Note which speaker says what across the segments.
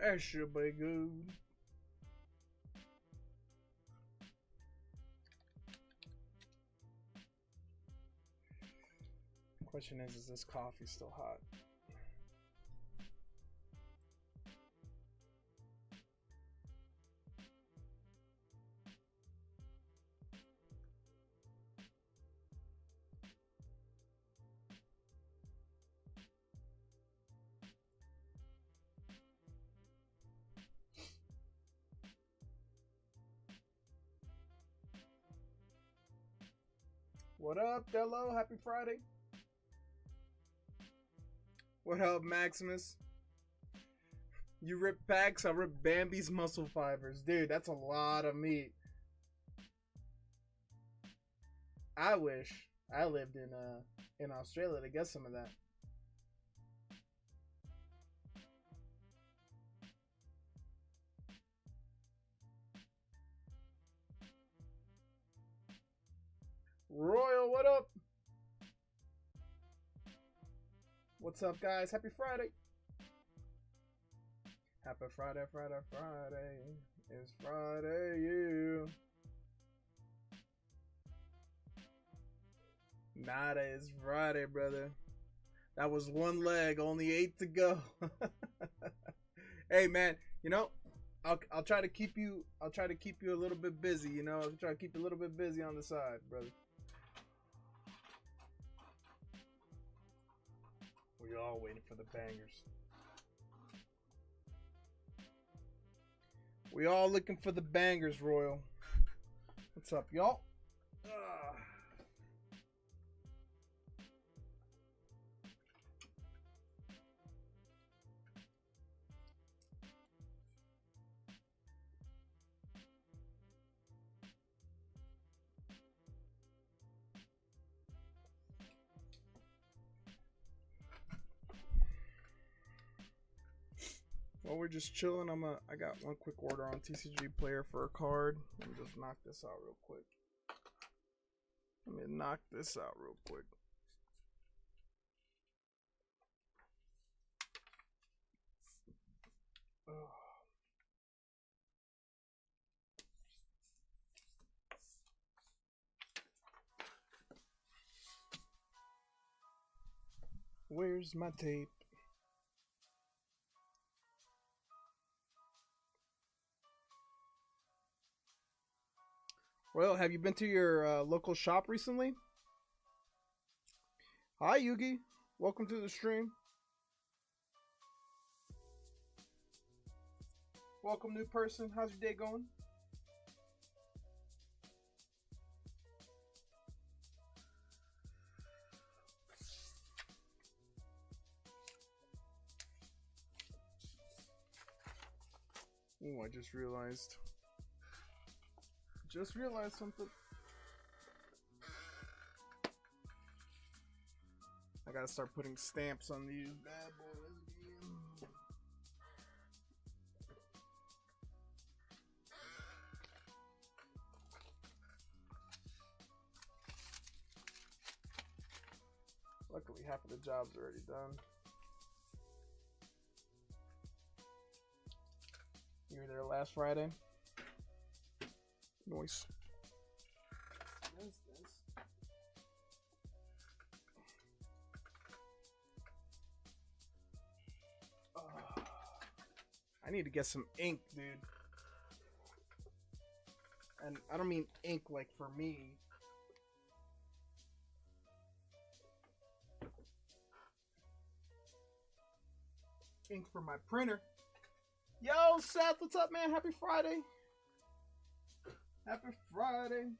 Speaker 1: That should be good. Question is this coffee still hot? What up, Dello? Happy Friday. What up, Maximus? You rip packs, I rip Bambi's muscle fibers. Dude, that's a lot of meat. I wish I lived in Australia to get some of that. Royal, what up? What's up, guys? Happy Friday. Happy Friday, Friday, Friday. It's Friday, you. Nada, it's Friday, brother. That was one leg, only 8 to go. Hey, man, you know, I'll try to keep you. I'll try to keep you a little bit busy. You know, I'll try to keep you a little bit busy on the side, brother. We all waiting for the bangers. We all looking for the bangers, Royal. What's up, y'all? While we're just chilling, I got one quick order on TCG Player for a card. Let me just knock this out real quick. Oh. Where's my tape? Well, have you been to your local shop recently? Hi, Yugi. Welcome to the stream. Welcome, new person. How's your day going? Oh, I just realized something. I gotta start putting stamps on these bad boys. Luckily, half of the job's already done. You were there last Friday? Nice. I need to get some ink, dude. And I don't mean ink like for me. Ink for my printer. Yo, Seth, what's up, man? Happy Friday. Happy Friday.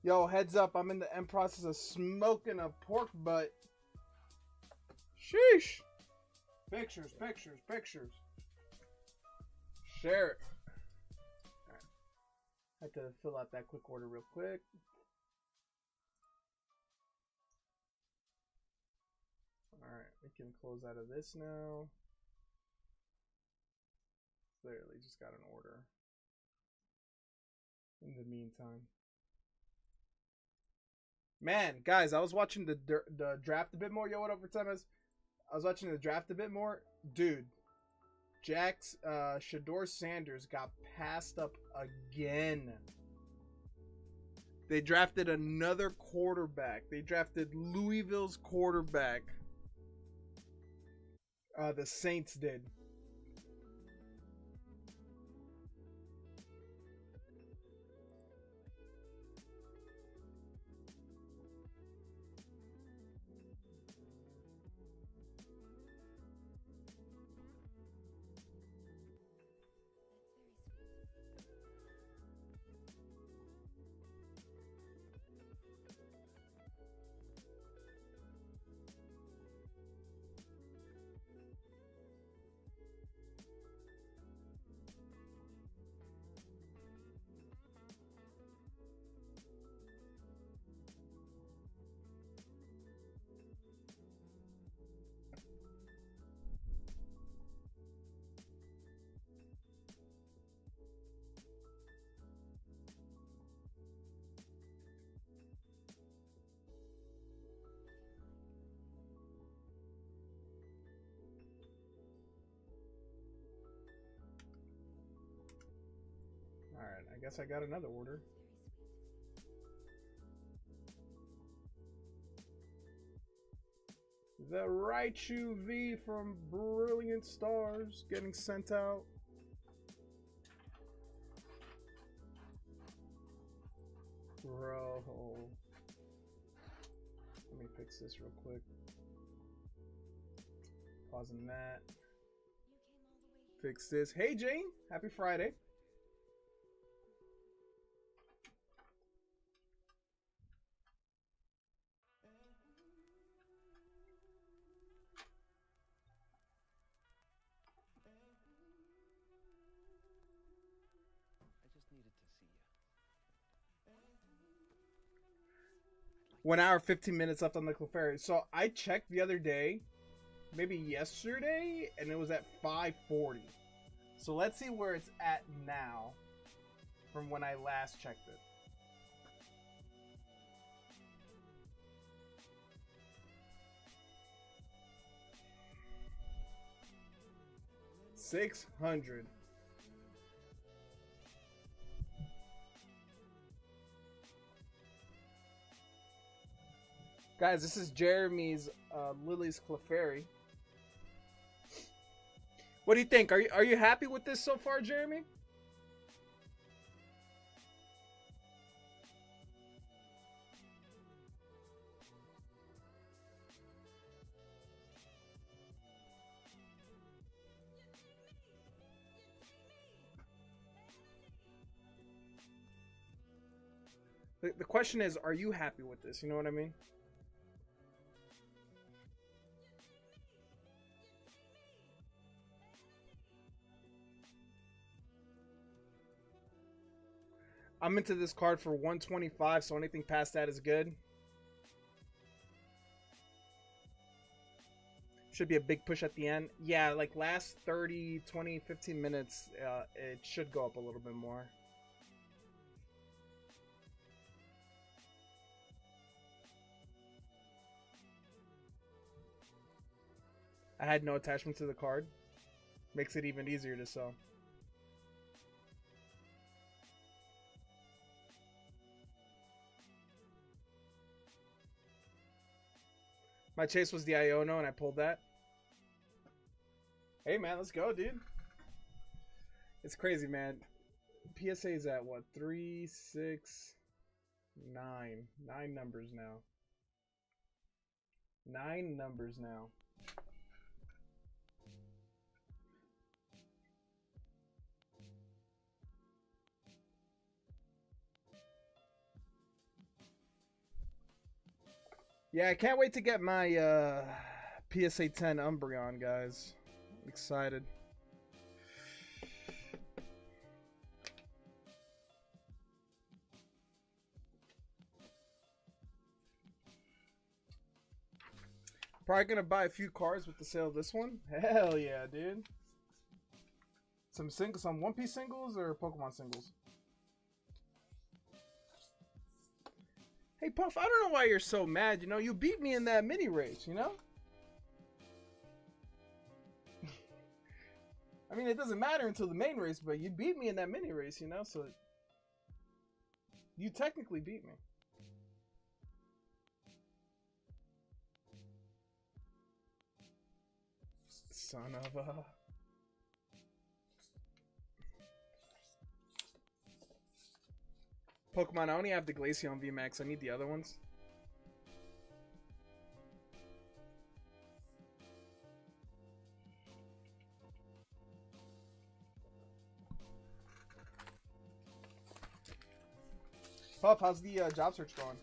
Speaker 1: Yo, heads up, I'm in the end process of smoking a pork butt. Sheesh. Pictures, pictures, pictures. Share it. Alright. Had to fill out that quick order real quick. Alright, we can close out of this now. Literally just got an order. In the meantime. Man, guys, I was watching the draft a bit more. Yo, what up for Tempest? I was watching the draft a bit more. Dude, Shador Sanders got passed up again. They drafted another quarterback. They drafted Louisville's quarterback. The Saints did. Alright, I guess I got another order. The Raichu V from Brilliant Stars getting sent out. Bro. Let me fix this real quick. Pausing that. Fix this. Hey Jane, happy Friday. One hour, 15 minutes left on the Clefairy. So I checked the other day, maybe yesterday, and it was at 5:40. So let's see where it's at now from when I last checked it. $600. Guys, this is Jeremy's Lily's Clefairy. What do you think? Are you happy with this so far, Jeremy? The question is, are you happy with this? You know what I mean? I'm into this card for 125, so anything past that is good. Should be a big push at the end. Yeah, like last 30, 20, 15 minutes, it should go up a little bit more. I had no attachment to the card. Makes it even easier to sell. My chase was the Iono, and I pulled that. Hey, man, let's go, dude. It's crazy, man. PSA is at, what, 3, 6, 9. 9 numbers now. 9 numbers now. Yeah, I can't wait to get my PSA 10 Umbreon, guys. I'm excited. Probably gonna buy a few cards with the sale of this one. Hell yeah, dude. Some One Piece singles or Pokemon singles? Hey Puff, I don't know why you're so mad, you know? You beat me in that mini race, you know? I mean, it doesn't matter until the main race, but you beat me in that mini race, you know? So you technically beat me. Son of a... Pokemon, I only have the Glaceon VMAX. I need the other ones. Puff, how's the job search going?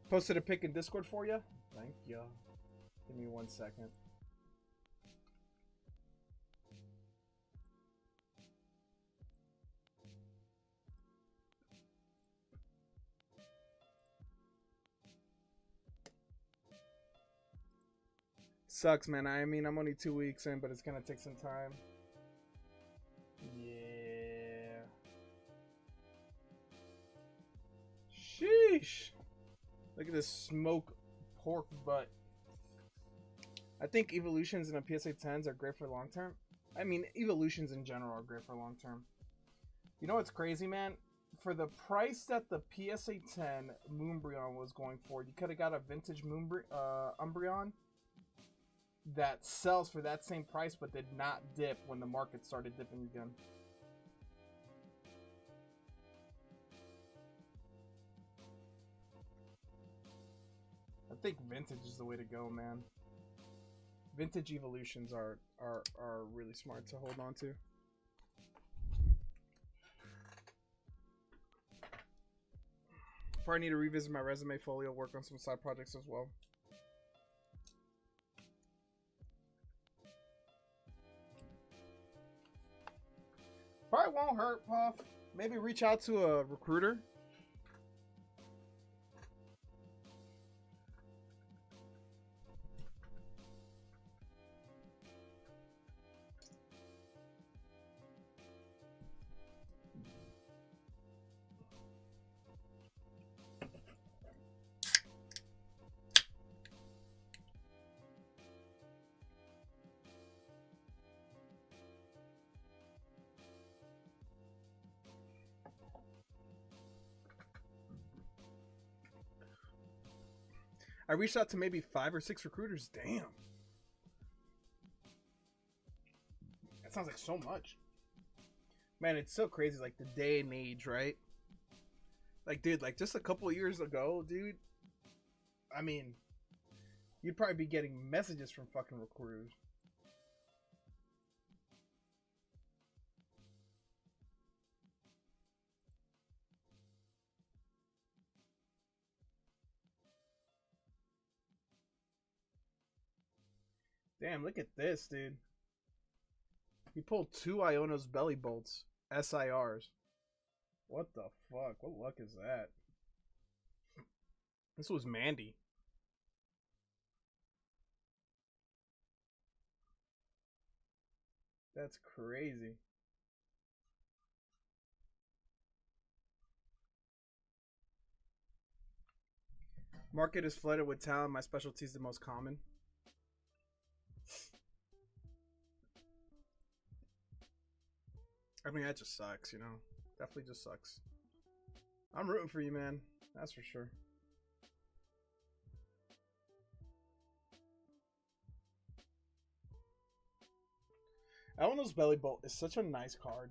Speaker 1: Posted a pic in Discord for you. Thank you. Give me 1 second. Sucks, man. I mean, I'm only 2 weeks in, but it's gonna take some time. Yeah. Sheesh. Look at this smoke pork butt. I think evolutions in a PSA 10s are great for long term. I mean, evolutions in general are great for long term. You know what's crazy, man? For the price that the PSA 10 Moonbreon was going for, you could have got a vintage Umbreon that sells for that same price but did not dip when the market started dipping again. I think vintage is the way to go, man. Vintage evolutions are really smart to hold on to. Probably need to revisit my resume folio, work on some side projects as well. Probably won't hurt, Puff. Maybe reach out to a recruiter. I reached out to maybe 5 or 6 recruiters. Damn. That sounds like so much. Man, it's so crazy, like the day and age, right? Like, dude, like just a couple of years ago, dude, I mean, you'd probably be getting messages from fucking recruiters. Damn, look at this, dude. He pulled 2 Iono's Belly Bolts. SIRs. What the fuck? What luck is that? This was Mandy. That's crazy. Market is flooded with talent. My specialty is the most common. I mean, that just sucks, you know? Definitely just sucks. I'm rooting for you, man. That's for sure. Eleanor's Belly Bolt is such a nice card.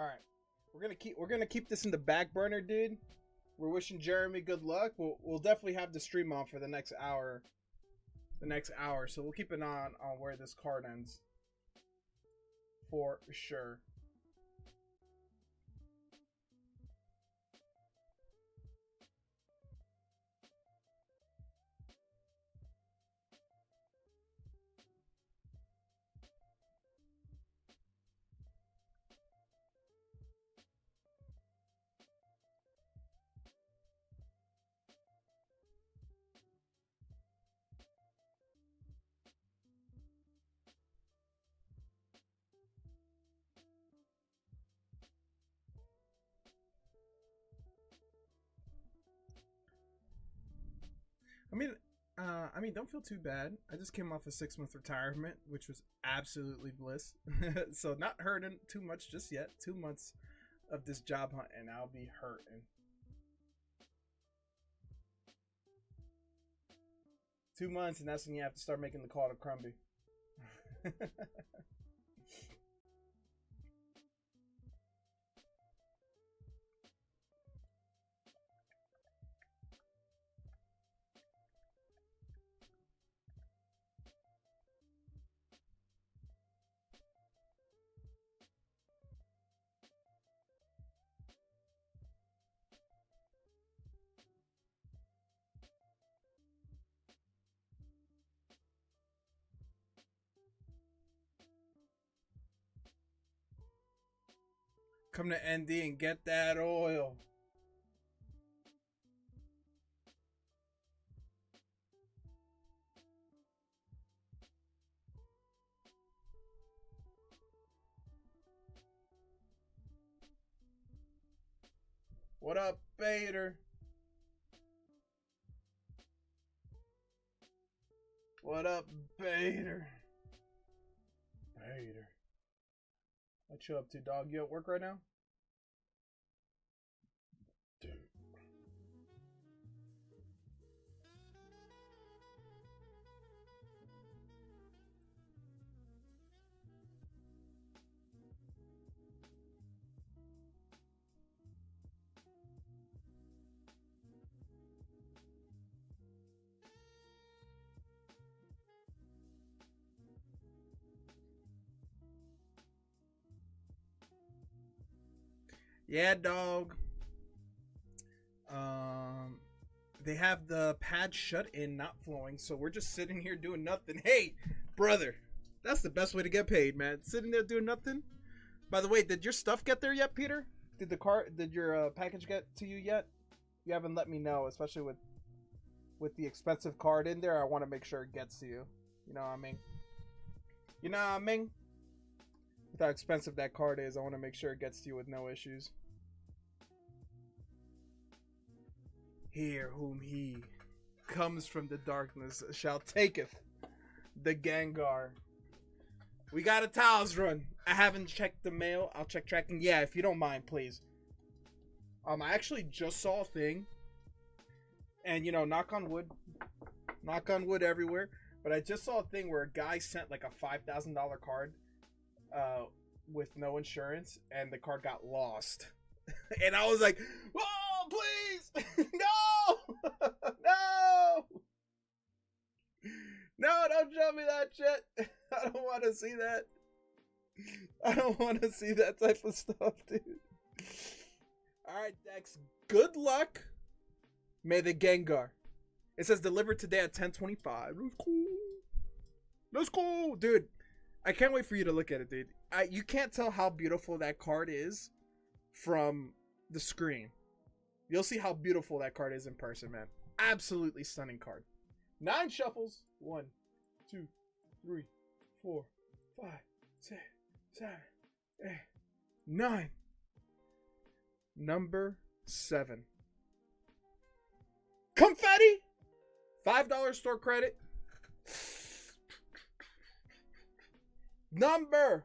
Speaker 1: right. We're gonna keep this in the back burner, dude. We're wishing Jeremy good luck. We'll definitely have the stream on for the next hour. So we'll keep an eye on where this card ends. For sure. I mean, don't feel too bad. I just came off a 6-month retirement, which was absolutely bliss. So not hurting too much just yet. 2 months of this job hunt, and I'll be hurting. 2 months, and that's when you have to start making the call to Crumby. Come to ND and get that oil. What up, Bader? What up, Bader? Bader. What you up to, dog? You at work right now? Dude. Yeah, dog. They have the pad shut in, not flowing, so we're just sitting here doing nothing. Hey, brother, that's the best way to get paid, man. Sitting there doing nothing. By the way, did your stuff get there yet, Peter? Did your package get to you yet? You haven't let me know, especially with the expensive card in there. I want to make sure it gets to you. You know what I mean? You know what I mean? With how expensive that card is, I want to make sure it gets to you with no issues. Here whom he comes from the darkness shall taketh the Gengar. We got a Tiles run. I haven't checked the mail. I'll check tracking. Yeah, if you don't mind, please. I actually just saw a thing. And, you know, knock on wood everywhere. But I just saw a thing where a guy sent like a $5,000 card with no insurance, and the card got lost. And I was like, oh, please! No! No! No, don't show me that shit. I don't want to see that. I don't want to see that type of stuff, dude. Alright, Dex. Good luck. May the Gengar. It says delivered today at 10:25. That's cool. That's cool. Dude, I can't wait for you to look at it, dude. You can't tell how beautiful that card is from the screen. You'll see how beautiful that card is in person, man. Absolutely stunning card. 9 shuffles. 1, 2, 3, 4, 5, 6, 7, 8, 9. Number 7. Confetti. $5 store credit. Number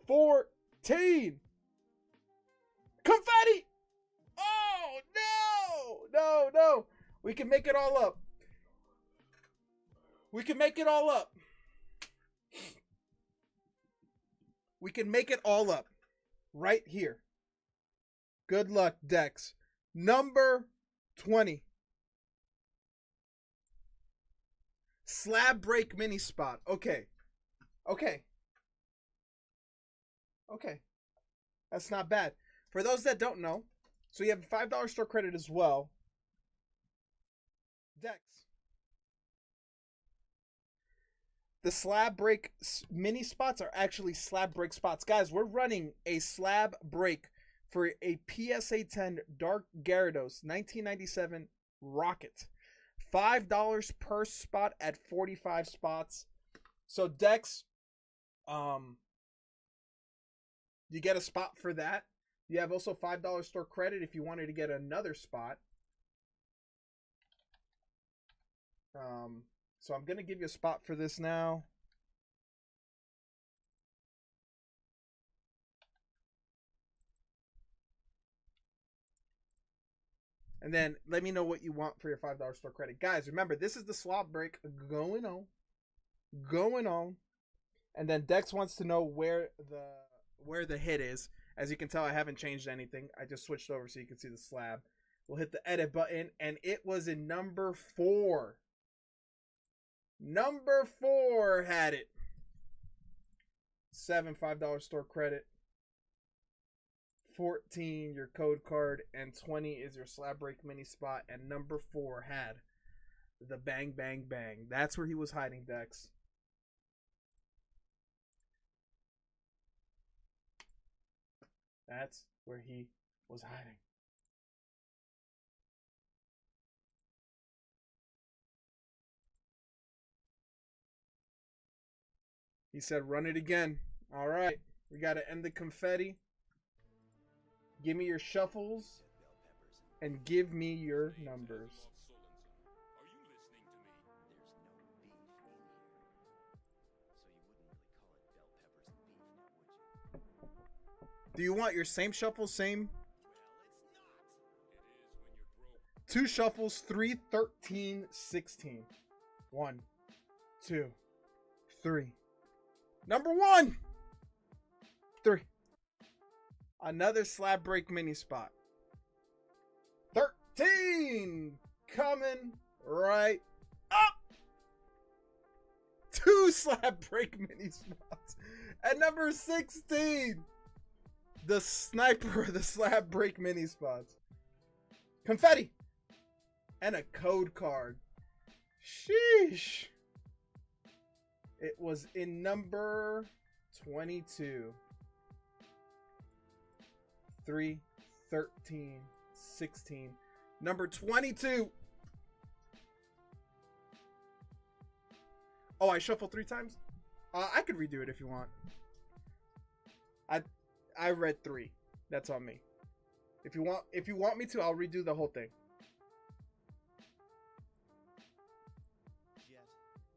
Speaker 1: 14. Confetti. Oh, no. No, no. We can make it all up. We can make it all up. We can make it all up. right here. Good luck, Dex. Number 20. Slab break mini spot. Okay. Okay. Okay. That's not bad. For those that don't know, so you have a $5 store credit as well. Dex. The slab break mini spots are actually slab break spots. Guys, we're running a slab break for a PSA 10 Dark Gyarados 1997 Rocket. $5 per spot at 45 spots. So Dex, you get a spot for that. You have also $5 store credit if you wanted to get another spot. So I'm going to give you a spot for this now. And then let me know what you want for your $5 store credit. Guys, remember, this is the slot break going on. Going on. And then Dex wants to know where the hit is. As you can tell, I haven't changed anything. I just switched over so you can see the slab. We'll hit the edit button, and it was in number 4. Number 4 had it. 7 $5 store credit. 14 your code card, and 20 is your slab break mini spot, and number 4 had the bang bang bang. That's where he was hiding, Dex. That's where he was hiding. He said, run it again. All right. We got to end the confetti. Give me your shuffles. And give me your numbers. Do you want your same shuffle, same? 2 shuffles, 3, 13, 16. 1, 2, 3. Number 1! 3. Another slab break mini spot. 13! Coming right up! 2 slab break mini spots. And number 16! The sniper of the slab break mini spots. Confetti! And a code card. Sheesh. It was in number 22. 3, 13, 16. Number 22. Oh, I shuffled 3 times? I could redo it if you want. I read 3. That's on me. If you want me to, I'll redo the whole thing.
Speaker 2: Jet,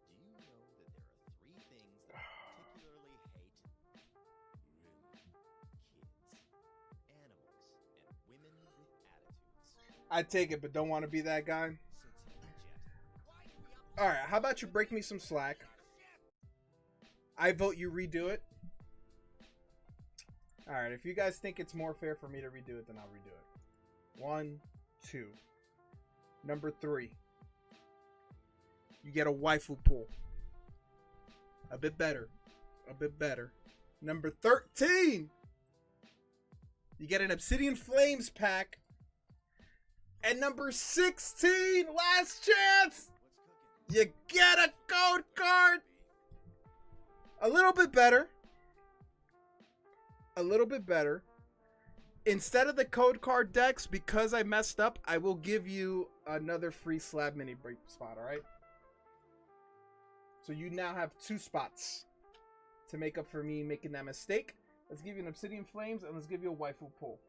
Speaker 2: do you know that there are 3 things that I particularly hate? Really? Kids, animals, and women with attitudes.
Speaker 1: I take it, but don't want to be that guy. Alright, how about you break me some slack? I vote you redo it. Alright, if you guys think it's more fair for me to redo it, then I'll redo it. 1, 2. Number 3. You get a waifu pool. A bit better. A bit better. Number 13. You get an Obsidian Flames pack. And number 16, last chance. You get a code card. A little bit better. A little bit better. Instead of the code card Dex, because I messed up, I will give you another free slab mini break spot, alright? So you now have 2 spots to make up for me making that mistake. Let's give you an Obsidian Flames, and let's give you a waifu pull.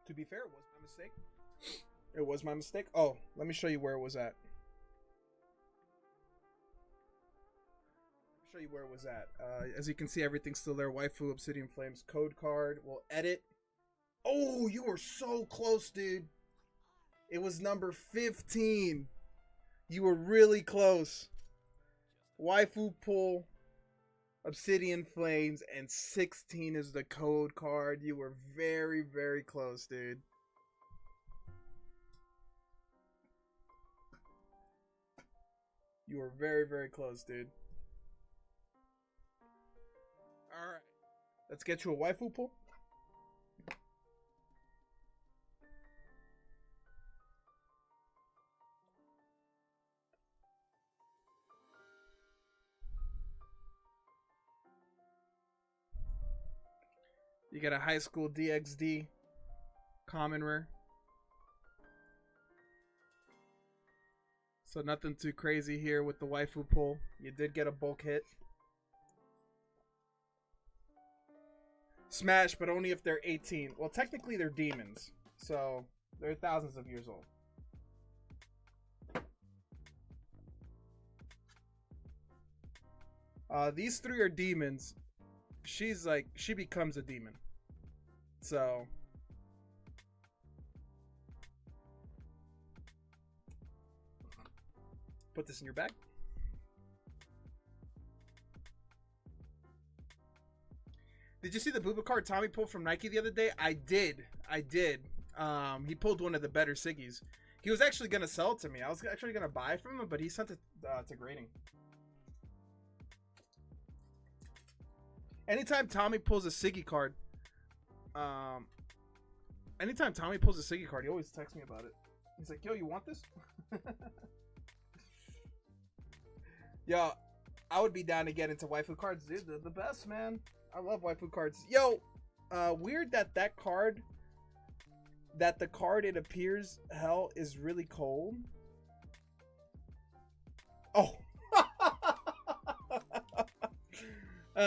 Speaker 1: To be fair, it was my mistake. It was my mistake. Oh, let me show you where it was at. Show you where it was at. As you can see, everything's still there. Waifu, Obsidian Flames, code card. We'll edit. Oh, you were so close, dude. It was number 15. You were really close. Waifu pull, Obsidian Flames, and 16 is the code card. You were very, very close, dude. You were very, very close, dude. Alright. Let's get you a waifu pull. You get a high school DXD common rare. So nothing too crazy here with the waifu pull. You did get a bulk hit. Smash, but only if they're 18. Well, technically they're demons. So they're thousands of years old. These three are demons. She's like, she becomes a demon. So put this in your bag. Did you see the Booba card Tommy pulled from Nike the other day? I did. He pulled one of the better Siggies. He was actually going to sell it to me. I was actually going to buy it from him, but he sent it to grading. Anytime Tommy pulls a Siggy card, he always texts me about it. He's like, yo, you want this? Yo, I would be down to get into waifu cards, dude. They're the best, man. I love waifu cards. Yo, weird that the card it appears hell is really cold. Oh.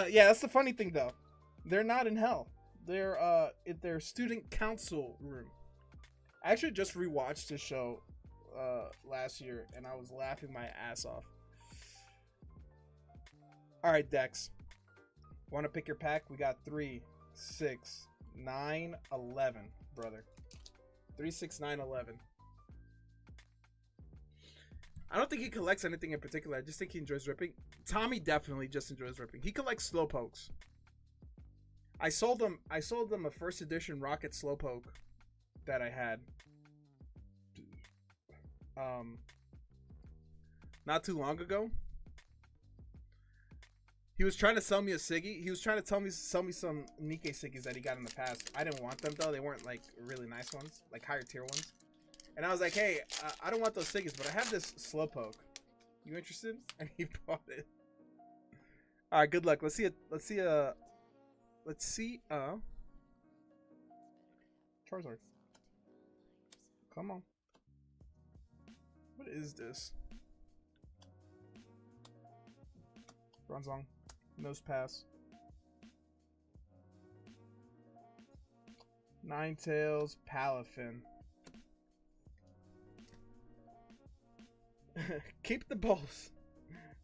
Speaker 1: Yeah, that's the funny thing though. They're not in hell. They're at their student council room. I actually just rewatched this show last year and I was laughing my ass off. All right, Dex. Want to pick your pack? We got 3, 6, 9, 11, brother. 3, 6, 9, 11. I don't think he collects anything in particular. I just think he enjoys ripping. Tommy definitely just enjoys ripping. He collects slowpokes. I sold him a first edition Rocket Slowpoke that I had. Not too long ago. He was trying to sell me a Siggy. He was trying to sell me some Nikkei Siggies that he got in the past. I didn't want them though. They weren't like really nice ones, like higher tier ones. And I was like, hey, I don't want those Siggies, but I have this Slowpoke. You interested? And he bought it. All right, good luck. Let's see Charizard. Come on. What is this? Bronzong. Nose pass. Ninetales, Palafin. Keep the balls.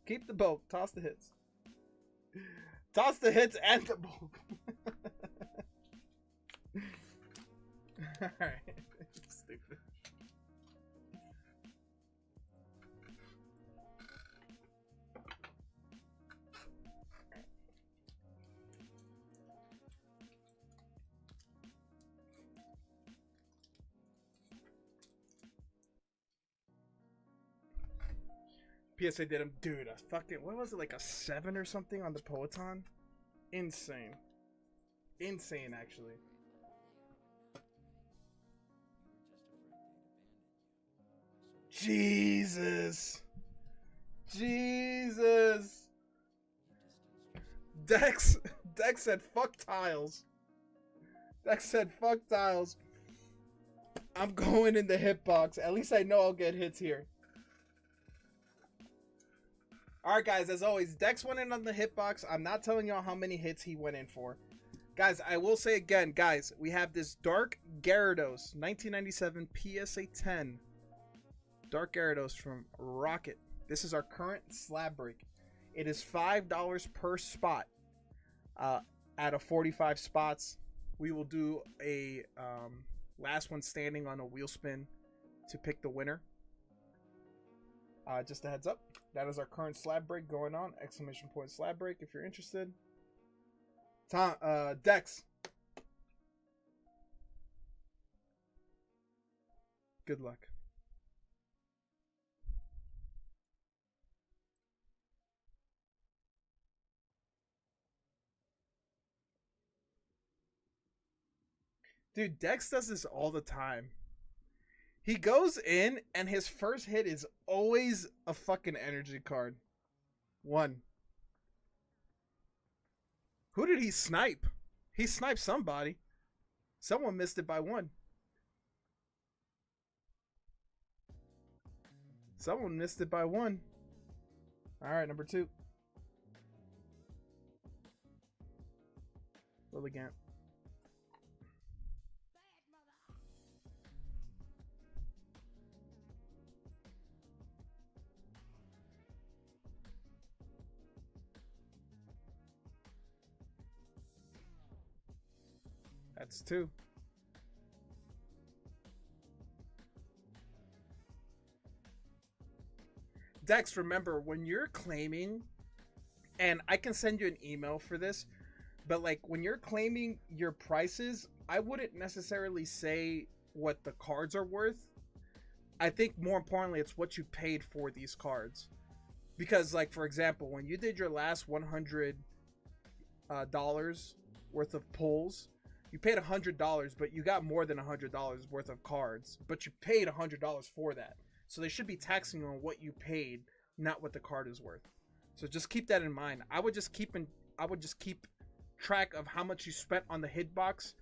Speaker 1: Keep the bulk. Toss the hits. Toss the hits and the bulk. Alright. Stupid. PSA did him, dude. A fucking, what was it, like a 7 or something on the Poeton? Insane. Insane, actually. Jesus. Jesus. Dex said fuck tiles. Dex said fuck tiles. I'm going in the hitbox. At least I know I'll get hits here. Alright guys, as always, Dex went in on the hitbox. I'm not telling y'all how many hits he went in for. Guys, I will say again, guys, we have this Dark Gyarados, 1997 PSA 10. Dark Gyarados from Rocket. This is our current slab break. It is $5 per spot. Out of 45 spots, we will do a last one standing on a wheel spin to pick the winner. Just a heads up. That is our current slab break going on. Exclamation point slab break if you're interested. Tom, Dex. Good luck. Dude, Dex does this all the time. He goes in and his first hit is always a fucking energy card. 1. Who did he snipe? He sniped somebody. Someone missed it by 1. Someone missed it by 1. Alright, number 2. Lilligant. That's 2. Dex, remember, when you're claiming, and I can send you an email for this, but like when you're claiming your prices, I wouldn't necessarily say what the cards are worth. I think more importantly, it's what you paid for these cards. Because like, for example, when you did your last $100 worth of pulls, you paid $100, but you got more than $100 worth of cards, but you paid $100 for that. So they should be taxing on what you paid, not what the card is worth. So just keep that in mind. I would just keep track of how much you spent on the hitbox,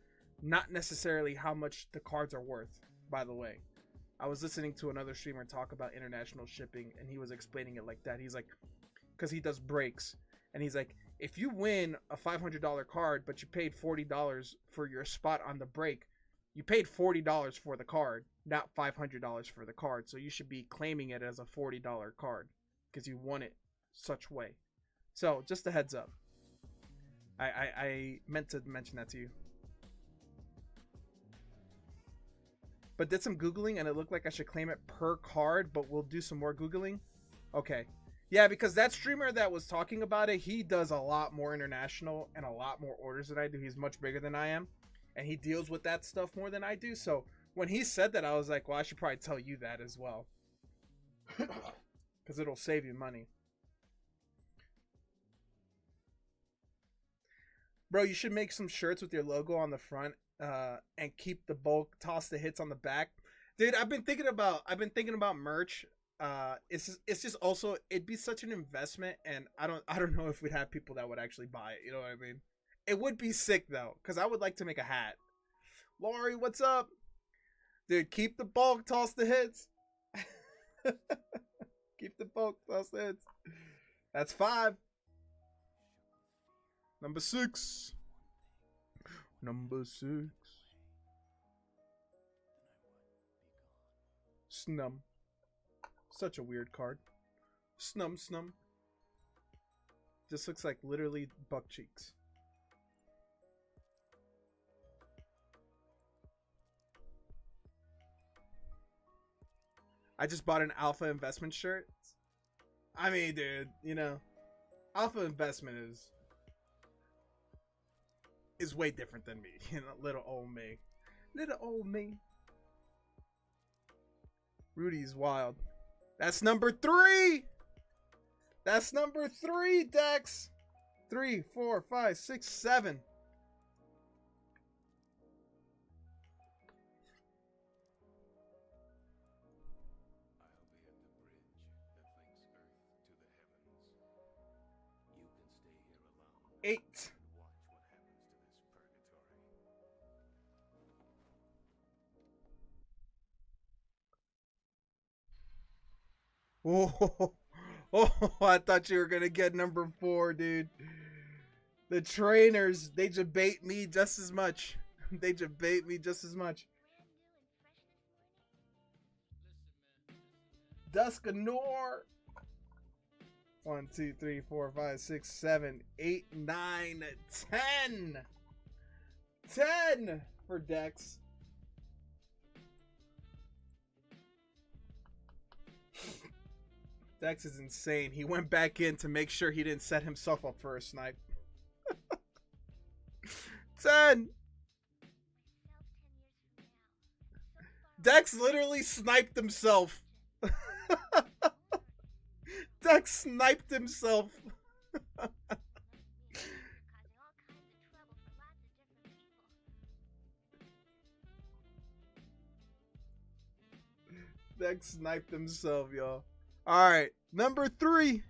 Speaker 1: not necessarily how much the cards are worth. By the way, I was listening to another streamer talk about international shipping, and he was explaining it like that. He's like, because he does breaks, and he's like, if you win a $500 card, but you paid $40 for your spot on the break, you paid $40 for the card, not $500 for the card. So you should be claiming it as a $40 card because you won it such way. So just a heads up. I meant to mention that to you. But did some Googling and it looked like I should claim it per card, but we'll do some more Googling. Okay. Yeah, because that streamer that was talking about it, he does a lot more international and a lot more orders than I do. He's much bigger than I am. And he deals with that stuff more than I do. So when he said that, I was like, well, I should probably tell you that as well. Because it'll save you money. Bro, you should make some shirts with your logo on the front and keep the bulk, toss the hits on the back. Dude, I've been thinking about merch. It's just also, it'd be such an investment, and I don't know if we'd have people that would actually buy it. You know what I mean? It would be sick though, because I would like to make a hat. Laurie, what's up? Dude, keep the bulk, toss the hits. Keep the bulk, toss the hits. That's 5. Number 6. Number 6. Snum. Such a weird card. Snum. Just looks like literally buck cheeks. I just bought an Alpha Investment shirt. I mean, dude, you know, Alpha Investment is way different than me. You know, little old me. Little old me. Rudy's wild. That's number 3. That's number 3, Dex. 3, 4, 5, 6, 7. Eight. Oh, I thought you were gonna get number 4, dude. The trainers, they debate me just as much. They debate me just as much. Duskanor. 1, 2, 3, 4, 5, 6, 7, 8, 9, 10. 10 for Dex. Dex is insane. He went back in to make sure he didn't set himself up for a snipe. 10. Dex literally sniped himself. Dex sniped himself. Dex sniped himself, y'all. All right, number 3.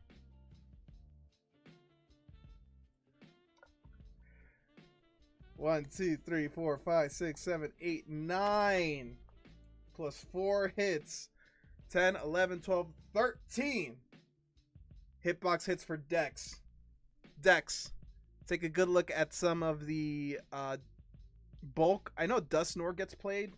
Speaker 1: One, 2, 3, 4, 5, 6, 7, 8, 9. Plus 4 hits. 10, 11, 12, 13. Hitbox hits for Dex. Dex, take a good look at some of the bulk. I know Dustnor gets played.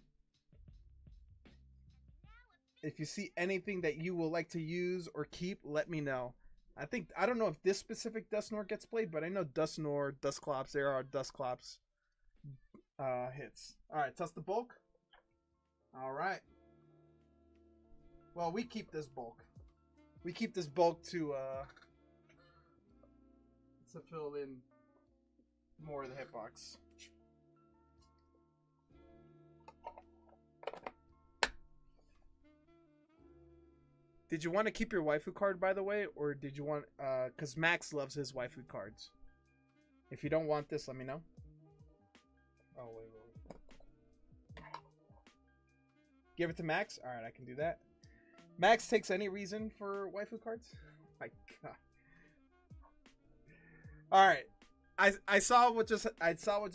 Speaker 1: If you see anything that you will like to use or keep, let me know. I don't know if this specific Dustnor gets played, but I know Dustnor, Dustclops, there are Dustclops hits. Alright, test the bulk. Alright. Well, we keep this bulk. We keep this bulk to fill in more of the hitbox. Did you want to keep your waifu card, by the way, or did you want, because Max loves his waifu cards. If you don't want this, let me know. Oh, wait. Give it to Max? Alright, I can do that. Max takes any reason for waifu cards? My God. Alright. I saw what just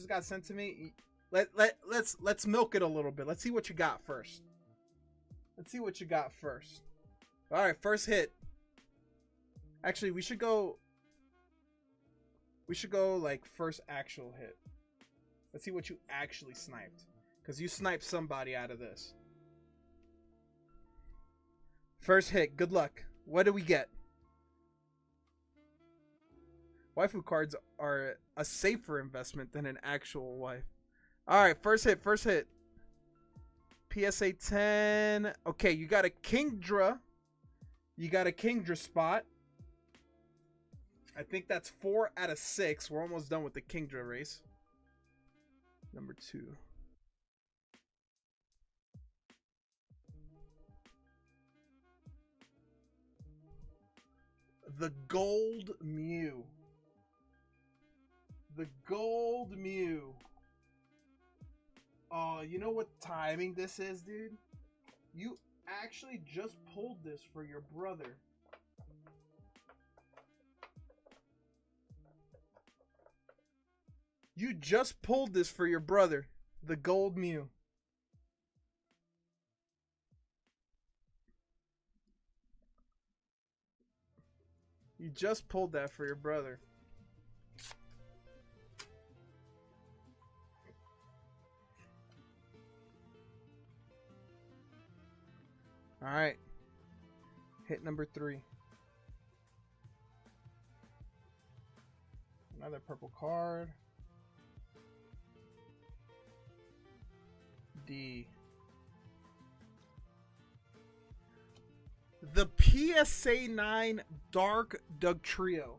Speaker 1: got sent to me. Let's milk it a little bit. Let's see what you got first. Alright, first hit. Actually, we should go like first actual hit. Let's see what you actually sniped. Because you sniped somebody out of this. First hit, good luck. What do we get? Waifu cards are a safer investment than an actual wife. Alright, first hit. PSA 10. Okay, you got a Kingdra. You got a Kingdra spot. I think that's 4 out of 6. We're almost done with the Kingdra race. Number 2. The Gold Mew. The Gold Mew. Oh, you know what timing this is, dude? You actually just pulled this for your brother. You just pulled this for your brother. The Gold Mew. You just pulled that for your brother. Alright. Hit number 3. Another purple card. D. The PSA 9 Dark Doug Trio.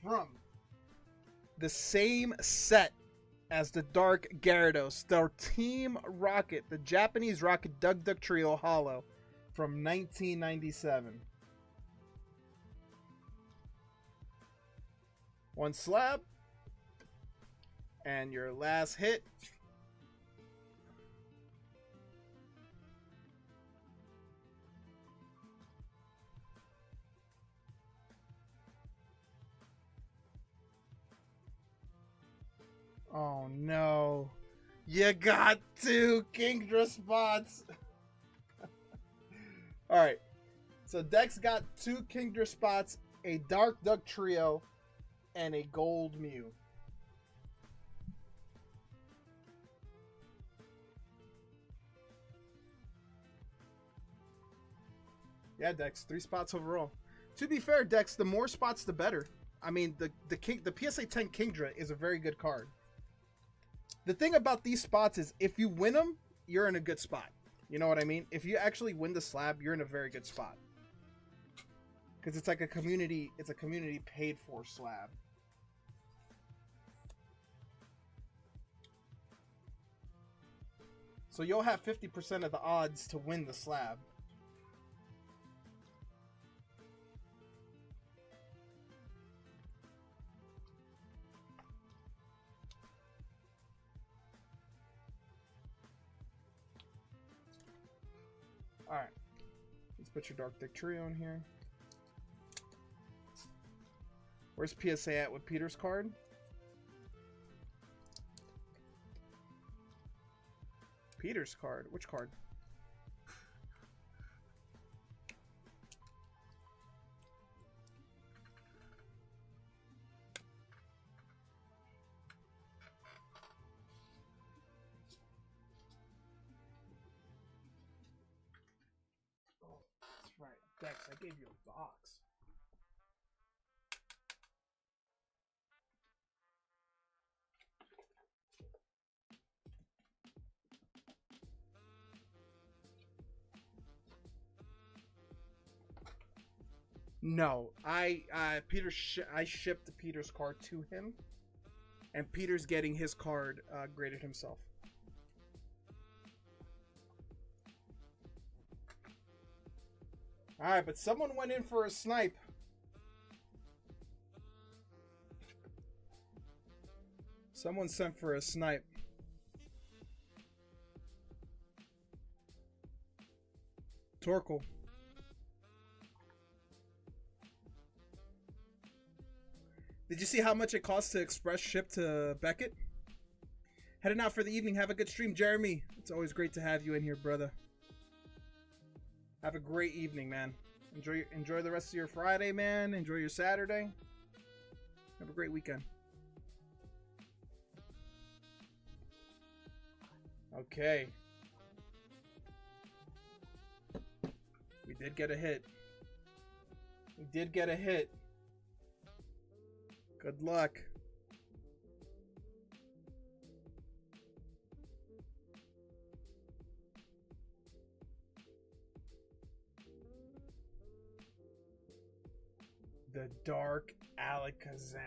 Speaker 1: From the same set as the Dark Gyarados, the Team Rocket, the Japanese Rocket Doug Trio Holo from 1997. One slab. And your last hit. Oh no. You got 2 Kingdra spots. Alright. So Dex got 2 Kingdra spots, a Dark Duck Trio, and a Gold Mew. Yeah, Dex, 3 spots overall. To be fair, Dex, the more spots, the better. I mean, the PSA 10 Kingdra is a very good card. The thing about these spots is if you win them, you're in a good spot. You know what I mean? If you actually win the slab, you're in a very good spot. Because it's like a community paid for slab. So you'll have 50% of the odds to win the slab. Alright. Let's put your Dark Deck Trio in here. Where's PSA at with Peter's card? Peter's card? Which card? Oh, that's right. Dex, I gave you a box. No, I shipped Peter's card to him, and Peter's getting his card graded himself. All right, but someone went in for a snipe. Someone sent for a snipe. Torkel. Did you see how much it costs to express ship to Beckett? Heading out for the evening. Have a good stream, Jeremy. It's always great to have you in here, brother. Have a great evening, man. Enjoy the rest of your Friday, man. Enjoy your Saturday. Have a great weekend. Okay. We did get a hit. We did get a hit. Good luck. The Dark Alakazam.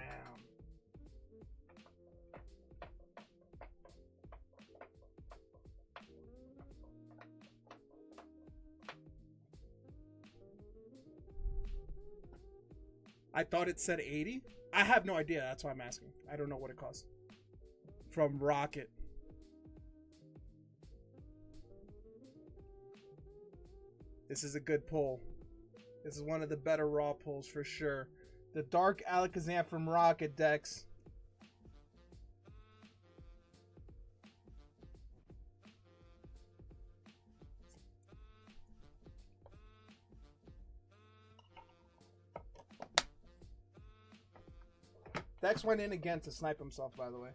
Speaker 1: I thought it said 80. I have no idea. That's why I'm asking. I don't know what it costs. From Rocket. This is a good pull. This is one of the better raw pulls for sure. The Dark Alakazam from Rocket, Dex. Dex went in again to snipe himself, by the way.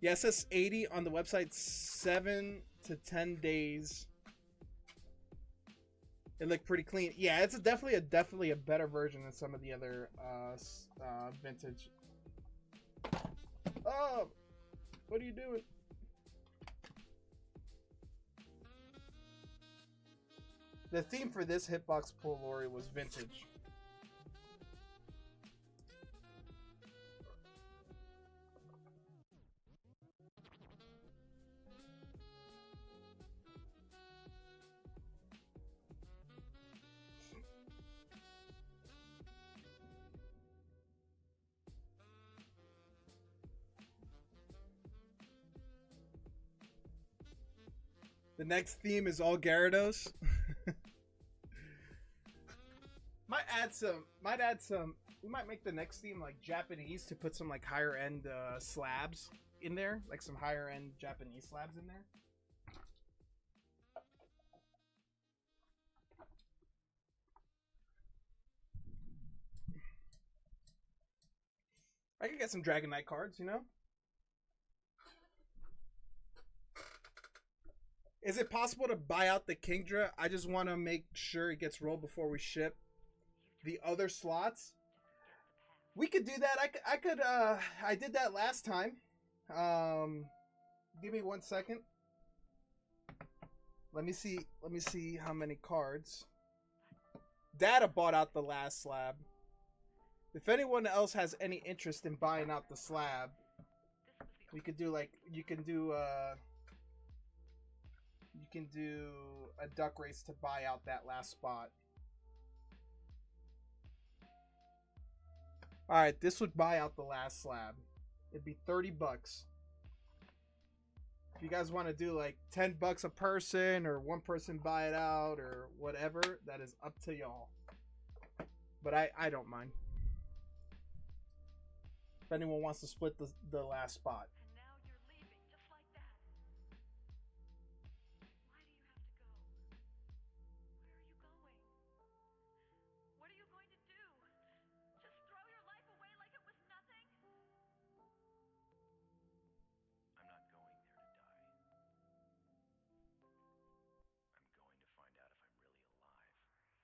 Speaker 1: Yeah, it says 80 on the website, 7 to 10 days. It looked pretty clean. Yeah, it's definitely a better version than some of the other vintage. Oh, what are you doing? The theme for this hitbox pull, Lori, was vintage. The next theme is all Gyarados. We might make the next theme like Japanese to put some like higher end slabs in there, like some higher end Japanese slabs in there. I could get some Dragon Knight cards, you know? Is it possible to buy out the Kingdra? I just want to make sure it gets rolled before we ship the other slots. We could do that. I did that last time. Give me 1 second. Let me see how many cards. Data bought out the last slab. If anyone else has any interest in buying out the slab, we could do like you can do a duck race to buy out that last spot. All right, this would buy out the last slab. It'd be $30. If you guys want to do like $10 a person or one person buy it out or whatever, that is up to y'all. But I don't mind. If anyone wants to split the last spot.
Speaker 3: And now you're leaving just like that. Why do you have to go? Where are you going? What are you going to do? Just throw your life away like it was nothing?
Speaker 2: I'm not going there to die. I'm going to find out if I'm really alive.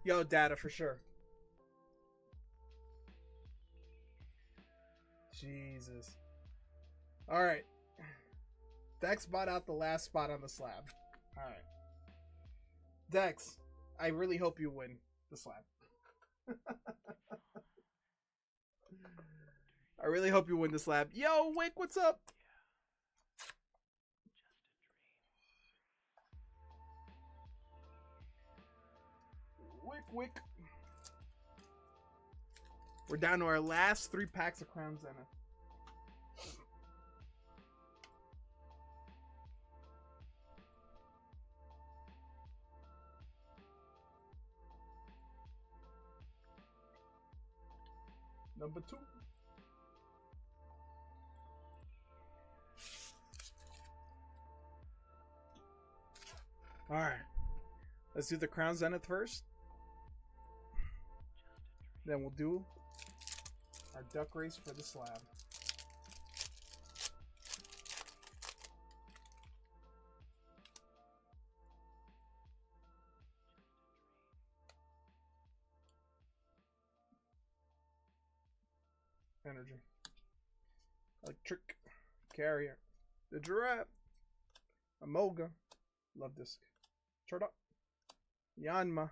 Speaker 1: Yo, data for sure. Jesus. All right. Dex bought out the last spot on the slab. All right. Dex, I really hope you win the slab. I really hope you win the slab. Yo, Wick, what's up? Wick. We're down to our last 3 packs of Crown Zenith. Number 2. All right. Let's do the Crown Zenith first. Then we'll do our duck race for the slab. Energy. Electric. Carrier. The Giraffe. Amoga. Love Disc. Turtle. Yanma.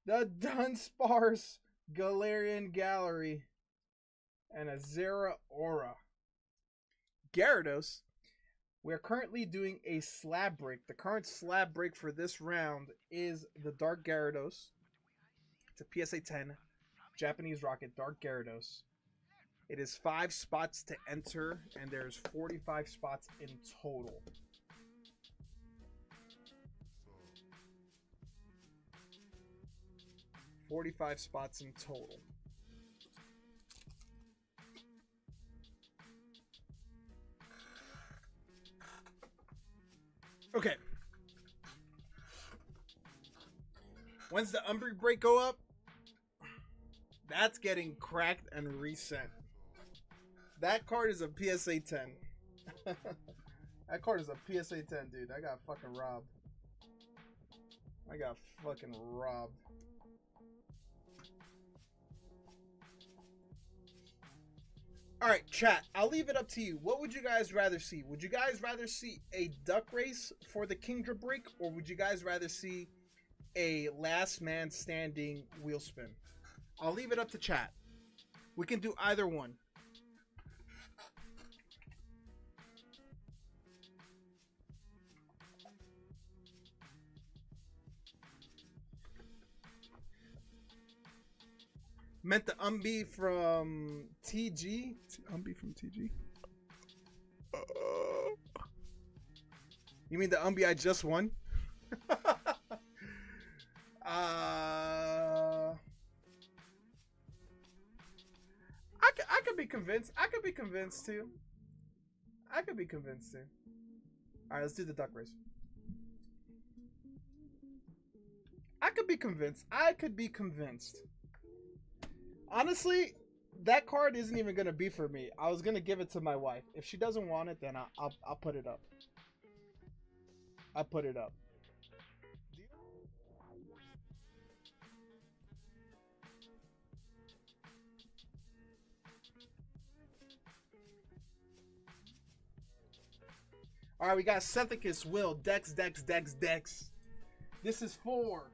Speaker 1: The Dunsparce. Galarian Gallery. And a Zera Aura. Gyarados. We're currently doing a slab break. The current slab break for this round is the Dark Gyarados. It's a PSA 10 Japanese Rocket Dark Gyarados. It is 5 spots to enter, and there's 45 spots in total. $45 spots in total. Okay. When's the Umbreak break go up? That's getting cracked and resent. That card is a PSA 10. That card is a PSA 10, dude. I got fucking robbed. Alright, chat. I'll leave it up to you. What would you guys rather see? Would you guys rather see a duck race for the Kingdra break? Or would you guys rather see a last man standing wheel spin? I'll leave it up to chat. We can do either one. Meant the Umbi from TG. Umbi from TG. You mean the Umbi I just won? I could be convinced. I could be convinced too. I could be convinced too. All right, let's do the duck race. I could be convinced. I could be convinced. Honestly, that card isn't even gonna be for me. I was gonna give it to my wife. If she doesn't want it, then I'll put it up. I put it up. All right, we got Sethicus, Will, Dex. This is 4.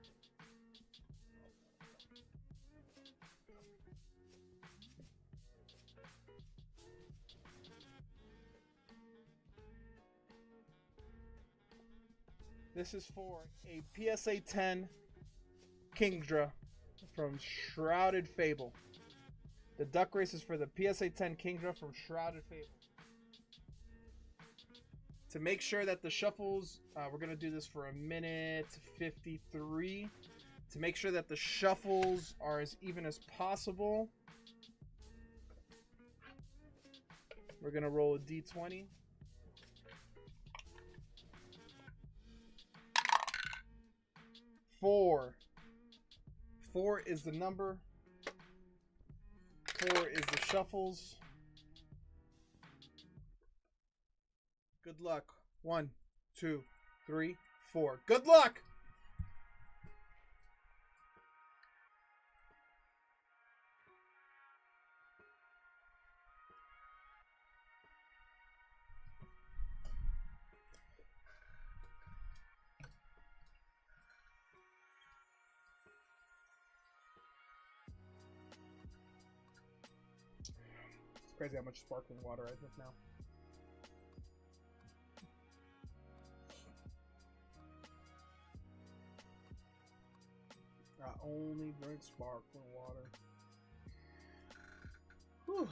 Speaker 1: This is for a PSA 10 Kingdra from Shrouded Fable. The duck race is for the PSA 10 Kingdra from Shrouded Fable. To make sure that the shuffles, we're going to do this for a minute 53. To make sure that the shuffles are as even as possible, we're going to roll a D20. Four is the number. 4 is the shuffles. Good luck. 1, 2, 3, 4. Good luck! It's crazy how much sparkling water I drink now. I only drink sparkling water. Whew.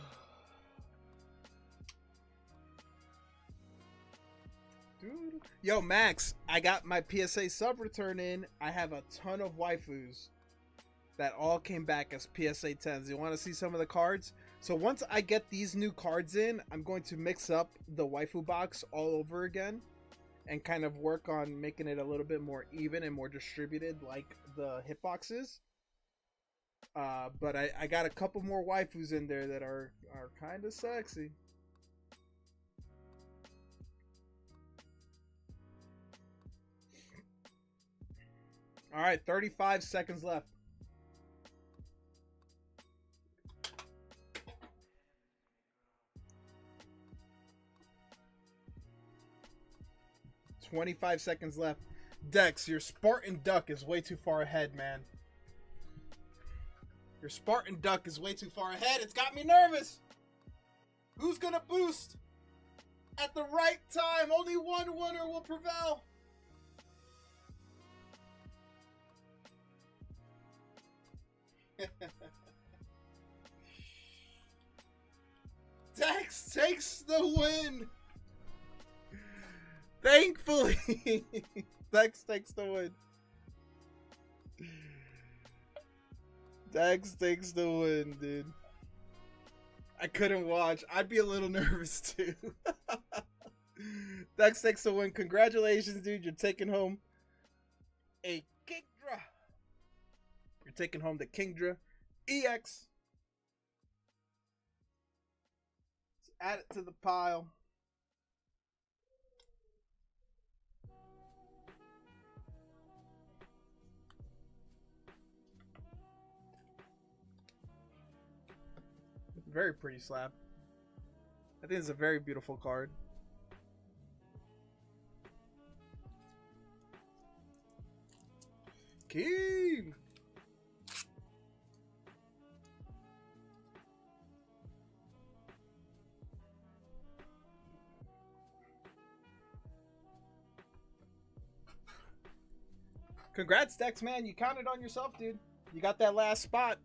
Speaker 1: Dude. Yo, Max, I got my PSA sub return in. I have a ton of waifus that all came back as PSA 10s. You want to see some of the cards? So once I get these new cards in, I'm going to mix up the waifu box all over again and kind of work on making it a little bit more even and more distributed like the hitboxes. But I got a couple more waifus in there that are kind of sexy. All right, 35 seconds left. $25 seconds left. Dex, your Spartan Duck is way too far ahead, man. Your Spartan Duck is way too far ahead. It's got me nervous. Who's gonna boost at the right time? Only one winner will prevail. Dex takes the win. Thankfully, Dex takes the win. Dex takes the win, dude. I couldn't watch. I'd be a little nervous too. Dex takes the win. Congratulations, dude. You're taking home a Kingdra. You're taking home the Kingdra EX. Let's add it to the pile. Very pretty slab. I think it's a very beautiful card. King! Congrats, Dex, man. You counted on yourself, dude. You got that last spot.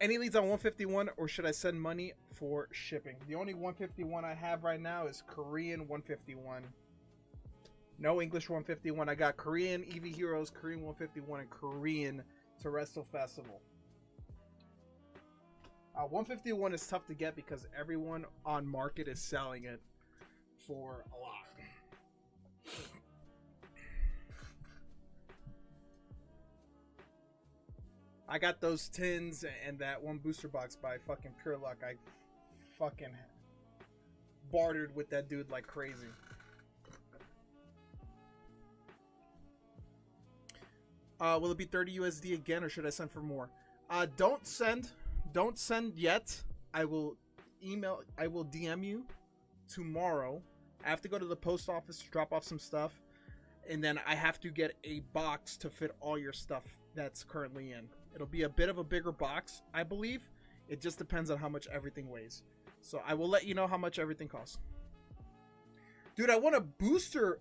Speaker 1: Any leads on 151, or should I send money for shipping? The only 151 I have right now is Korean 151. No English 151. I got Korean EV Heroes, Korean 151, and Korean Terrestrial Festival. 151 is tough to get because everyone on market is selling it for a lot. I got those tins and that one booster box by fucking pure luck. I fucking bartered with that dude like crazy. Will it be 30 USD again, or should I send for more? Don't send yet. I will DM you tomorrow. I have to go to the post office to drop off some stuff, and then I have to get a box to fit all your stuff that's currently in. It'll be a bit of a bigger box, I believe. It just depends on how much everything weighs. So I will let you know how much everything costs. Dude, I won a booster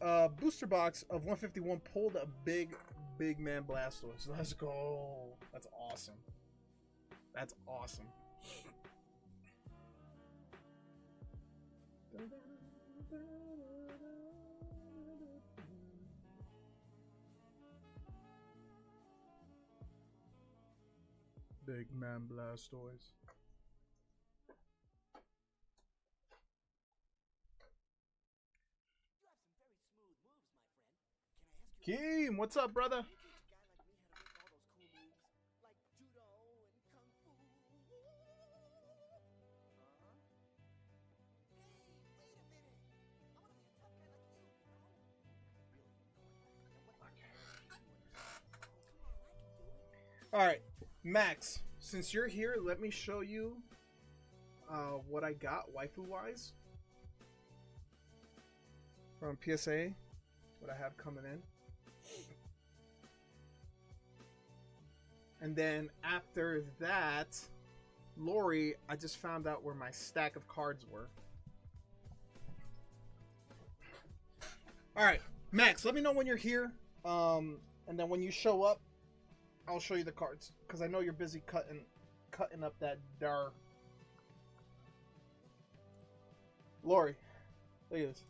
Speaker 1: box of 151, pulled a big man Blastoise. Let's go. That's awesome. That's awesome. Big man Blastoise. Keem, what's up, brother? Alright, Max, since you're here, let me show you what I got waifu-wise from PSA, what I have coming in. And then after that, Lori, I just found out where my stack of cards were. Alright, Max, let me know when you're here. And then when you show up, I'll show you the cards, because I know you're busy cutting up that dar. Lori, look at this.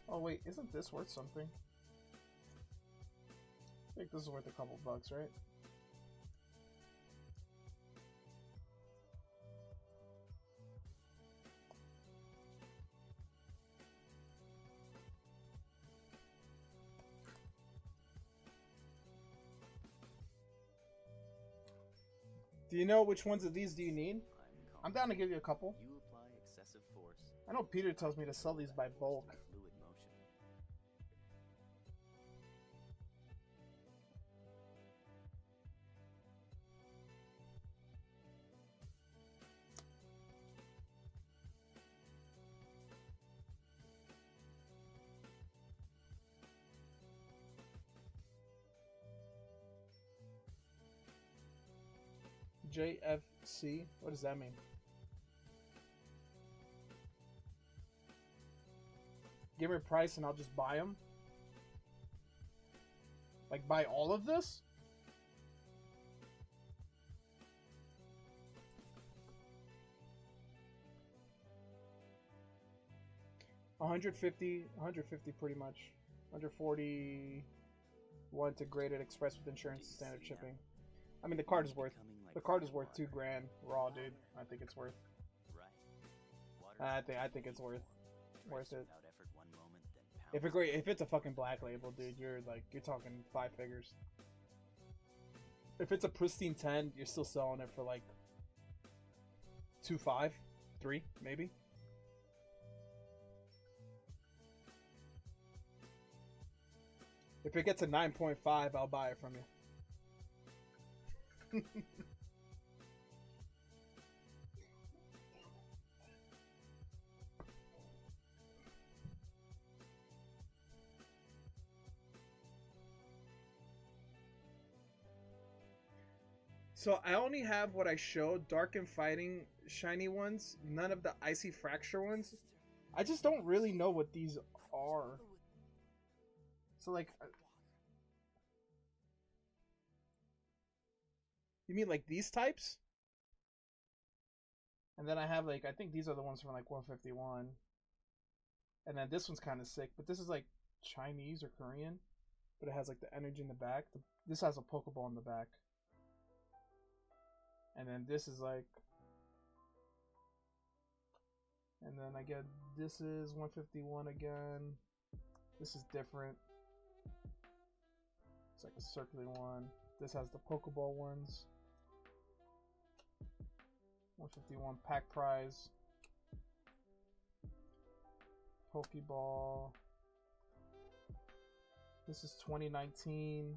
Speaker 1: Oh wait, isn't this worth something? I think this is worth a couple bucks, right? Do you know which ones of these do you need? I'm down to give you a couple.
Speaker 2: You apply excessive force.
Speaker 1: I know Peter tells me to sell these by bulk.
Speaker 2: Fluid motion.
Speaker 1: JFC? What does that mean? Give me a price and I'll just buy them? Like, buy all of this? $150 pretty much. 140 integrated express with insurance standard shipping. I mean, the card is worth $2 grand raw, dude. I think it's worth. I think it's worth it. If it's a fucking black label, dude, you're talking 5 figures. If it's a pristine 10, you're still selling it for like 2.5, 3 maybe. If it gets a 9.5, I'll buy it from you. So I only have what I showed, Dark and Fighting shiny ones, none of the Icy Fracture ones. I just don't really know what these are. So like, you mean like these types? And then I have like, I think these are the ones from like 151. And then this one's kind of sick, but this is like Chinese or Korean, but it has like the energy in the back. This has a Pokeball in the back. And then this is like, and then I get, this is 151 again. This is different. It's like a circular one. This has the Pokeball ones. 151 pack prize. Pokeball. This is 2019.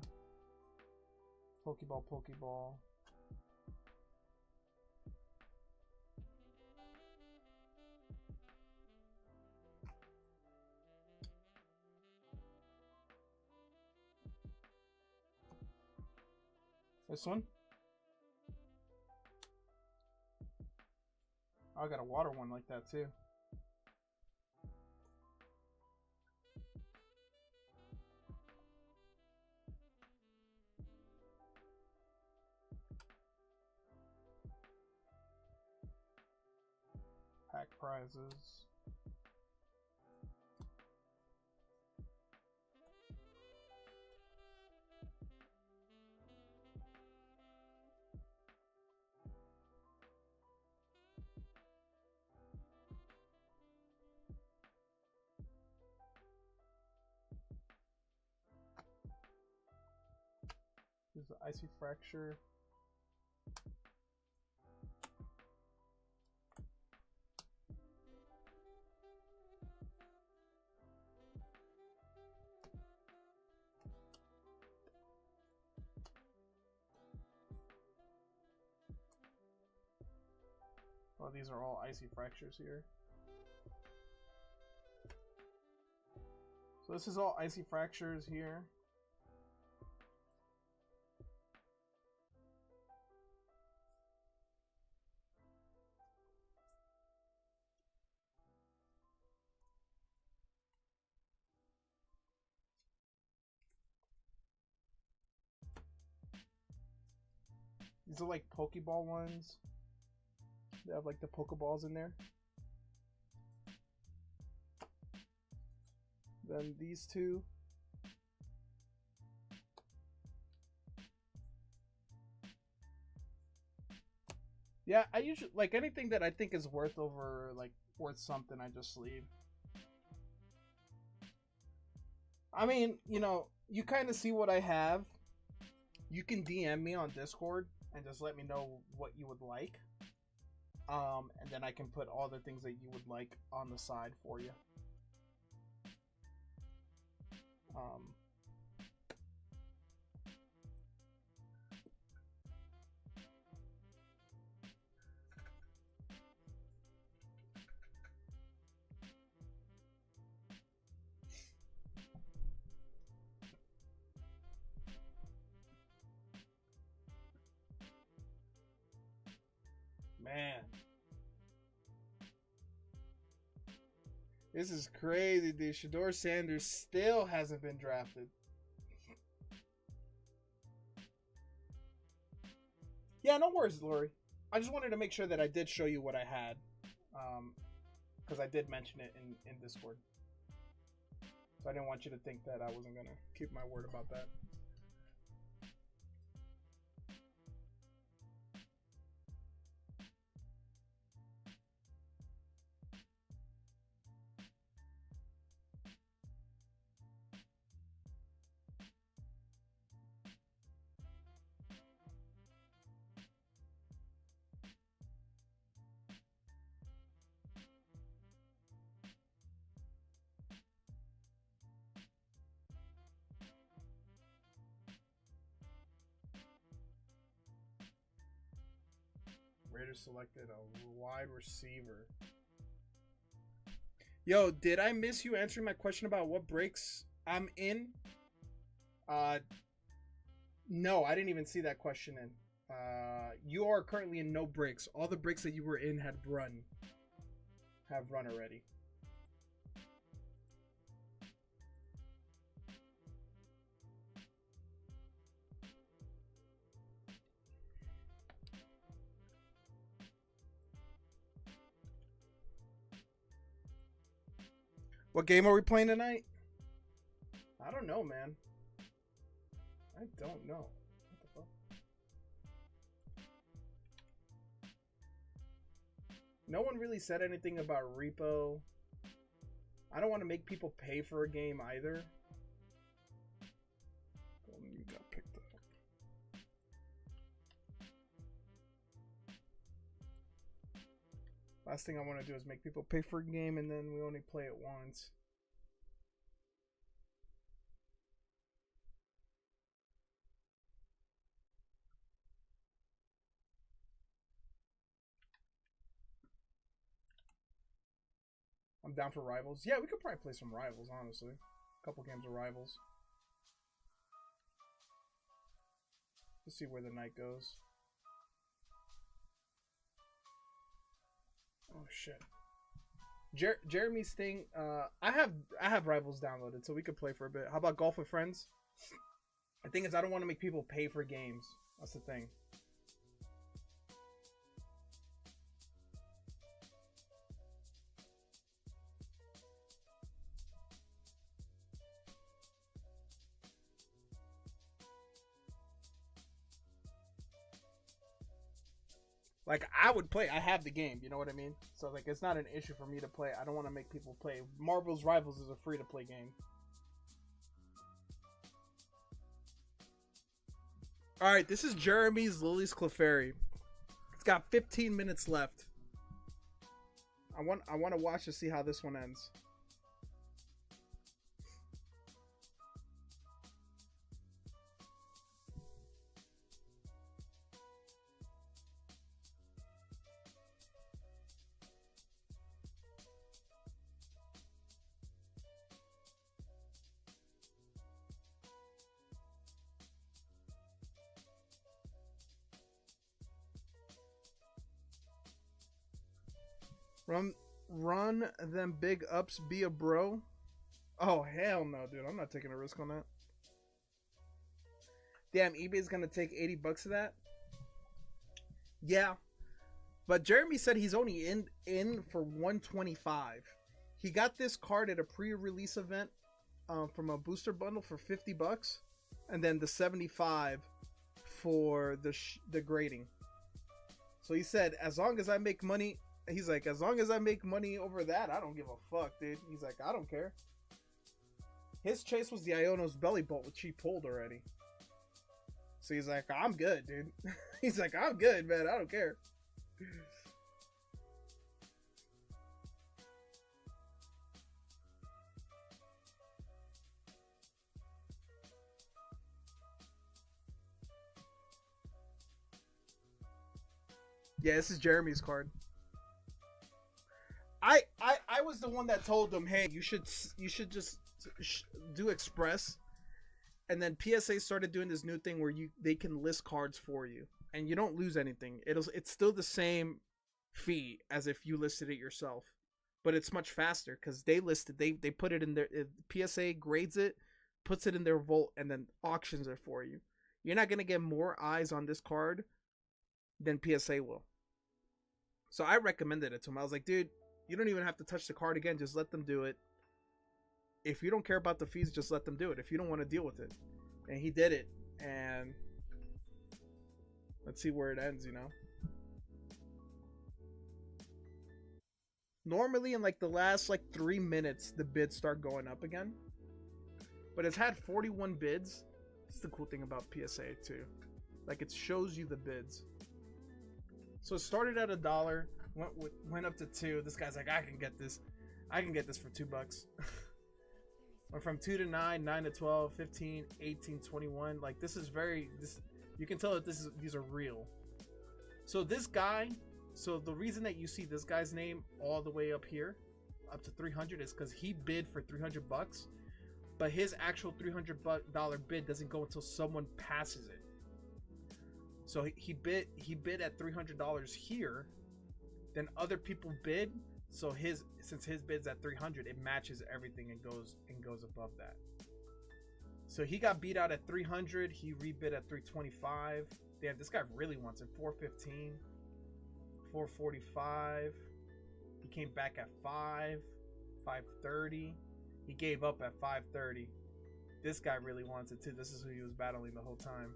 Speaker 1: Pokeball. This one. Oh, I got a water one like that too. Pack prizes. Here's the Icy Fracture. Oh, these are all Icy Fractures here. So this is all Icy Fractures here. These are like Pokeball ones. They have like the Pokeballs in there. Then these two. Yeah, I usually like anything that I think is worth something, I just leave. I mean, you know, you kind of see what I have. You can DM me on Discord and just let me know what you would like. And then I can put all the things that you would like on the side for you. Man. This is crazy, dude. Shador Sanders still hasn't been drafted. Yeah, no worries, Lori. I just wanted to make sure that I did show you what I had. Because I did mention it in Discord. So I didn't want you to think that I wasn't going to keep my word about that. Raiders selected a wide receiver. Yo, did I miss you answering my question about what breaks I'm in? No, I didn't even see that question in. You are currently in no breaks. All the breaks that you were in have run already. What game are we playing tonight? I don't know, man. I don't know. What the fuck? No one really said anything about repo. I don't want to make people pay for a game either. You got picked up. Last thing I want to do is make people pay for a game and then we only play it once. I'm down for Rivals. Yeah, we could probably play some Rivals, honestly. A couple games of Rivals. Let's see where the night goes. Oh shit. Jeremy's thing. I have Rivals downloaded, so we could play for a bit. How about Golf with Friends? The thing is, I don't want to make people pay for games. That's the thing. Like, I would play. I have the game. You know what I mean? So, like, it's not an issue for me to play. I don't want to make people play. Marvel's Rivals is a free-to-play game. Alright, this is Jeremy's Lily's Clefairy. It's got 15 minutes left. I want to watch to see how this one ends. Run them big ups, be a bro. Oh, hell no, dude. I'm not taking a risk on that. Damn, eBay's gonna take $80 of that? Yeah. But Jeremy said he's only in for 125. He got this card at a pre-release event from a booster bundle for $50, and then the 75 for the grading. So he said, as long as I make money, he's like, as long as I make money over that, I don't give a fuck, dude. He's like, I don't care. His chase was the Iono's Belly Bolt, which he pulled already. So he's like, I'm good, dude. He's like, I'm good, man. I don't care. Yeah, this is Jeremy's card. I was the one that told them, hey, you should just do Express, and then PSA started doing this new thing where they can list cards for you, and you don't lose anything. It's still the same fee as if you listed it yourself, but it's much faster because they put it in their PSA grades it, puts it in their vault, and then auctions it for you. You're not gonna get more eyes on this card than PSA will. So I recommended it to him. I was like, dude, you don't even have to touch the card again. Just let them do it. If you don't care about the fees, just let them do it. If you don't want to deal with it. And he did it. And let's see where it ends, you know. Normally in like the last like 3 minutes, the bids start going up again. But it's had 41 bids. That's the cool thing about PSA too. Like, it shows you the bids. So it started at $1, went up to $2. This guy's like, I can get this for $2. Went from 2 to 9, 9 to 12, 15, 18, 21. Like, this is you can tell that these are real. So this guy, the reason that you see this guy's name all the way up here, up to 300, is because he bid for $300, but his actual $300 bid doesn't go until someone passes it. So he bid at $300 here. Then other people bid. So since his bid's at 300, it matches everything and goes above that. So he got beat out at 300. He rebid at 325. Damn, this guy really wants it. 415, 445. He came back at 530. He gave up at 530. This guy really wants it too. This is who he was battling the whole time.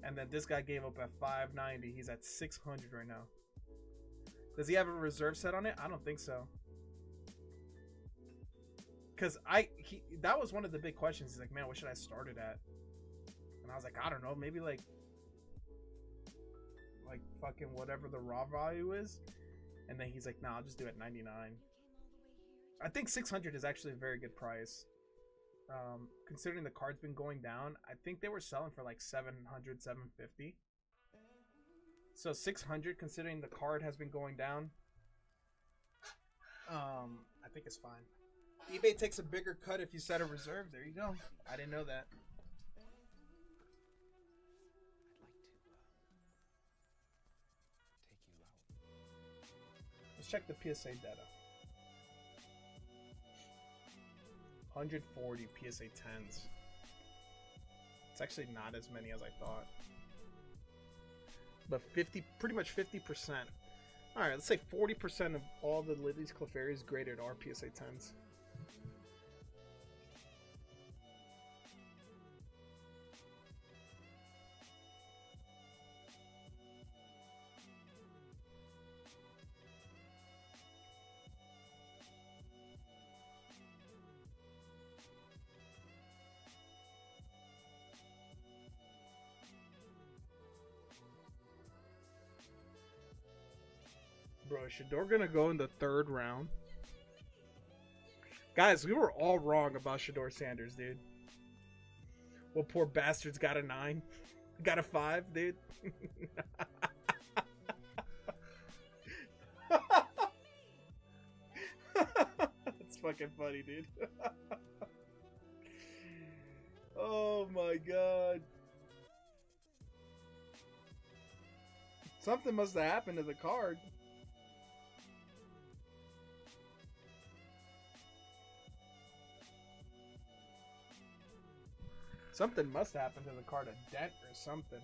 Speaker 1: And then this guy gave up at 590. He's at 600 right now. Does he have a reserve set on it? I don't think so. Cause that was one of the big questions. He's like, man, what should I start it at? And I was like, I don't know, maybe like fucking whatever the raw value is. And then he's like, nah, I'll just do it at 99. I think 600 is actually a very good price. Considering the card's been going down, I think they were selling for like 700, 750. So 600, considering the card has been going down, I think it's fine. eBay takes a bigger cut if you set a reserve. There you go. I didn't know that. Let's check the PSA data. 140 PSA 10s. It's actually not as many as I thought. But pretty much 50%. Alright, let's say 40% of all the Liddy's Clefairies graded are PSA 10s. Bro, is Shador gonna go in the 3rd round? Guys, we were all wrong about Shador Sanders, dude. Well, poor bastards got a 9. Got a 5, dude. That's fucking funny, dude. Oh my god. Something must have happened to the card. Something must happen to the card, a dent or something.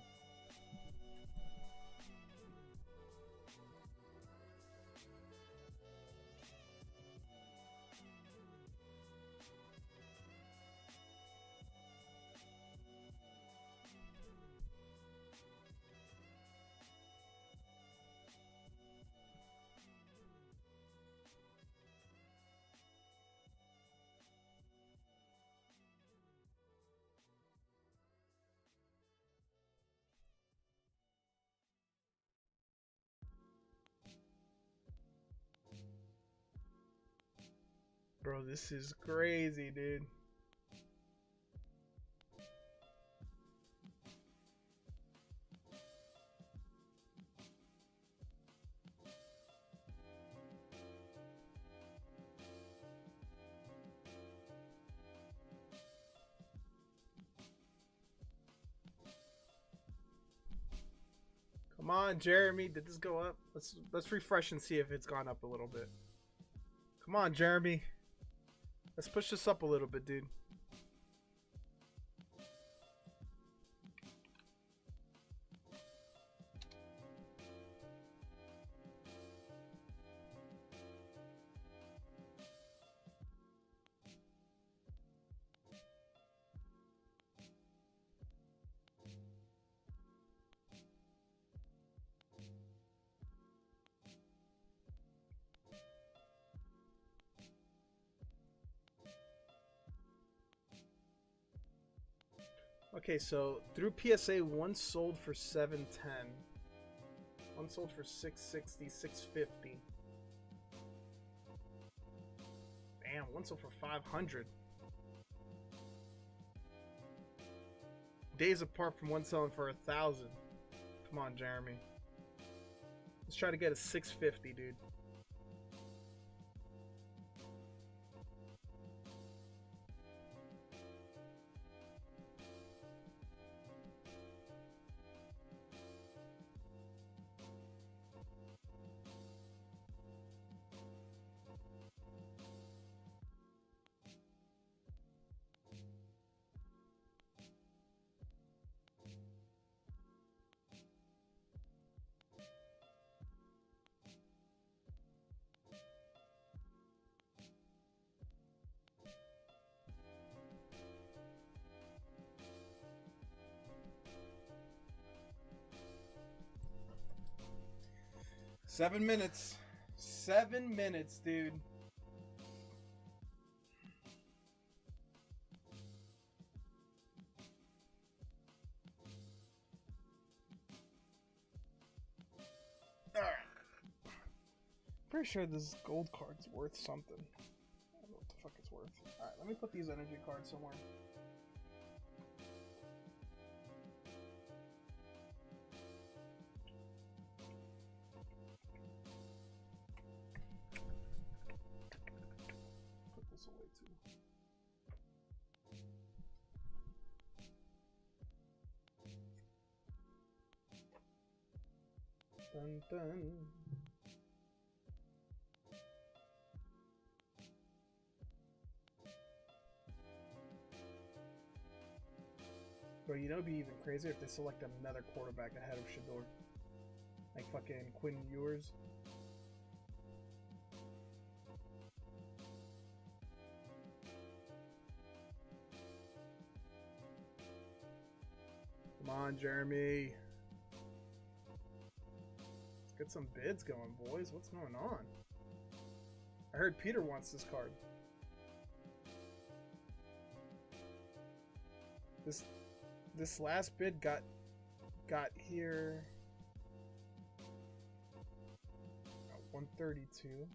Speaker 1: Bro, this is crazy, dude. Come on, Jeremy. Did this go up? Let's refresh and see if it's gone up a little bit. Come on, Jeremy. Let's push this up a little bit, dude. Okay, so through PSA, one sold for 710. One sold for 660, 650. Damn, one sold for 500. Days apart from one selling for 1,000. Come on, Jeremy. Let's try to get a 650, dude. 7 minutes. 7 minutes, dude. Pretty sure this gold card's worth something. I don't know what the fuck it's worth. Alright, let me put these energy cards somewhere. Put this away too. Dun dun. Bro, you know it'd be even crazier if they select another quarterback ahead of Shador. Like fucking Quinn Ewers. Come on, Jeremy. Let's get some bids going, boys. What's going on? I heard Peter wants this card. This last bid got here at 132.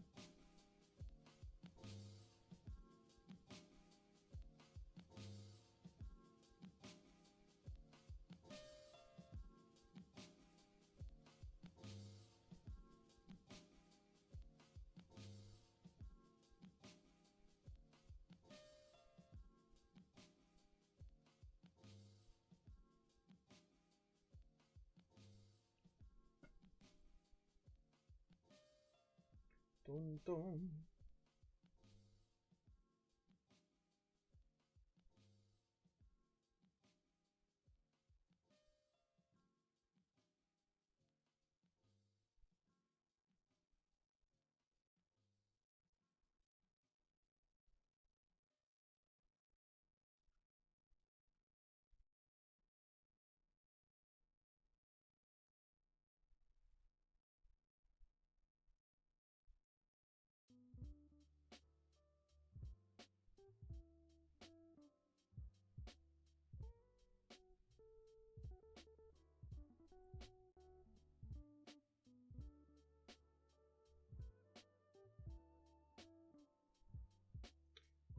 Speaker 1: Dun dun.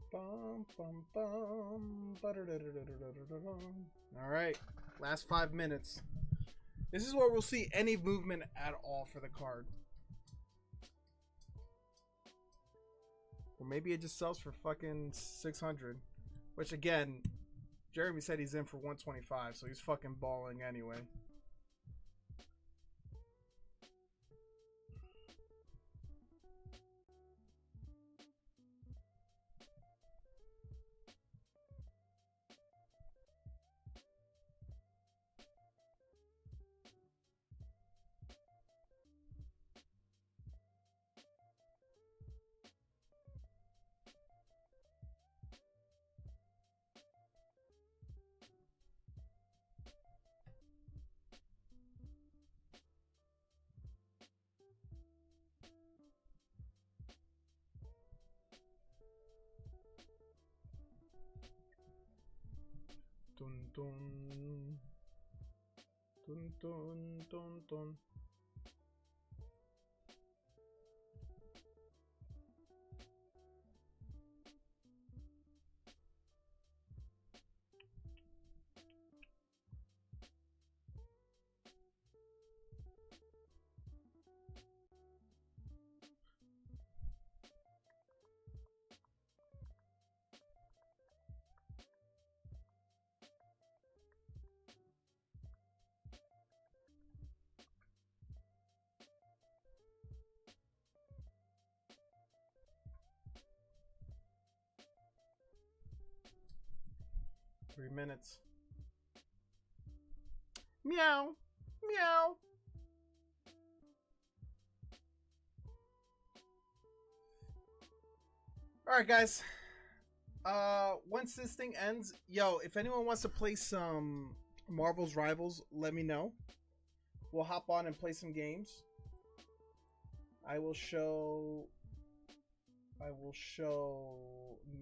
Speaker 1: Bum, bum, bum. All right, last 5 minutes. This is where we'll see any movement at all for the card. Or maybe it just sells for fucking 600. Which again, Jeremy said he's in for 125, so he's fucking balling anyway. Dun dun. Dun dun dun dun. Three minutes. Meow. Meow. Alright, guys. Once this thing ends, yo, if anyone wants to play some Marvel's Rivals, let me know. We'll hop on and play some games. I will show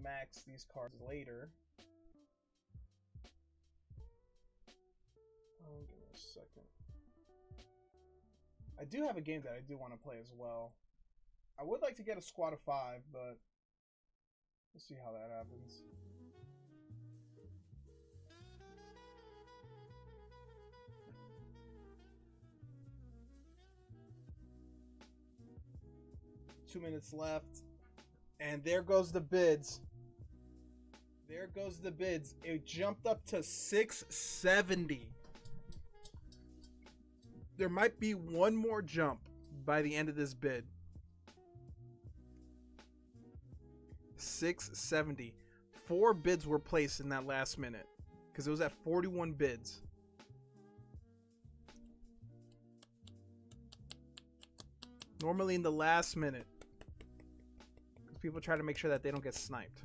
Speaker 1: Max these cards later. Oh, give me a second. I do have a game that I do want to play as well. I would like to get a squad of 5, but we'll see how that happens. Two minutes left. And there goes the bids. There goes the bids. It jumped up to 670. There might be one more jump by the end of this bid. 670. 4 bids were placed in that last minute because it was at 41 bids. Normally in the last minute, because people try to make sure that they don't get sniped.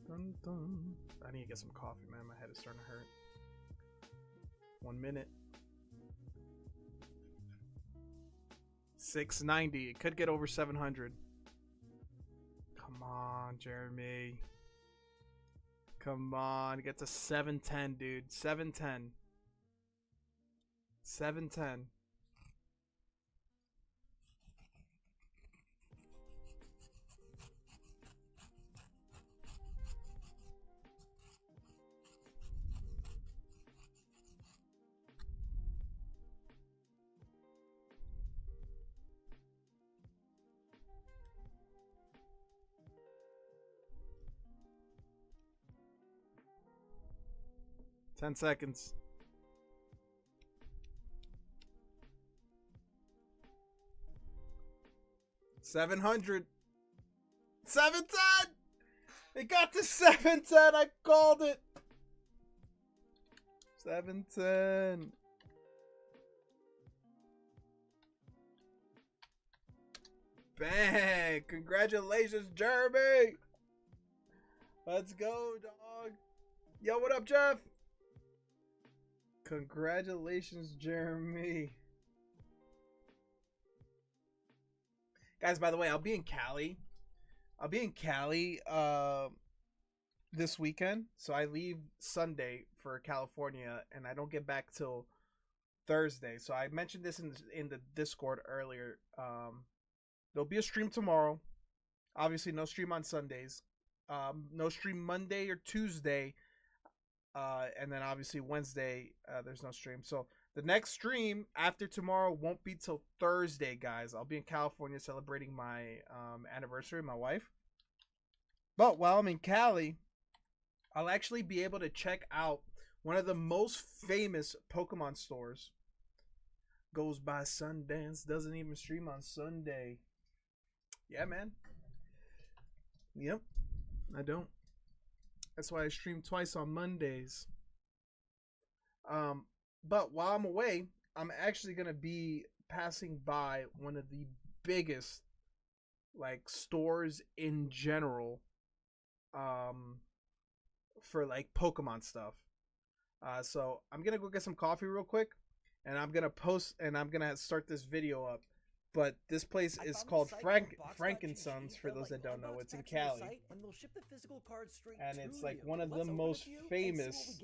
Speaker 1: Dun, dun. I need to get some coffee, man. My head is starting to hurt. 1 minute. 690. It could get over 700. Come on, Jeremy. Come on. Get to 710, dude. 710. 710. Ten seconds. $700. 710. It got to 710. I called it. 710. Bang! Congratulations, Jeremy. Let's go, dog. Yo, what up, Jeff? Congratulations, Jeremy. Guys, by the way, I'll be in Cali. This weekend. So I leave Sunday for California and I don't get back till Thursday. So I mentioned this in the Discord earlier. There'll be a stream tomorrow. Obviously no stream on Sundays. No stream Monday or Tuesday. And then obviously Wednesday, there's no stream. So the next stream after tomorrow won't be till Thursday, guys. I'll be in California celebrating my anniversary with my wife. But while I'm in Cali, I'll actually be able to check out one of the most famous Pokemon stores. Goes by Sundance, doesn't even stream on Sunday. Yeah, man. Yep, I don't. That's why I stream twice on Mondays. But while I'm away, I'm actually gonna be passing by one of the biggest like stores in general for like Pokemon stuff. So I'm gonna go get some coffee real quick and I'm gonna start this video up. But this place is called Frankensons, for those that don't know. It's in Cali. And it's like one of the most famous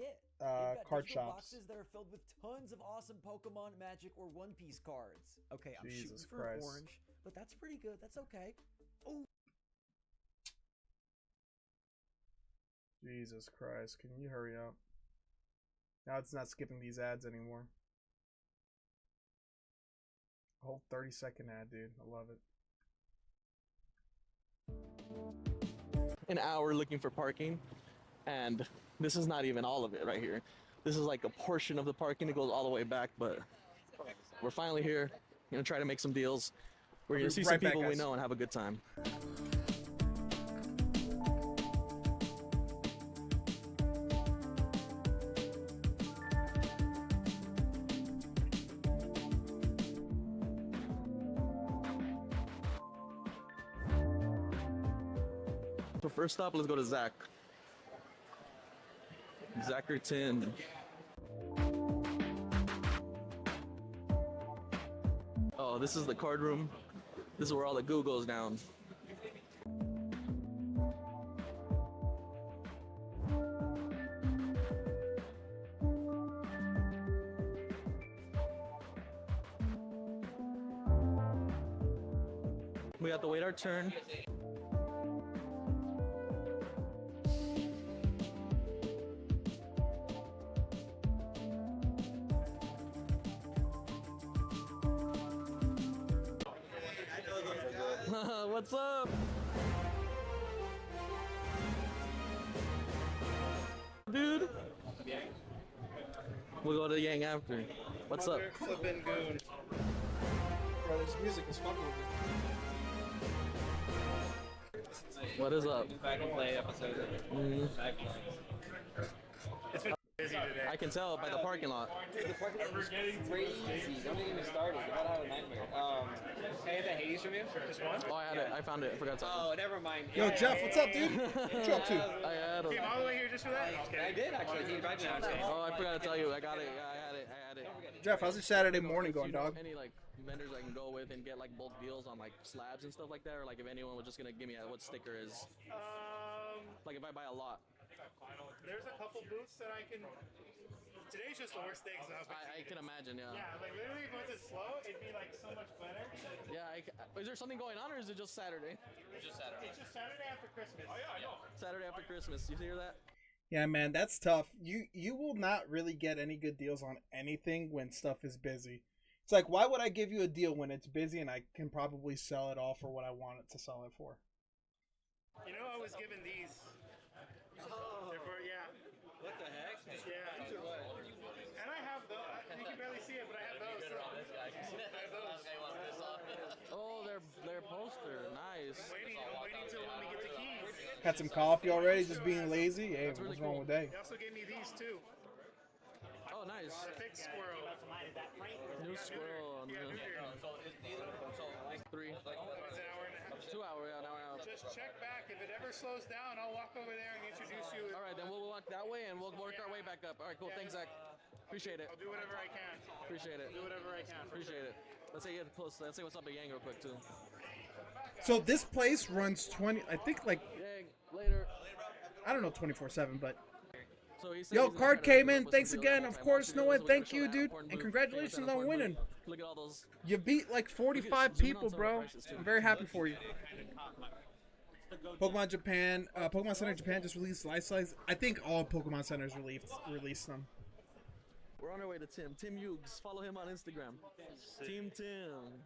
Speaker 1: card shops.
Speaker 4: Boxes that are filled with tons of awesome Pokemon, Magic, or One Piece cards. Okay, I'm shooting for an orange, but that's pretty good. That's okay. Oh.
Speaker 1: Jesus Christ, can you hurry up? Now it's not skipping these ads anymore. Whole 30-second ad, dude. I love it.
Speaker 5: An hour looking for parking, and this is not even all of it right here. This is like a portion of the parking that goes all the way back, but we're finally here. Gonna try to make some deals. We're gonna see some people we know and have a good time. So first stop, let's go to Zach. Zackerton. Oh, this is the card room. This is where all the goo goes down. We have to wait our turn. What's up? Dude? We'll go to Yang after. What's up?
Speaker 1: Flippin' goon. Bro, this music is fucking with me.
Speaker 5: What is up?
Speaker 6: Back and play episode.
Speaker 7: It's been busy today.
Speaker 5: I can tell by the parking lot.
Speaker 6: The parking lot was crazy. Don't get me started. You're about to have a nightmare. Can I get that Hades from you?
Speaker 7: Just one?
Speaker 5: Oh, I had it. I found it. I forgot to.
Speaker 6: Oh, never mind.
Speaker 1: Yo, Jeff, what's up, dude? What you up to?
Speaker 5: I had
Speaker 7: Came
Speaker 5: it.
Speaker 7: all the way here just for that? I'm just
Speaker 6: I
Speaker 7: kidding.
Speaker 6: did actually. He invited me out.
Speaker 5: Oh, I forgot to tell you. I got it. Yeah, I had it. I had it.
Speaker 1: Jeff, how's your Saturday morning going, dog?
Speaker 5: Any like vendors I can go with and get like bulk deals on like slabs and stuff like that, or like if anyone was just gonna give me what sticker is, like if I buy a lot.
Speaker 7: There's a couple booths that I can. Today's just the worst things I've
Speaker 5: I can imagine. Yeah.
Speaker 7: Yeah, like literally if it wasn't slow, it'd be like so much better.
Speaker 5: Yeah. Is there something going on, or is it just Saturday?
Speaker 7: It's just Saturday after Christmas. Oh yeah, I know.
Speaker 5: Saturday after Christmas. You hear that?
Speaker 1: Yeah, man, that's tough. You will not really get any good deals on anything when stuff is busy. It's like, why would I give you a deal when it's busy and I can probably sell it all for what I want it to sell it for?
Speaker 7: You know, I was given these. Therefore, yeah.
Speaker 6: What the heck?
Speaker 7: Yeah. And I have those. You can barely see it, but I have those. So. I have those.
Speaker 5: Oh, their poster. Nice.
Speaker 7: I'm waiting till when we get the keys.
Speaker 1: Had some coffee already, just being lazy. Hey,
Speaker 5: really
Speaker 1: what's wrong
Speaker 5: cool.
Speaker 1: with that?
Speaker 7: They also gave me these too.
Speaker 5: Oh, nice.
Speaker 7: Thick squirrel.
Speaker 5: New squirrel.
Speaker 7: Yeah, new deer.
Speaker 5: Three.
Speaker 7: It's an hour and a half.
Speaker 5: 2 hour. Yeah, now.
Speaker 7: Just check back. If it ever slows down, I'll walk over there and introduce you.
Speaker 5: All right, then we'll walk that way and we'll work our way back up. All right, cool. Thanks, Zach. Appreciate it.
Speaker 7: I'll do whatever I can.
Speaker 5: Appreciate it.
Speaker 7: Do whatever I can.
Speaker 5: Appreciate it. Let's say close. Let's say what's up at Yang real quick too.
Speaker 1: So this place runs 20, I think like,
Speaker 5: Yang later.
Speaker 1: I don't know 24/7, but
Speaker 5: So he said
Speaker 1: yo,
Speaker 5: he's gonna
Speaker 1: card
Speaker 5: try to
Speaker 1: came in.
Speaker 5: help us
Speaker 1: Thanks
Speaker 5: build
Speaker 1: again.
Speaker 5: a
Speaker 1: Of
Speaker 5: multi-box
Speaker 1: course,
Speaker 5: studio
Speaker 1: Noah.
Speaker 5: so we can
Speaker 1: Thank
Speaker 5: show
Speaker 1: you,
Speaker 5: that
Speaker 1: dude,
Speaker 5: important
Speaker 1: and
Speaker 5: booth.
Speaker 1: congratulations
Speaker 5: Show that
Speaker 1: on
Speaker 5: important
Speaker 1: winning.
Speaker 5: booth. Look at all those.
Speaker 1: You beat like 45
Speaker 5: zoom in on
Speaker 1: people,
Speaker 5: some of the
Speaker 1: bro.
Speaker 5: prices, too.
Speaker 1: I'm very happy for you. Pokemon Japan, Pokemon Center Japan just released life size. I think all Pokemon Centers released them.
Speaker 5: We're on our way to Tim. Tim Hughes. Follow him on Instagram. Team Tim.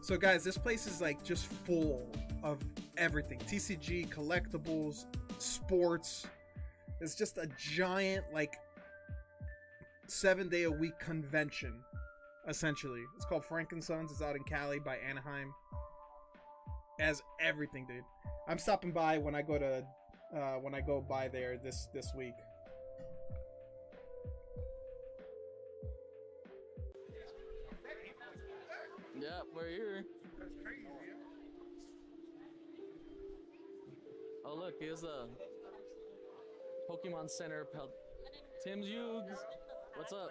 Speaker 1: So guys, this place is like just full of everything. TCG, collectibles, sports. It's just a giant like 7-day-a-week convention, essentially. It's called Frankensons. It's out in Cali by Anaheim. It has everything, dude. I'm stopping by when I go by there this week.
Speaker 5: Yeah, we're here. Oh look, here's the Pokemon Center. Tim Hughes. What's up?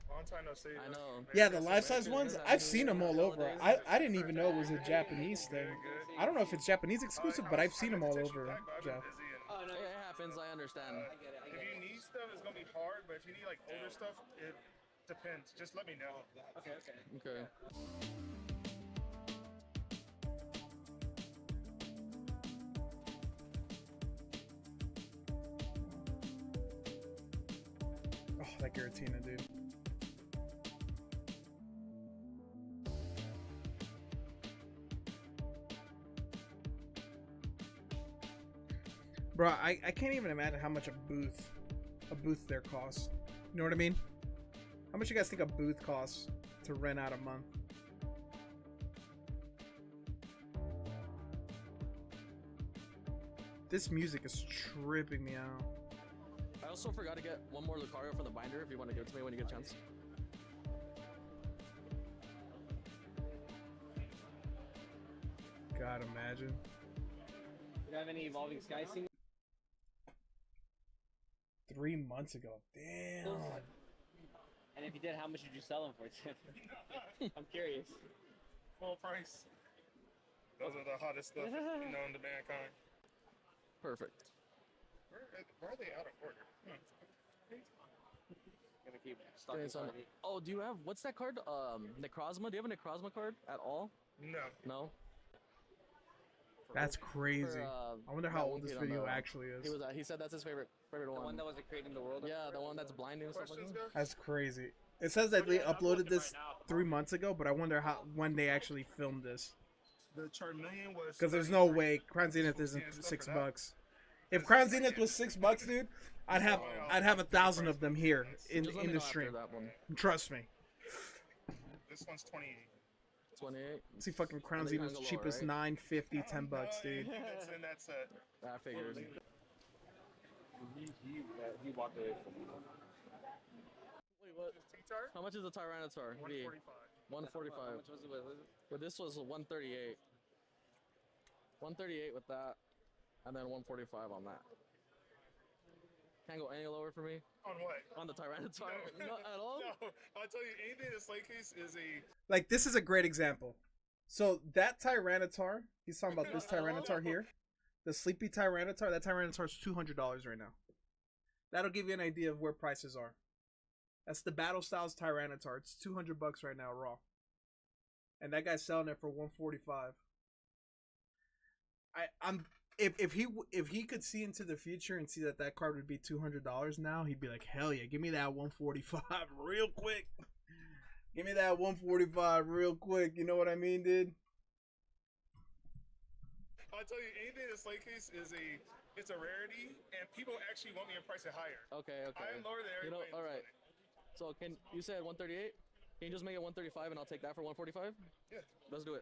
Speaker 7: Long time no see.
Speaker 5: I know.
Speaker 1: Yeah, the life-size ones, I've seen them all over. I didn't even know it was a Japanese thing. I don't know if it's Japanese exclusive, but I've seen them all over, Jeff.
Speaker 6: Oh no.
Speaker 5: It happens. I understand.
Speaker 7: If you need stuff, it's gonna be hard. But if you need like older stuff, it depends. Just let me know.
Speaker 6: Okay.
Speaker 5: Okay.
Speaker 1: Oh, that Giratina, dude. Bro, I can't even imagine how much a booth there costs. You know what I mean? How much you guys think a booth costs to rent out a month? This music is tripping me out.
Speaker 5: I also forgot to get one more Lucario for the binder if you want to give it to me when you get a chance.
Speaker 1: God, imagine.
Speaker 6: You don't have any Evolving Sky singles?
Speaker 1: 3 months ago. Damn.
Speaker 6: And if you did, how much did you sell them for, Tim? I'm curious.
Speaker 7: Full price. Those are the hottest stuff known to mankind.
Speaker 5: Perfect.
Speaker 7: Where are they out of order?
Speaker 6: Gonna keep
Speaker 5: Doing
Speaker 6: stocking
Speaker 5: some-
Speaker 6: party.
Speaker 5: Oh, do you have, what's that card? Necrozma? Do you have a Necrozma card at all?
Speaker 7: No.
Speaker 5: No?
Speaker 1: That's crazy. I wonder how
Speaker 5: that
Speaker 1: old
Speaker 5: one
Speaker 1: this
Speaker 5: kid on
Speaker 1: video
Speaker 5: the-
Speaker 1: actually
Speaker 5: He
Speaker 1: is.
Speaker 5: was. He said that's his favorite
Speaker 6: The
Speaker 5: one.
Speaker 6: one that wasn't creating the world.
Speaker 5: Yeah, the one that's blinding and stuff like
Speaker 7: Questions,
Speaker 5: that.
Speaker 7: guys?
Speaker 1: That's crazy. It says that they uploaded this 3 months ago, but I wonder how when they actually filmed this.
Speaker 7: The Charmeleon was.
Speaker 1: Because there's no way Crown Zenith isn't $6. If Crown Zenith was $6, dude, I'd have 1,000 of them here in
Speaker 5: Just let me
Speaker 1: the
Speaker 5: know after
Speaker 1: stream.
Speaker 5: that one.
Speaker 1: Trust me.
Speaker 7: This one's 28.
Speaker 5: 28.
Speaker 1: See, fucking Crown
Speaker 5: And they kinda
Speaker 1: Zenith's
Speaker 5: go
Speaker 1: cheap
Speaker 5: lower,
Speaker 1: as
Speaker 5: right?
Speaker 1: $9.50, $10, dude.
Speaker 7: That's in that set.
Speaker 5: I figured.
Speaker 6: He walked away from me.
Speaker 5: Wait, what?
Speaker 7: T-Tar?
Speaker 5: How much is the Tyranitar?
Speaker 7: 145.
Speaker 5: 145.
Speaker 6: How much was it?
Speaker 5: But this was 138. 138 with that, and then 145 on that. Can't go any lower for me
Speaker 7: On what?
Speaker 5: on the Tyranitar. Not at all.
Speaker 7: No, I'll tell you, anything in the slate case is a.
Speaker 1: Like, this is a great example. So, that Tyranitar, he's talking about this Tyranitar here. The Sleepy Tyranitar, that Tyranitar is $200 right now. That'll give you an idea of where prices are. That's the Battle Styles Tyranitar. It's $200 right now, raw. And that guy's selling it for $145. If he could see into the future and see that card would be $200 now, he'd be like, hell yeah, give me that 145 real quick. Give me that 145 real quick. You know what I mean, dude?
Speaker 7: I'll tell you, anything in the slate case is it's a rarity, and people actually want me to price it higher.
Speaker 5: Okay.
Speaker 7: I am lower than
Speaker 5: You know,
Speaker 7: everybody.
Speaker 5: all right. So you said 138? Can you just make it 135 and I'll take that for 145?
Speaker 7: Yeah.
Speaker 5: Let's do it.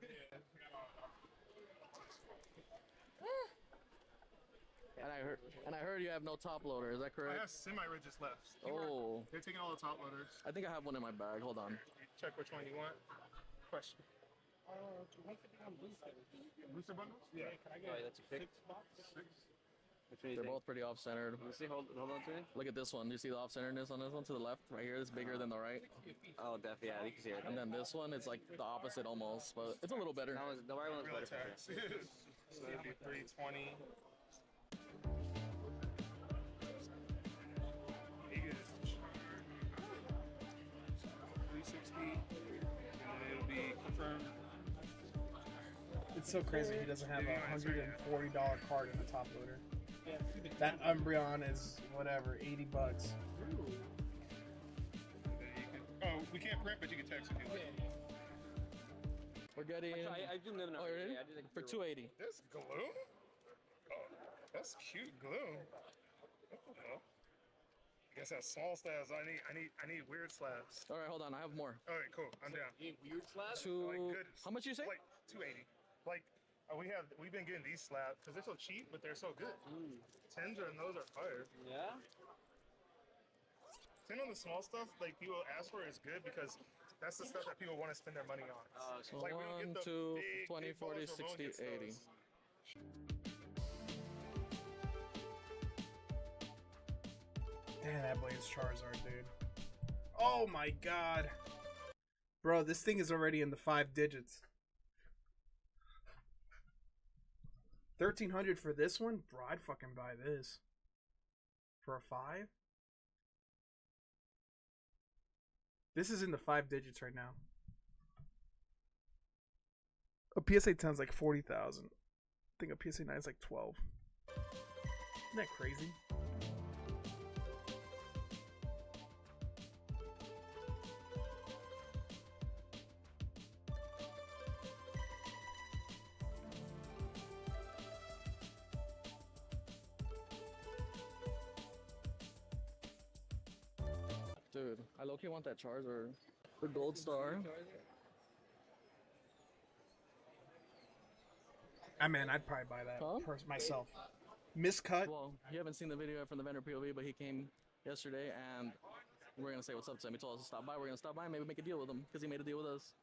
Speaker 5: And I heard you have no top loader. Is that
Speaker 7: I
Speaker 5: correct?
Speaker 7: have semi-rigids left.
Speaker 5: Oh,
Speaker 7: They're taking all the top loaders.
Speaker 5: I think I have one in my bag. Hold on.
Speaker 7: Check which one you want. Question. 150 on booster. Booster bundles? Yeah.
Speaker 6: Oh, that's a pick.
Speaker 7: Six.
Speaker 6: Which one do you
Speaker 5: They're
Speaker 6: think?
Speaker 5: both pretty off-centered.
Speaker 6: Let me see. Hold on to me.
Speaker 5: Look at this one. Do you see the off-centeredness on this one to the left? Right here, it's bigger than the right.
Speaker 6: Oh, definitely. Yeah, you can see it.
Speaker 5: And then this one, it's like the opposite almost, but it's a little better.
Speaker 6: The white one was
Speaker 7: Real
Speaker 6: better for
Speaker 7: attacks.
Speaker 6: sure.
Speaker 7: So it'd be 320. He is 360. And then it'll be confirmed.
Speaker 1: It's so crazy he doesn't have a $140 card in the top loader. That Umbreon is whatever, $80.
Speaker 7: Oh, we can't print, but you can text if you like.
Speaker 5: We're getting
Speaker 6: I do live in
Speaker 5: Oh, really?
Speaker 6: I do like
Speaker 5: for 280.
Speaker 7: This glue? Oh, that's cute glue. What the hell? I guess that's small slabs. I need weird slabs.
Speaker 5: All right, hold on. I have more.
Speaker 7: All right, cool. I'm down.
Speaker 6: Weird slabs?
Speaker 7: Like
Speaker 5: Two.
Speaker 7: good.
Speaker 5: How much you say?
Speaker 7: Like 280. Like we've been getting these slabs because they're so cheap, but they're so good. Tens and those are fire.
Speaker 6: Yeah.
Speaker 7: 10 on the small stuff, like people ask for, is good because that's the stuff that people want to spend their money on.
Speaker 5: So
Speaker 7: Like, we don't get
Speaker 5: 1,
Speaker 7: the
Speaker 5: 2,
Speaker 7: big
Speaker 5: 20, 40,
Speaker 7: balls where
Speaker 5: 60,
Speaker 7: Rowan gets
Speaker 5: 80.
Speaker 7: those.
Speaker 1: Damn, that Blaze Charizard, dude. Oh my god. Bro, this thing is already in the 5 digits. 1,300 for this one? Bro, I'd fucking buy this. For a 5? This is in the 5 digits right now. A PSA 10 is like 40,000. I think a PSA 9 is like 12. Isn't that crazy?
Speaker 5: Dude, I low-key want that Charizard. The gold star.
Speaker 1: I mean, I'd probably buy that
Speaker 5: Huh?
Speaker 1: myself. Miscut.
Speaker 5: Well, you haven't seen the video from the vendor POV, but he came yesterday and we're gonna say what's up to him. He told us to stop by. We're gonna stop by and maybe make a deal with him because he made a deal with us.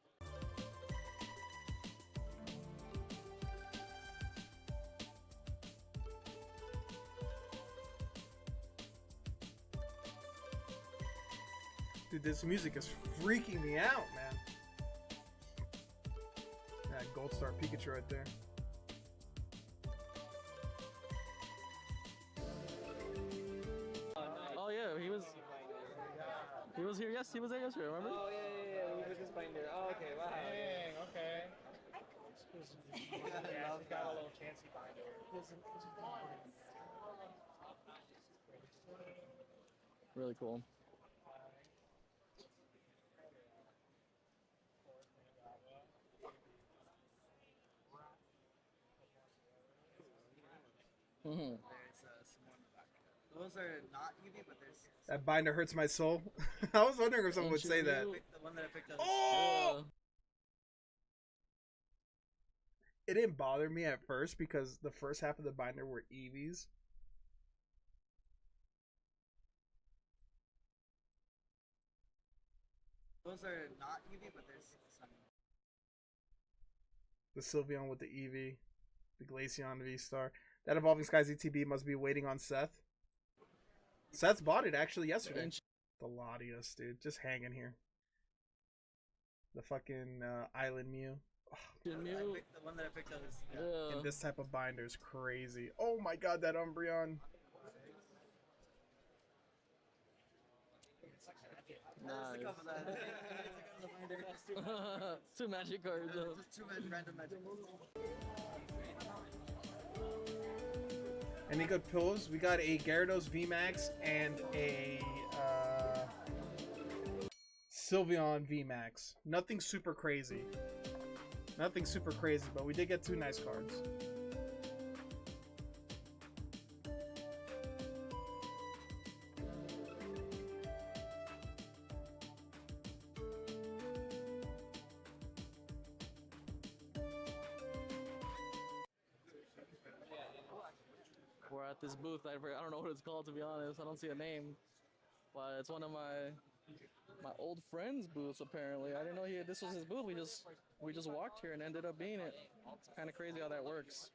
Speaker 1: Dude, this music is freaking me out, man. That Gold Star Pikachu right there.
Speaker 5: Oh yeah, he was here. Yes, he was there yesterday. Remember?
Speaker 6: Oh, yeah. We were just binder. Oh, okay, wow.
Speaker 7: Dang, okay. Yeah, he's got a little chancy binder.
Speaker 5: Really cool. Mm-hmm.
Speaker 4: Those are not EV, but there's
Speaker 1: That binder hurts my soul. I was wondering if someone would say that.
Speaker 4: the one that I picked up.
Speaker 1: Oh! It didn't bother me at first because the first half of the binder were EVs.
Speaker 4: Those are not EV, but there's some.
Speaker 1: The Sylveon with the EV. The Glaceon V-Star. That Evolving Skies ETB must be waiting on Seth. Seth bought it actually yesterday. The Latios, dude. Just hanging here. The fucking Island Mew.
Speaker 4: The one that I picked up is.
Speaker 5: Yeah.
Speaker 1: And this type of binder is crazy. Oh my god, that Umbreon.
Speaker 5: Nice.
Speaker 4: Cover that.
Speaker 5: Two magic cards.
Speaker 4: Just two random magic.
Speaker 1: Any good pulls? We got a Gyarados VMAX and a Sylveon VMAX. Nothing super crazy. Nothing super crazy, but we did get two nice cards.
Speaker 5: We're at this booth. I don't know what it's called, to be honest. I don't see a name, but it's one of my old friend's booths. Apparently, I didn't know this was his booth. We just walked here and ended up being it. It's kind of crazy how that works.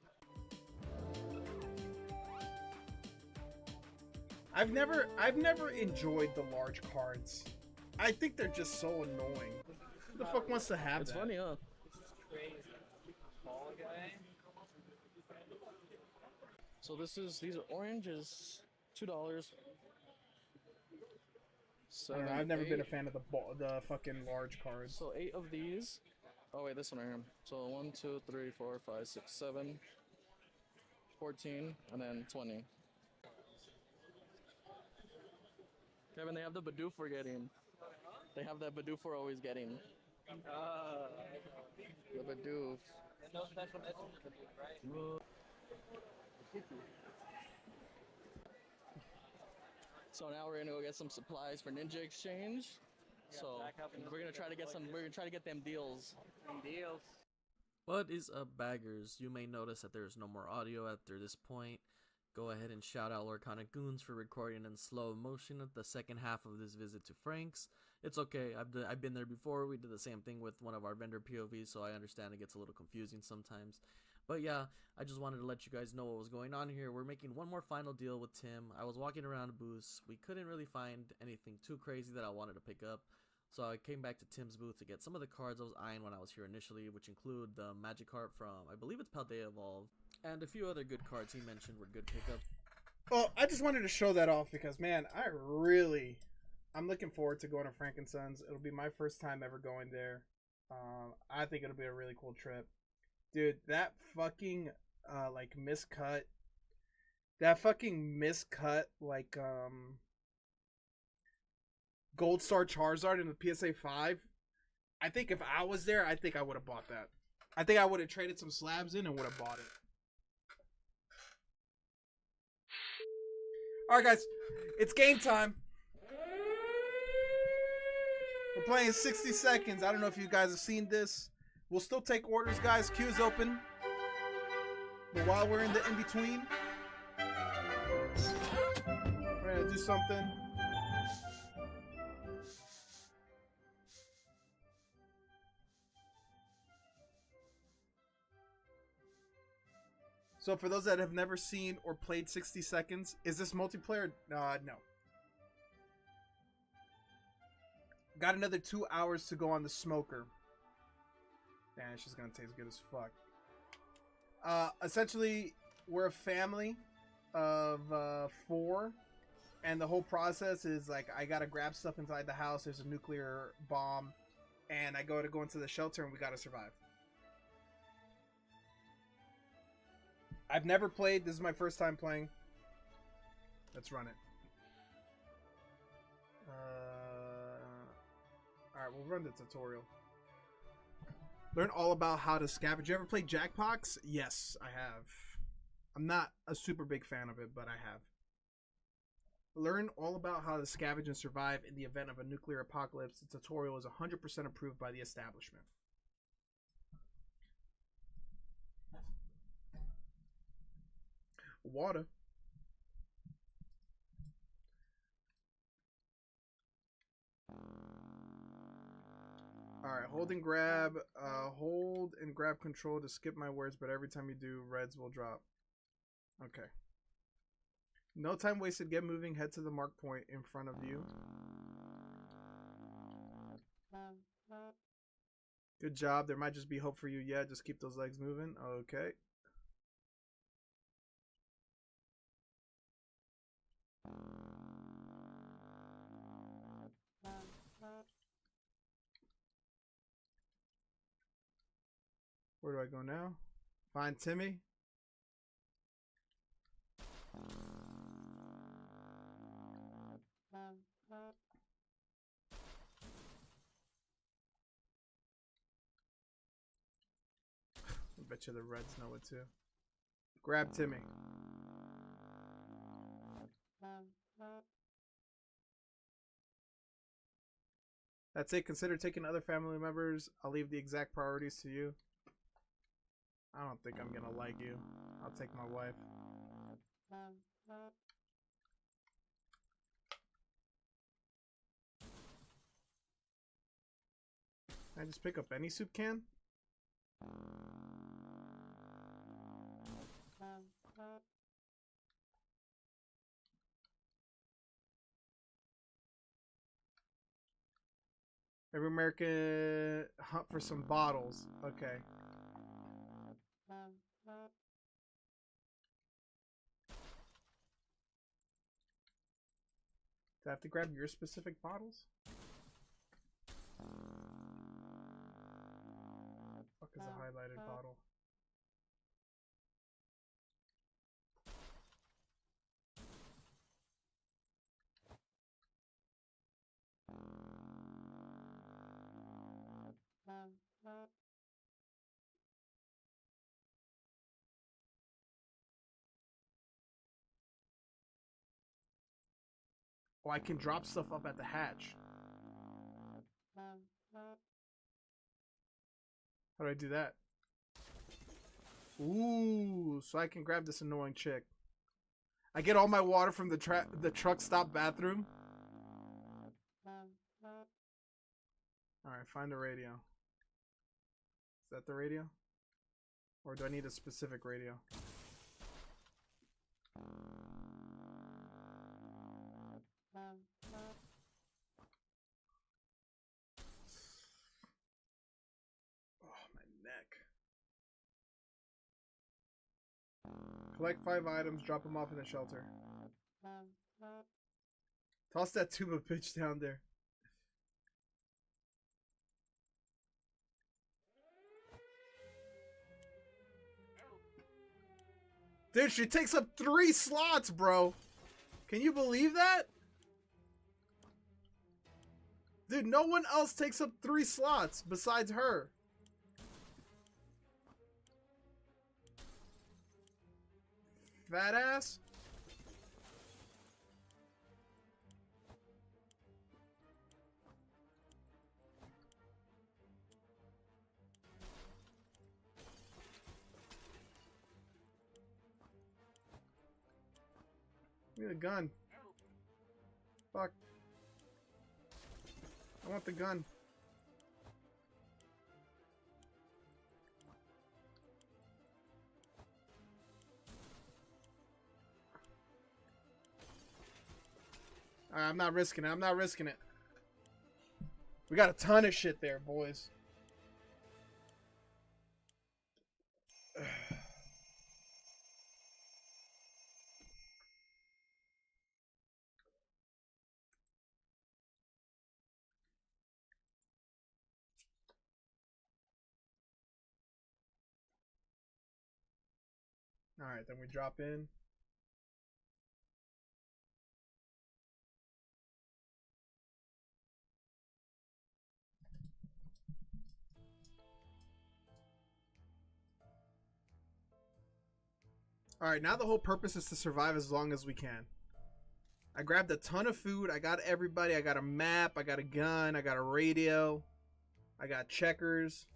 Speaker 1: I've never enjoyed the large cards. I think they're just so annoying. Who the fuck wants to have
Speaker 5: It's
Speaker 1: that?
Speaker 5: funny, huh?
Speaker 6: Small guy.
Speaker 5: So these are oranges, $2.
Speaker 1: I don't know, I've never been a fan of the fucking large cards.
Speaker 5: So 8 of these. Oh wait, this one right here. So 1, 2, 3, 4, 5, 6, 7, 14, and then 20. Kevin, they have the Bidoof we're getting. They have that Bidoof we're always getting. The Bidoof.
Speaker 6: And no special message, right?
Speaker 5: So now we're gonna go get some supplies for Ninja Exchange. So we're gonna try to get them deals.
Speaker 6: Deals.
Speaker 8: What is up, baggers? You may notice that there's no more audio after this point. Go ahead and shout out Lorcana Goons for recording in slow motion at the second half of this visit to Frank's. It's okay, I've been there before. We did the same thing with one of our vendor POVs, so I understand it gets a little confusing sometimes. But yeah, I just wanted to let you guys know what was going on here. We're making one more final deal with Tim. I was walking around the booths. We couldn't really find anything too crazy that I wanted to pick up. So I came back to Tim's booth to get some of the cards I was eyeing when I was here initially, which include the Magikarp from, I believe it's Paldea Evolved, and a few other good cards he mentioned were good pickups.
Speaker 1: Well, I just wanted to show that off because, man, I'm looking forward to going to Frank & Sons. It'll be my first time ever going there. I think it'll be a really cool trip. Dude, that fucking, miscut, Gold Star Charizard in the PSA 5, I think if I was there, I think I would have bought that. I think I would have traded some slabs in and would have bought it. Alright guys, it's game time. We're playing 60 seconds. I don't know if you guys have seen this. We'll still take orders, guys. Queue's open. But while we're in the in-between, we're gonna do something. So for those that have never seen or played 60 seconds, is this multiplayer? No. Got another 2 hours to go on the smoker. Damn, it's just gonna taste good as fuck. Essentially, we're a family of 4, and the whole process is like I gotta grab stuff inside the house. There's a nuclear bomb, and I go into the shelter, and we gotta survive. I've never played. This is my first time playing. Let's run it. Alright, we'll run the tutorial. Learn all about how to scavenge. You ever played Jackbox? Yes, I have. I'm not a super big fan of it, but I have. Learn all about how to scavenge and survive in the event of a nuclear apocalypse. The tutorial is 100% approved by the establishment. Water. Alright, hold and grab control to skip my words, but every time you do, reds will drop. Okay. No time wasted, get moving, head to the mark point in front of you. Good job, there might just be hope for you. Yeah, just keep those legs moving. Okay. Where do I go now? Find Timmy. I bet you the Reds know it too. Grab Timmy. That's it. Consider taking other family members. I'll leave the exact priorities to you. I don't think I'm gonna like you. I'll take my wife. Can I just pick up any soup can? Every American hunt for some bottles. Okay. Do I have to grab your specific bottles? What the fuck is a highlighted bottle? Oh, I can drop stuff up at the hatch. How do I do that? Ooh, so I can grab this annoying chick. I get all my water from the truck stop bathroom. Alright, find the radio. Is that the radio? Or do I need a specific radio? Oh, my neck. Collect 5 items, drop them off in the shelter. Toss that tube of pitch down there. Dude, she takes up 3 slots, bro. Can you believe that? Dude, no one else takes up 3 slots besides her. Fat ass. Give me the gun. Fuck. I want the gun. Alright, I'm not risking it. I'm not risking it. We got a ton of shit there, boys. Alright, then we drop in. Alright, now the whole purpose is to survive as long as we can. I grabbed a ton of food. I got everybody. I got a map. I got a gun. I got a radio. I got checkers.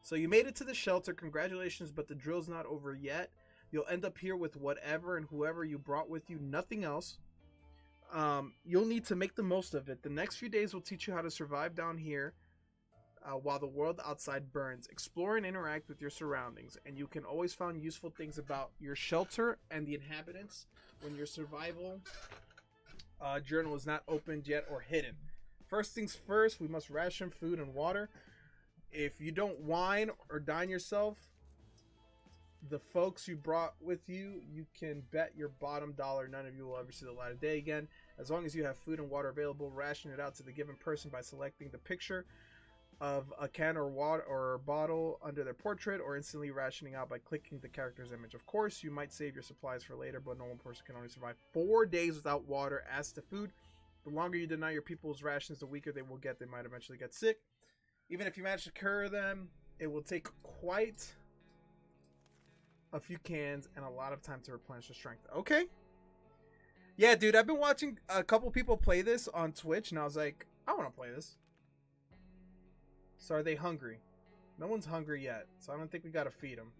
Speaker 1: So you made it to the shelter. Congratulations, but the drill's not over yet. You'll end up here with whatever and whoever you brought with you. Nothing else. You'll need to make the most of it. The next few days will teach you how to survive down here while the world outside burns. Explore and interact with your surroundings, and you can always find useful things about your shelter and the inhabitants when your survival journal is not opened yet or hidden. First things first, we must ration food and water. If you don't wine or dine yourself, the folks you brought with you, you can bet your bottom dollar none of you will ever see the light of day again. As long as you have food and water available, ration it out to the given person by selecting the picture of a can or water or bottle under their portrait, or instantly rationing out by clicking the character's image. Of course, you might save your supplies for later, but no one person can only survive 4 days without water. As to food, the longer you deny your people's rations, the weaker they will get. They might eventually get sick. Even if you manage to cure them, it will take quite a few cans and a lot of time to replenish the strength. Okay. Yeah, dude, I've been watching a couple people play this on Twitch, and I was like, I want to play this. So are they hungry? No one's hungry yet, so I don't think we gotta feed them.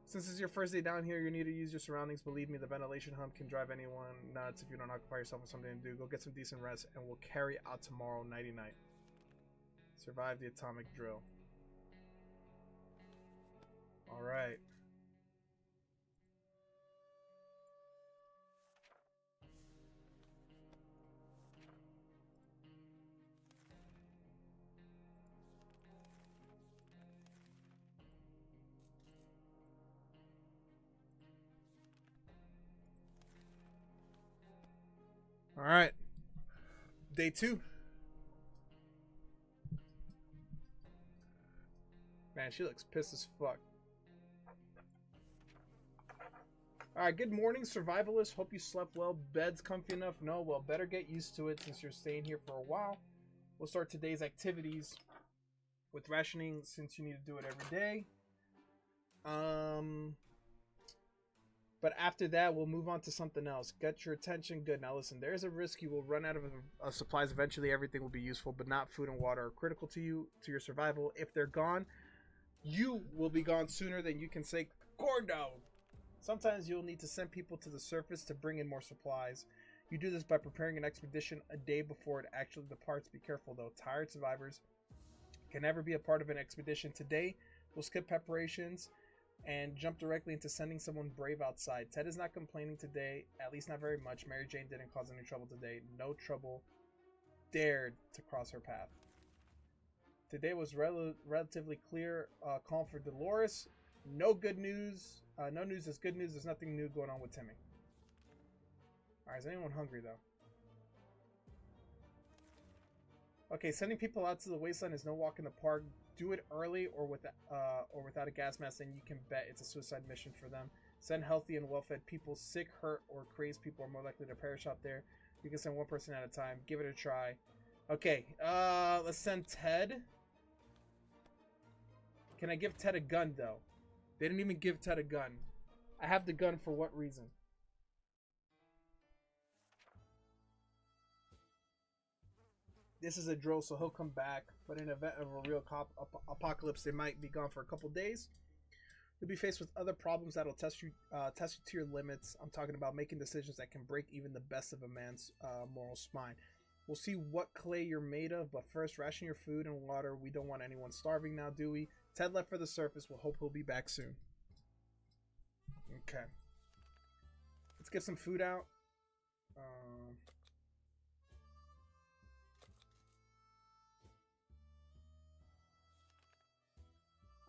Speaker 1: Since it's your first day down here, you need to use your surroundings. Believe me, the ventilation hump can drive anyone nuts if you don't occupy yourself with something to do. Go get some decent rest, and we'll carry out tomorrow, nighty-night. Survive the atomic drill. Alright. Alright. Day 2. Man, she looks pissed as fuck. Alright, good morning, survivalists. Hope you slept well. Bed's comfy enough? No? Well, better get used to it since you're staying here for a while. We'll start today's activities with rationing since you need to do it every day. But after that, we'll move on to something else. Get your attention. Good. Now listen, there is a risk you will run out of supplies. Eventually, everything will be useful, but not food and water are critical to you, to your survival. If they're gone, you will be gone sooner than you can say, Gordo. Sometimes you'll need to send people to the surface to bring in more supplies. You do this by preparing an expedition a day before it actually departs. Be careful, though. Tired survivors can never be a part of an expedition. Today, we'll skip preparations and jump directly into sending someone brave outside. Ted is not complaining today, at least not very much. Mary Jane didn't cause any trouble today. No trouble dared to cross her path. Today was relatively clear, calm for Dolores. No good news. No news is good news. There's nothing new going on with Timmy. Alright, is anyone hungry though? Okay, sending people out to the wasteland is no walk in the park. Do it early or without a gas mask, and you can bet it's a suicide mission for them. Send healthy and well-fed people. Sick, hurt, or crazed people are more likely to perish out there. You can send one person at a time. Give it a try. Okay, let's send Ted. Can I give Ted a gun, though? They didn't even give Ted a gun. I have the gun for what reason? This is a drill, so he'll come back. But in event of a real apocalypse, they might be gone for a couple days. You'll be faced with other problems that'll test you to your limits. I'm talking about making decisions that can break even the best of a man's moral spine. We'll see what clay you're made of, but first, ration your food and water. We don't want anyone starving now, do we? Ted left for the surface. We'll hope he'll be back soon. Okay. Let's get some food out.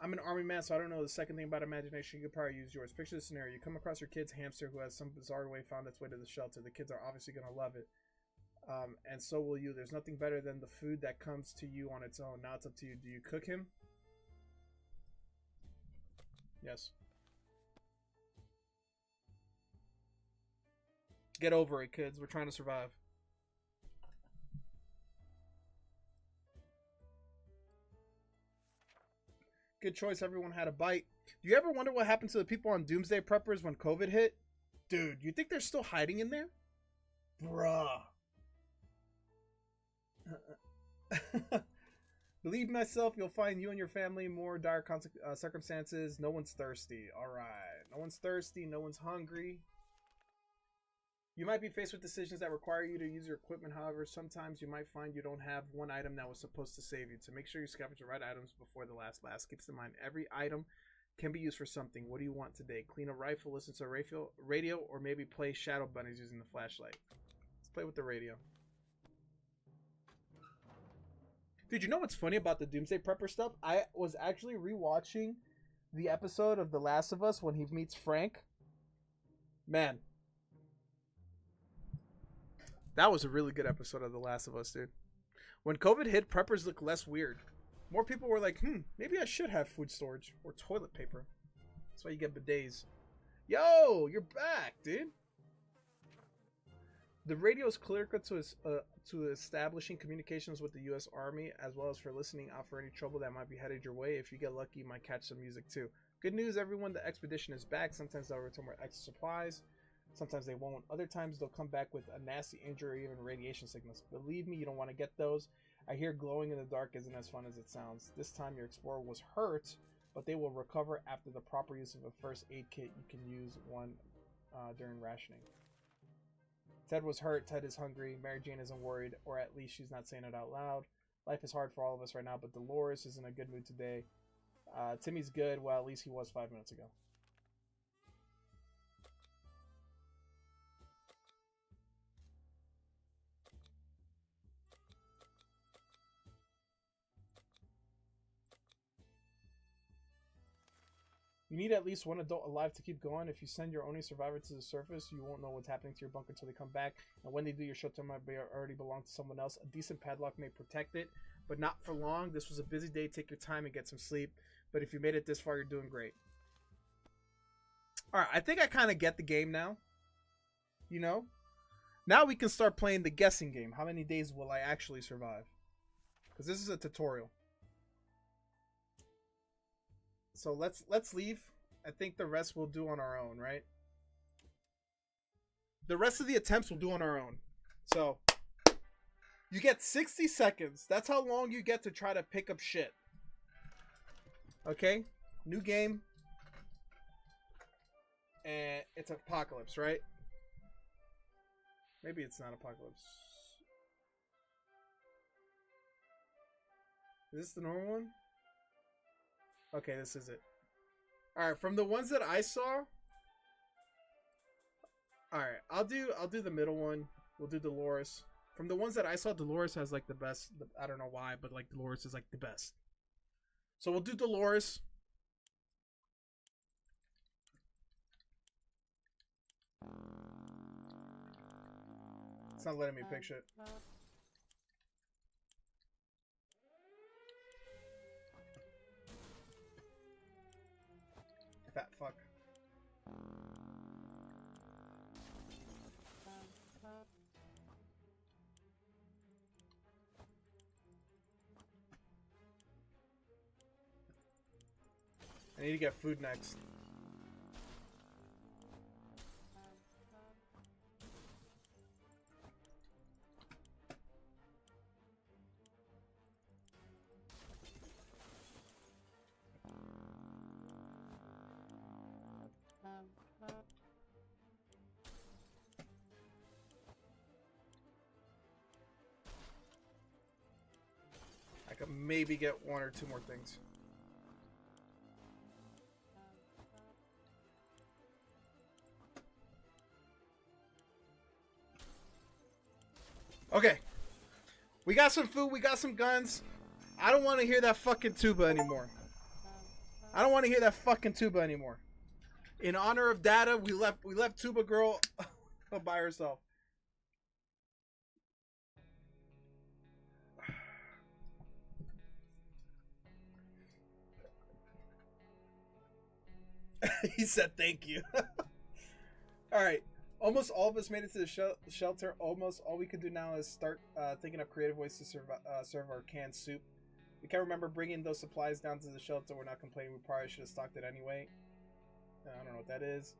Speaker 1: I'm an army man, so I don't know the second thing about imagination. You could probably use yours. Picture the scenario. You come across your kid's hamster who has some bizarre way found its way to the shelter. The kids are obviously going to love it. And so will you. There's nothing better than the food that comes to you on its own. Now it's up to you. Do you cook him? Yes. Get over it, kids. We're trying to survive. Good choice. Everyone had a bite. Do you ever wonder what happened to the people on Doomsday Preppers when COVID hit? Dude, you think they're still hiding in there? Bruh. Believe myself, you'll find you and your family in more dire circumstances. No one's thirsty. Alright. No one's thirsty. No one's hungry. You might be faced with decisions that require you to use your equipment. However, sometimes you might find you don't have one item that was supposed to save you. To make sure you scavenge the right items before the last. Keeps in mind, every item can be used for something. What do you want today? Clean a rifle, listen to a radio, or maybe play Shadow Bunnies using the flashlight? Let's play with the radio. Dude, you know what's funny about the Doomsday Prepper stuff? I was actually rewatching the episode of The Last of Us when he meets Frank. Man. That was a really good episode of The Last of Us, dude. When COVID hit, preppers looked less weird. More people were like, maybe I should have food storage or toilet paper. That's why you get bidets. Yo, you're back, dude. The radio is critical to establishing communications with the U.S. Army, as well as for listening out for any trouble that might be headed your way. If you get lucky, you might catch some music too. Good news, everyone. The expedition is back. Sometimes they'll return with extra supplies. Sometimes they won't. Other times they'll come back with a nasty injury or even radiation sickness. Believe me, you don't want to get those. I hear glowing in the dark isn't as fun as it sounds. This time your explorer was hurt, but they will recover after the proper use of a first aid kit. You can use one during rationing. Ted was hurt. Ted is hungry. Mary Jane isn't worried, or at least she's not saying it out loud. Life is hard for all of us right now, but Dolores is in a good mood today. Timmy's good. Well, at least he was 5 minutes ago. You need at least one adult alive to keep going. If you send your only survivor to the surface, you won't know what's happening to your bunker until they come back. And when they do, your shelter might already belong to someone else. A decent padlock may protect it, but not for long. This was a busy day. Take your time and get some sleep. But if you made it this far, you're doing great. Alright, I think I kind of get the game now. You know? Now we can start playing the guessing game. How many days will I actually survive? Because this is a tutorial. So let's leave. I think the rest we'll do on our own, right? The rest of the attempts we'll do on our own. So you get 60 seconds. That's how long you get to try to pick up shit. Okay? New game. And it's Apocalypse, right? Maybe it's not Apocalypse. Is this the normal one? Okay, this is it. Alright, from the ones that I saw. Alright, I'll do the middle one. We'll do Dolores. From the ones that I saw, Dolores has like the best. I don't know why, but like Dolores is like the best. So we'll do Dolores. It's not letting me pick shit. Fat fuck. I need to get food next. I could maybe get one or two more things. Okay. We got some food, we got some guns. I don't want to hear that fucking tuba anymore. I don't want to hear that fucking tuba anymore. In honor of data, we left tuba girl by herself. He said thank you. All right. Almost all of us made it to the shelter. Almost all we can do now is start thinking of creative ways to serve our canned soup. We can't remember bringing those supplies down to the shelter. We're not complaining. We probably should have stocked it anyway. I don't know what that is.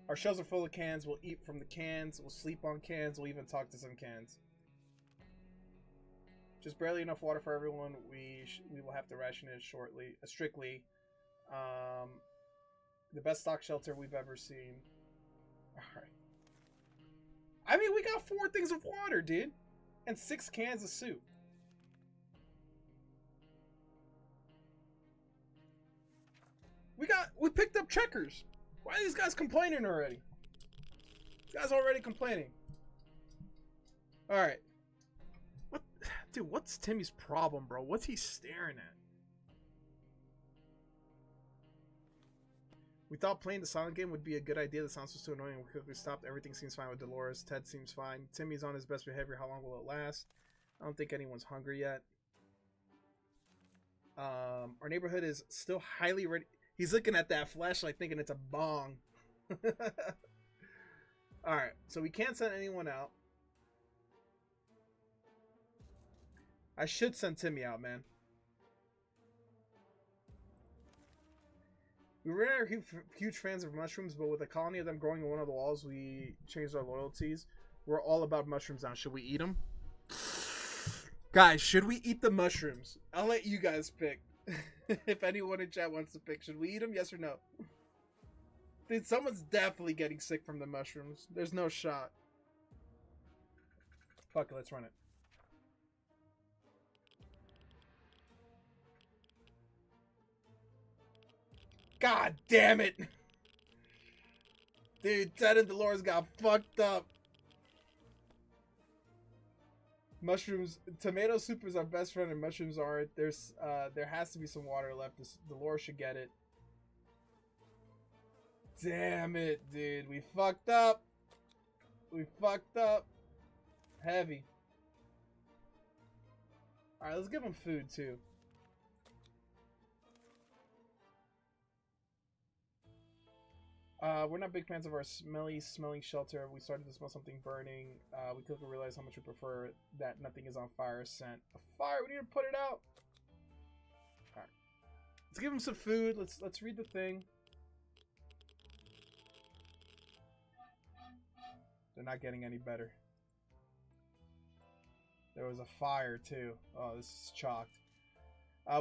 Speaker 1: Our shelves are full of cans. We'll eat from the cans. We'll sleep on cans. We'll even talk to some cans. Just barely enough water for everyone. We will have to ration it strictly. The best stock shelter we've ever seen. Alright. I mean, we got 4 things of water, dude. And 6 cans of soup. We picked up checkers. Why are these guys complaining already? These guys already complaining. Alright. Dude, what's Timmy's problem, bro? What's he staring at? We thought playing the silent game would be a good idea. The sounds was too annoying. We quickly stopped. Everything seems fine with Dolores. Ted seems fine. Timmy's on his best behavior. How long will it last? I don't think anyone's hungry yet. Our neighborhood is still highly ready. He's looking at that flashlight thinking it's a bong. Alright, so we can't send anyone out. I should send Timmy out, man. We were huge fans of mushrooms, but with a colony of them growing in one of the walls, we changed our loyalties. We're all about mushrooms now. Should we eat them? Guys, should we eat the mushrooms? I'll let you guys pick. If anyone in chat wants to pick, should we eat them? Yes or no? Dude, someone's definitely getting sick from the mushrooms. There's no shot. Fuck it, let's run it. God damn it! Dude, Ted and Dolores got fucked up. Mushrooms, tomato soup is our best friend, and mushrooms aren't. There has to be some water left. Dolores should get it. Damn it, dude. We fucked up. We fucked up. Heavy. Alright, let's give them food, too. We're not big fans of our smelling shelter. We started to smell something burning. We quickly realized how much we prefer that nothing is on fire scent. A fire, we need to put it out. Alright. Let's give them some food. Let's read the thing. They're not getting any better. There was a fire too. Oh, this is chalked.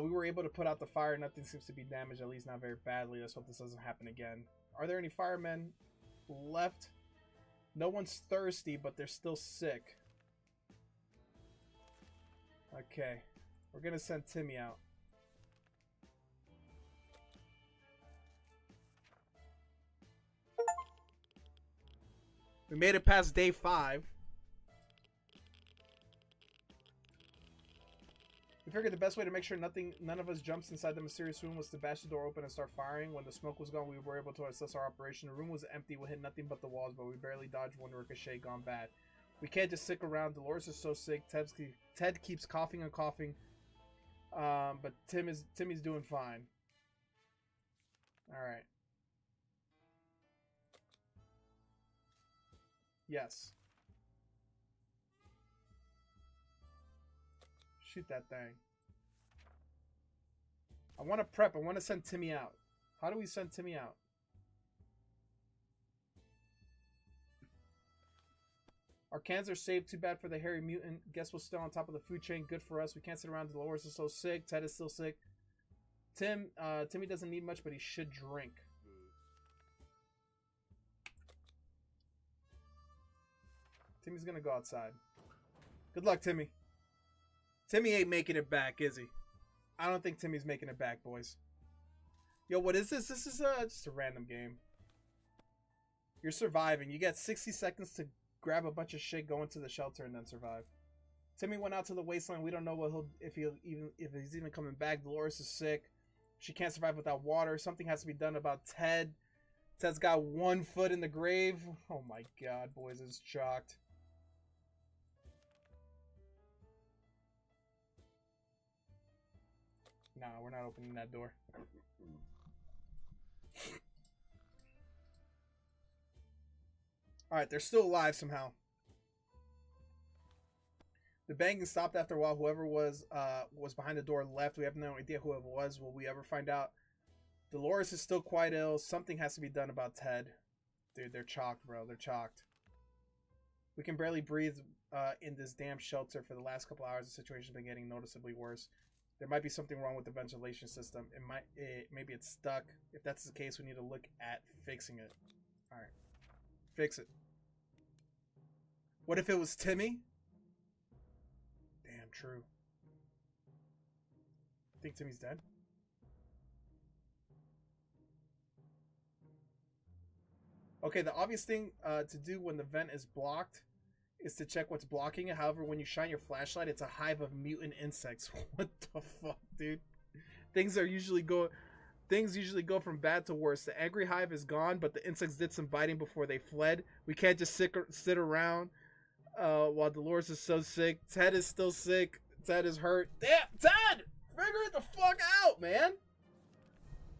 Speaker 1: We were able to put out the fire. Nothing seems to be damaged, at least not very badly. Let's hope this doesn't happen again. Are there any firemen left? No one's thirsty, but they're still sick. Okay. We're gonna send Timmy out. We made it past day 5. We figured the best way to make sure none of us jumps inside the mysterious room was to bash the door open and start firing. When the smoke was gone, we were able to assess our operation. The room was empty. We hit nothing but the walls, but we barely dodged one ricochet gone bad. We can't just stick around. Dolores is so sick. Ted keeps coughing and coughing. But Timmy's doing fine. All right. Yes. Shoot that thing. I want to prep. I want to send Timmy out. How do we send Timmy out? Our cans are saved. Too bad for the hairy mutant. Guess we're still on top of the food chain. Good for us. We can't sit around. Dolores is so sick. Ted is still sick. Timmy doesn't need much, but he should drink. Timmy's gonna go outside. Good luck, Timmy. Timmy ain't making it back, is he? I don't think Timmy's making it back, boys. Yo, what is this? This is just a random game. You're surviving. You get 60 seconds to grab a bunch of shit, go into the shelter, and then survive. Timmy went out to the wasteland. We don't know what if he's even coming back. Dolores is sick. She can't survive without water. Something has to be done about Ted. Ted's got 1 foot in the grave. Oh my god, boys, it's shocked. Nah, we're not opening that door. Alright, they're still alive somehow. The banging stopped after a while. Whoever was behind the door left. We have no idea who it was. Will we ever find out? Dolores is still quite ill. Something has to be done about Ted. Dude, they're chalked, bro. They're chalked. We can barely breathe in this damn shelter for the last couple hours. The situation's been getting noticeably worse. There might be something wrong with the ventilation system. Maybe it's stuck. If that's the case, we need to look at fixing it. All right. Fix it. What if it was Timmy? Damn, true. Think Timmy's dead? Okay, the obvious thing to do when the vent is blocked is to check what's blocking it. However, when you shine your flashlight, it's a hive of mutant insects. What the fuck, dude? Things usually go from bad to worse. The angry hive is gone, but the insects did some biting before they fled. We can't just sit around while Dolores is so sick. Ted is still sick. Ted is hurt. Damn, Ted! Figure it the fuck out, man!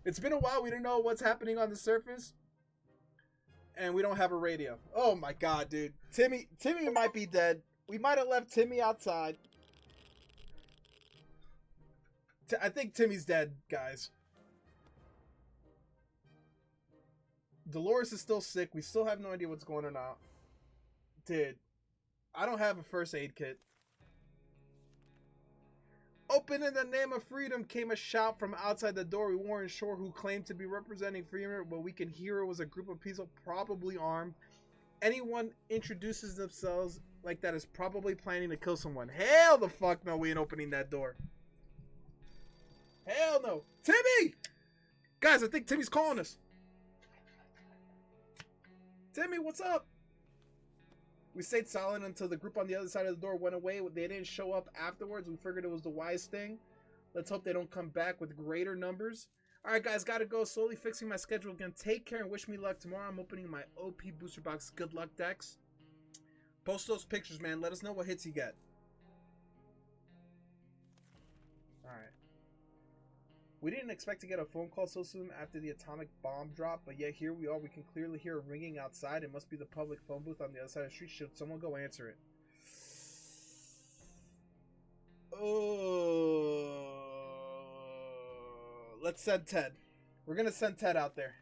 Speaker 1: It's been a while. We don't know what's happening on the surface. And we don't have a radio. Oh my god, dude. Timmy might be dead. We might have left Timmy outside. I think Timmy's dead, guys. Dolores is still sick. We still have no idea what's going on out. Dude, I don't have a first aid kit. Open in the name of freedom came a shout from outside the door. We weren't sure who claimed to be representing freedom, but we can hear it was a group of people probably armed. Anyone introduces themselves like that is probably planning to kill someone. Hell the fuck no, we ain't opening that door. Hell no. Timmy! Guys, I think Timmy's calling us. Timmy, what's up? We stayed silent until the group on the other side of the door went away. They didn't show up afterwards. We figured it was the wise thing. Let's hope they don't come back with greater numbers. Alright guys, gotta go. Slowly fixing my schedule again. Take care and wish me luck. Tomorrow I'm opening my OP booster box. Good luck decks. Post those pictures, man. Let us know what hits you get. Alright. We didn't expect to get a phone call so soon after the atomic bomb drop, but yet here we are. We can clearly hear a ringing outside. It must be the public phone booth on the other side of the street. Should someone go answer it? Oh, let's send Ted. We're gonna send Ted out there.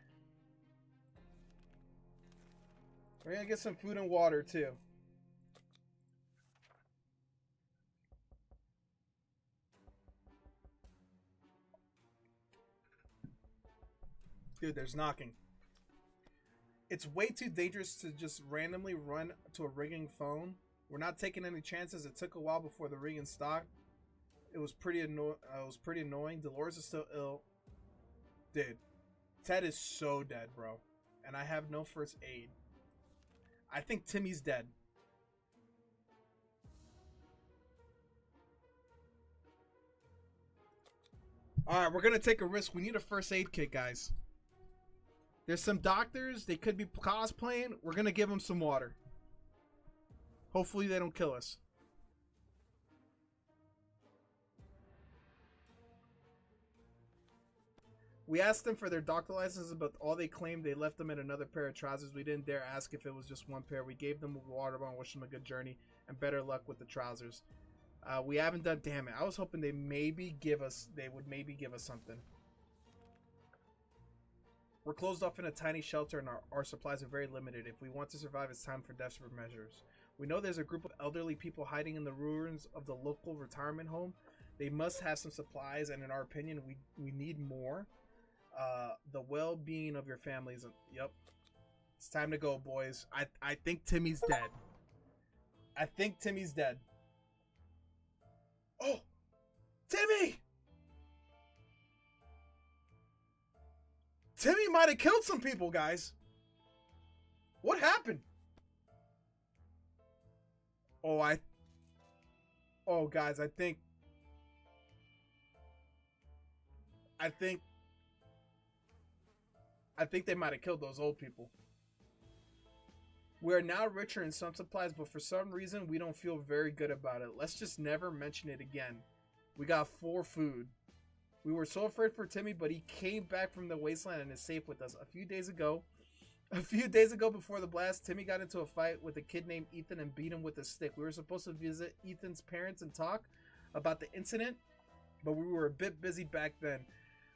Speaker 1: We're gonna get some food and water too. Dude, there's knocking. It's way too dangerous to just randomly run to a ringing phone. We're not taking any chances. It took a while before the ringing stopped. It was pretty annoying. Dolores is still ill. Dude, Ted is so dead, bro. And I have no first aid. I think Timmy's dead. Alright, we're gonna take a risk. We need a first aid kit, guys. There's some doctors. They could be cosplaying. We're going to give them some water. Hopefully they don't kill us. We asked them for their doctor licenses, but all they claimed they left them in another pair of trousers. We didn't dare ask if it was just one pair. We gave them a water bottle and wished them a good journey and better luck with the trousers. We haven't done... Damn it. I was hoping they would maybe give us something. We're closed off in a tiny shelter and our supplies are very limited. If we want to survive, it's time for desperate measures. We know there's a group of elderly people hiding in the ruins of the local retirement home. They must have some supplies, and in our opinion, we need more. The well-being of your families. Yep. It's time to go, boys. I think Timmy's dead. I think Timmy's dead. Oh! Timmy! Timmy might have killed some people, guys. What happened? Oh, guys, I think I think they might have killed those old people. We are now richer in some supplies, but for some reason, we don't feel very good about it. Let's just never mention it again. We got 4 food. We were so afraid for Timmy, but he came back from the wasteland and is safe with us. A few days ago, before the blast, Timmy got into a fight with a kid named Ethan and beat him with a stick. We were supposed to visit Ethan's parents and talk about the incident, but we were a bit busy back then.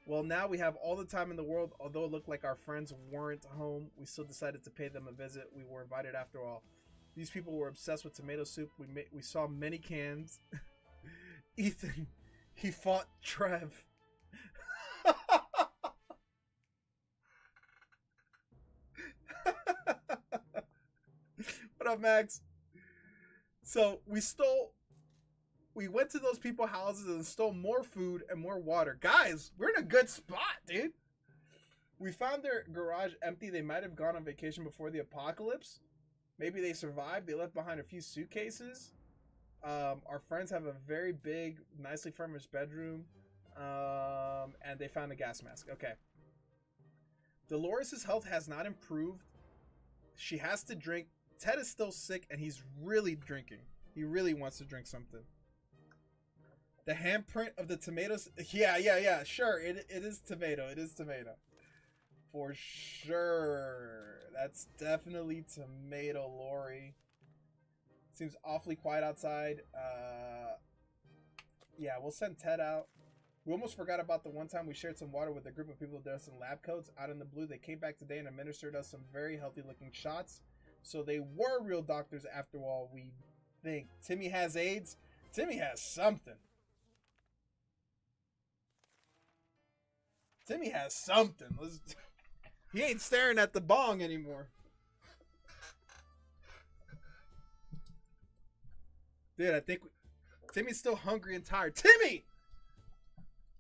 Speaker 1: Well, now we have all the time in the world. Although it looked like our friends weren't home, we still decided to pay them a visit. We were invited after all. These people were obsessed with tomato soup. We saw many cans. Ethan, he fought Trev. What up, Max? So we went to those people's houses and stole more food and more water. Guys, we're in a good spot, dude. We found their garage empty. They might have gone on vacation before the apocalypse. Maybe they survived. They left behind a few suitcases. Our friends have a very big, nicely furnished bedroom. And they found a gas mask. Okay. Dolores' health has not improved. She has to drink. Ted is still sick, and he's really drinking. He really wants to drink something. The handprint of the tomatoes. Yeah. Sure, it is tomato. It is tomato. For sure. That's definitely tomato, Lori. Seems awfully quiet outside. Yeah, we'll send Ted out. We almost forgot about the one time we shared some water with a group of people dressed in lab coats out in the blue. They came back today and administered us some very healthy looking shots. So they were real doctors after all, we think. Timmy has AIDS. Timmy has something. Timmy has something. He ain't staring at the bong anymore. Dude, I think Timmy's still hungry and tired. Timmy!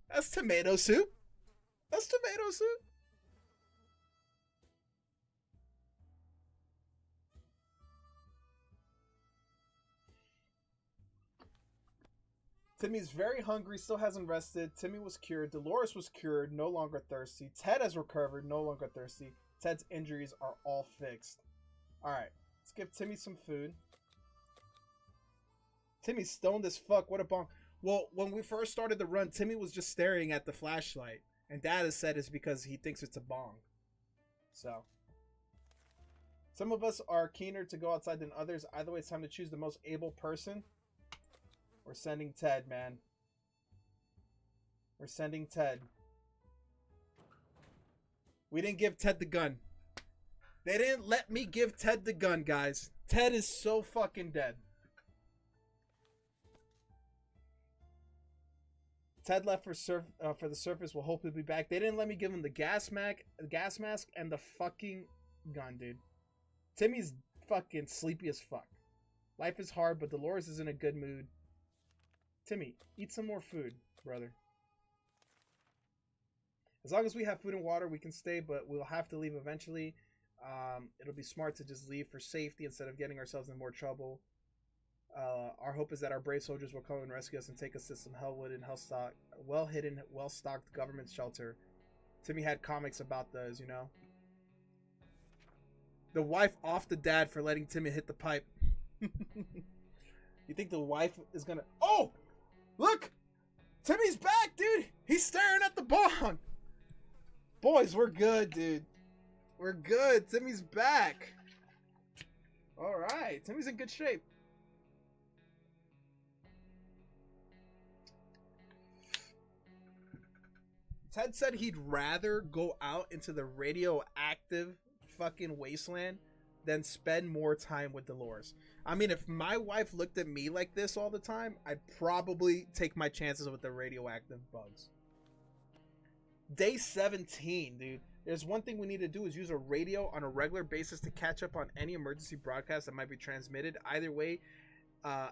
Speaker 1: That's tomato soup. That's tomato soup. Timmy's very hungry, still hasn't rested. Timmy was cured. Dolores was cured, no longer thirsty. Ted has recovered, no longer thirsty. Ted's injuries are all fixed. Alright, let's give Timmy some food. Timmy's stoned as fuck. What a bonk. Well, when we first started the run, Timmy was just staring at the flashlight. And Dad has said it's because he thinks it's a bong. So. Some of us are keener to go outside than others. Either way, it's time to choose the most able person. We're sending Ted, man. We're sending Ted. We didn't give Ted the gun. They didn't let me give Ted the gun, guys. Ted is so fucking dead. Ted left for the surface. We'll hopefully be back. They didn't let me give him the gas mask, and the fucking gun, dude. Timmy's fucking sleepy as fuck. Life is hard, but Dolores is in a good mood. Timmy, eat some more food, brother. As long as we have food and water, we can stay, but we'll have to leave eventually. It'll be smart to just leave for safety instead of getting ourselves in more trouble. Our hope is that our brave soldiers will come and rescue us and take us to some well-hidden, well-stocked government shelter. Timmy had comics about those, you know. The wife off the dad for letting Timmy hit the pipe. You think the wife is gonna... Oh! Look! Timmy's back, dude! He's staring at the bong! Boys, we're good, dude. We're good. Timmy's back. Alright. Timmy's in good shape. Ted said he'd rather go out into the radioactive fucking wasteland than spend more time with Dolores. I mean, if my wife looked at me like this all the time, I'd probably take my chances with the radioactive bugs. Day 17, dude. There's one thing we need to do is use a radio on a regular basis to catch up on any emergency broadcast that might be transmitted. Either way,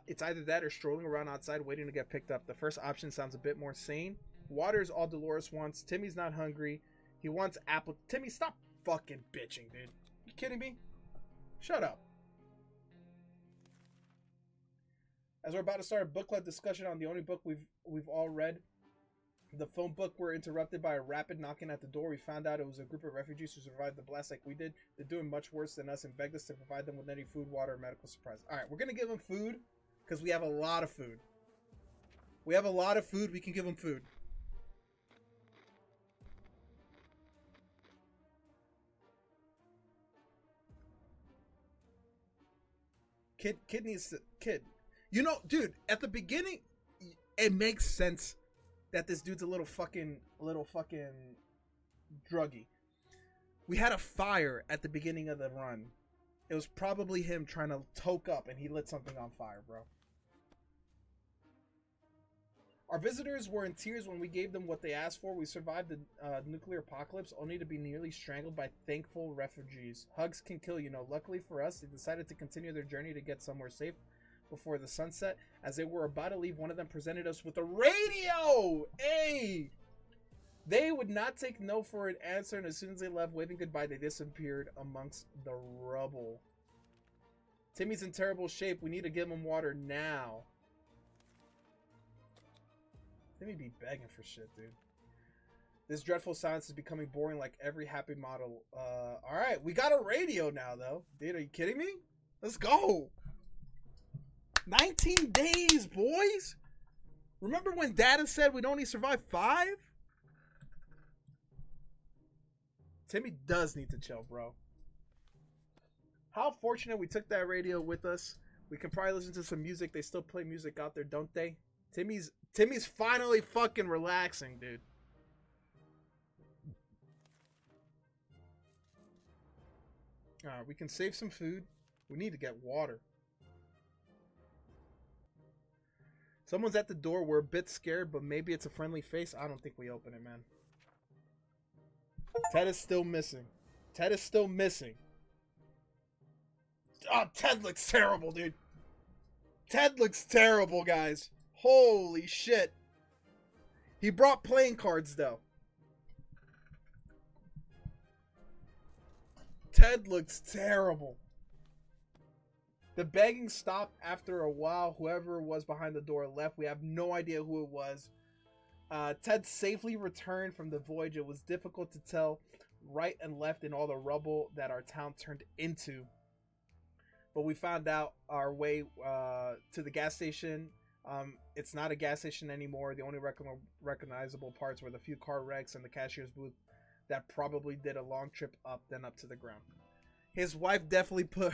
Speaker 1: it's either that or strolling around outside waiting to get picked up. The first option sounds a bit more sane. Water is all Dolores wants. Timmy's not hungry. He wants apple. Timmy, stop fucking bitching, dude. You kidding me? Shut up. As we're about to start a book club discussion on the only book we've all read, The phone book were interrupted by a rapid knocking at the door. We found out it was a group of refugees who survived the blast like we did. They're doing much worse than us and begged us to provide them with any food, water, or medical supplies. All right, we're going to give them food because we have a lot of food. We have a lot of food. We can give them food. Kid needs to... Kid. You know, dude, at the beginning, it makes sense that this dude's a little fucking druggy. We had a fire at the beginning of the run. It was probably him trying to toke up and he lit something on fire, bro. Our visitors were in tears when we gave them what they asked for. We survived the nuclear apocalypse only to be nearly strangled by thankful refugees. Hugs can kill, you know. Luckily for us, they decided to continue their journey to get somewhere safe before the sunset. As they were about to leave, one of them presented us with a radio! Hey! They would not take no for an answer, and as soon as they left, waving goodbye, they disappeared amongst the rubble. Timmy's in terrible shape. We need to give him water now. Timmy be begging for shit, dude. This dreadful silence is becoming boring like every happy model. Alright, we got a radio now, though. Dude, are you kidding me? Let's go! 19 days, boys! Remember when Data said we'd only survive 5? Timmy does need to chill, bro. How fortunate we took that radio with us. We can probably listen to some music. They still play music out there, don't they? Timmy's finally fucking relaxing, dude. Alright, we can save some food. We need to get water. Someone's at the door. We're a bit scared, but maybe it's a friendly face. I don't think we open it, man. Ted is still missing. Ted is still missing. Oh, Ted looks terrible, dude. Ted looks terrible, guys. Holy shit. He brought playing cards, though. Ted looks terrible. The begging stopped after a while. Whoever was behind the door left. We have no idea who it was. Ted safely returned from the voyage. It was difficult to tell right and left in all the rubble that our town turned into. But we found out our way to the gas station. It's not a gas station anymore. The only recognizable parts were the few car wrecks and the cashier's booth that probably did a long trip up, then up to the ground. His wife definitely put...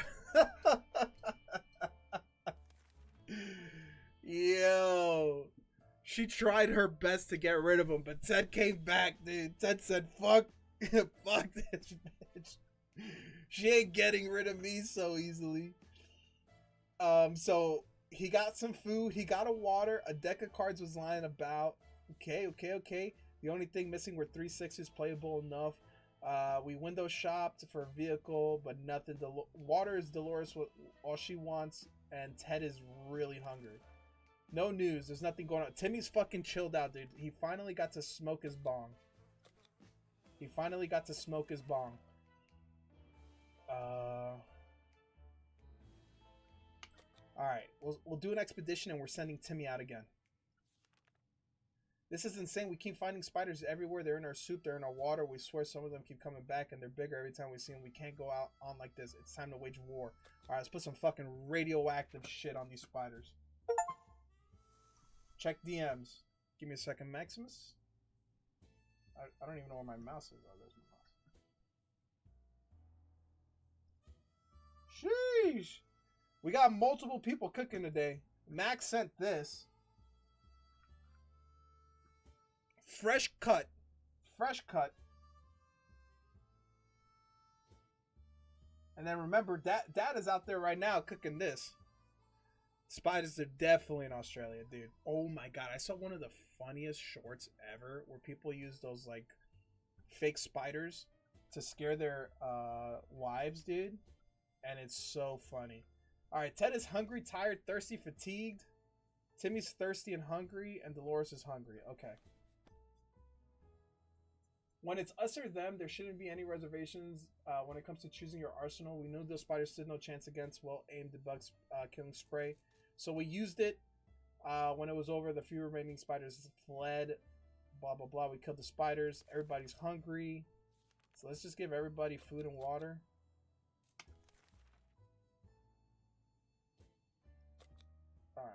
Speaker 1: Yo... She tried her best to get rid of him, but Ted came back, dude. Ted said, fuck this bitch. She ain't getting rid of me so easily. So he got some food. He got a water. A deck of cards was lying about. Okay. The only thing missing were 3 6s, playable enough. We window shopped for a vehicle, but nothing. Water is Dolores what all she wants, and Ted is really hungry. No news. There's nothing going on. Timmy's fucking chilled out, dude. He finally got to smoke his bong. Alright. We'll do an expedition, and we're sending Timmy out again. This is insane. We keep finding spiders everywhere. They're in our soup. They're in our water. We swear some of them keep coming back, and they're bigger every time we see them. We can't go out on like this. It's time to wage war. Alright, let's put some fucking radioactive shit on these spiders. Check DMs. Give me a second, Maximus. I don't even know where my mouse is. Oh, there's my mouse. Sheesh. We got multiple people cooking today. Max sent this. Fresh cut. And then remember, Dad is out there right now cooking this. Spiders are definitely in Australia, dude. Oh my god, I saw one of the funniest shorts ever where people use those like fake spiders to scare their wives, dude. And it's so funny. Alright, Ted is hungry, tired, thirsty, fatigued. Timmy's thirsty and hungry, and Dolores is hungry. Okay. When it's us or them, there shouldn't be any reservations when it comes to choosing your arsenal. We knew those spiders stood no chance against well-aimed debug killing spray. So we used it when it was over. The few remaining spiders fled blah, blah, blah. We killed the spiders. Everybody's hungry. So let's just give everybody food and water. Alright.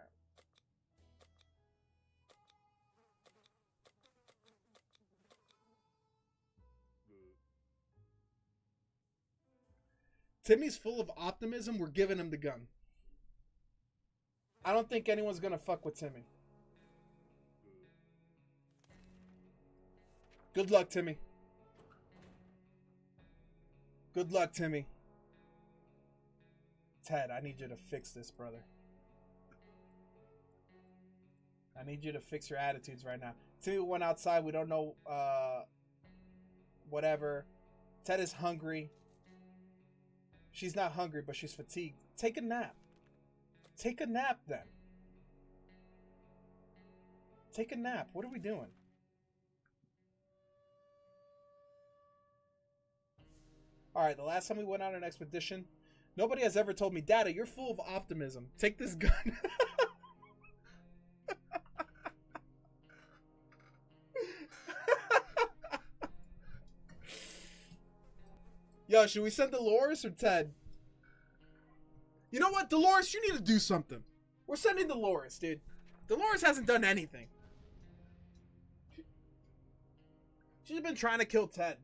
Speaker 1: Timmy's full of optimism. We're giving him the gun. I don't think anyone's gonna fuck with Timmy. Good luck, Timmy. Good luck, Timmy. Ted, I need you to fix this, brother. I need you to fix your attitudes right now. Timmy went outside. We don't know, whatever. Ted is hungry. She's not hungry, but she's fatigued. Take a nap. Take a nap, then. Take a nap. What are we doing? Alright, the last time we went on an expedition, nobody has ever told me, Dada, you're full of optimism. Take this gun. Yo, should we send Dolores or Ted? You know what, Dolores, you need to do something. We're sending Dolores, dude. Dolores hasn't done anything. She's been trying to kill Ted.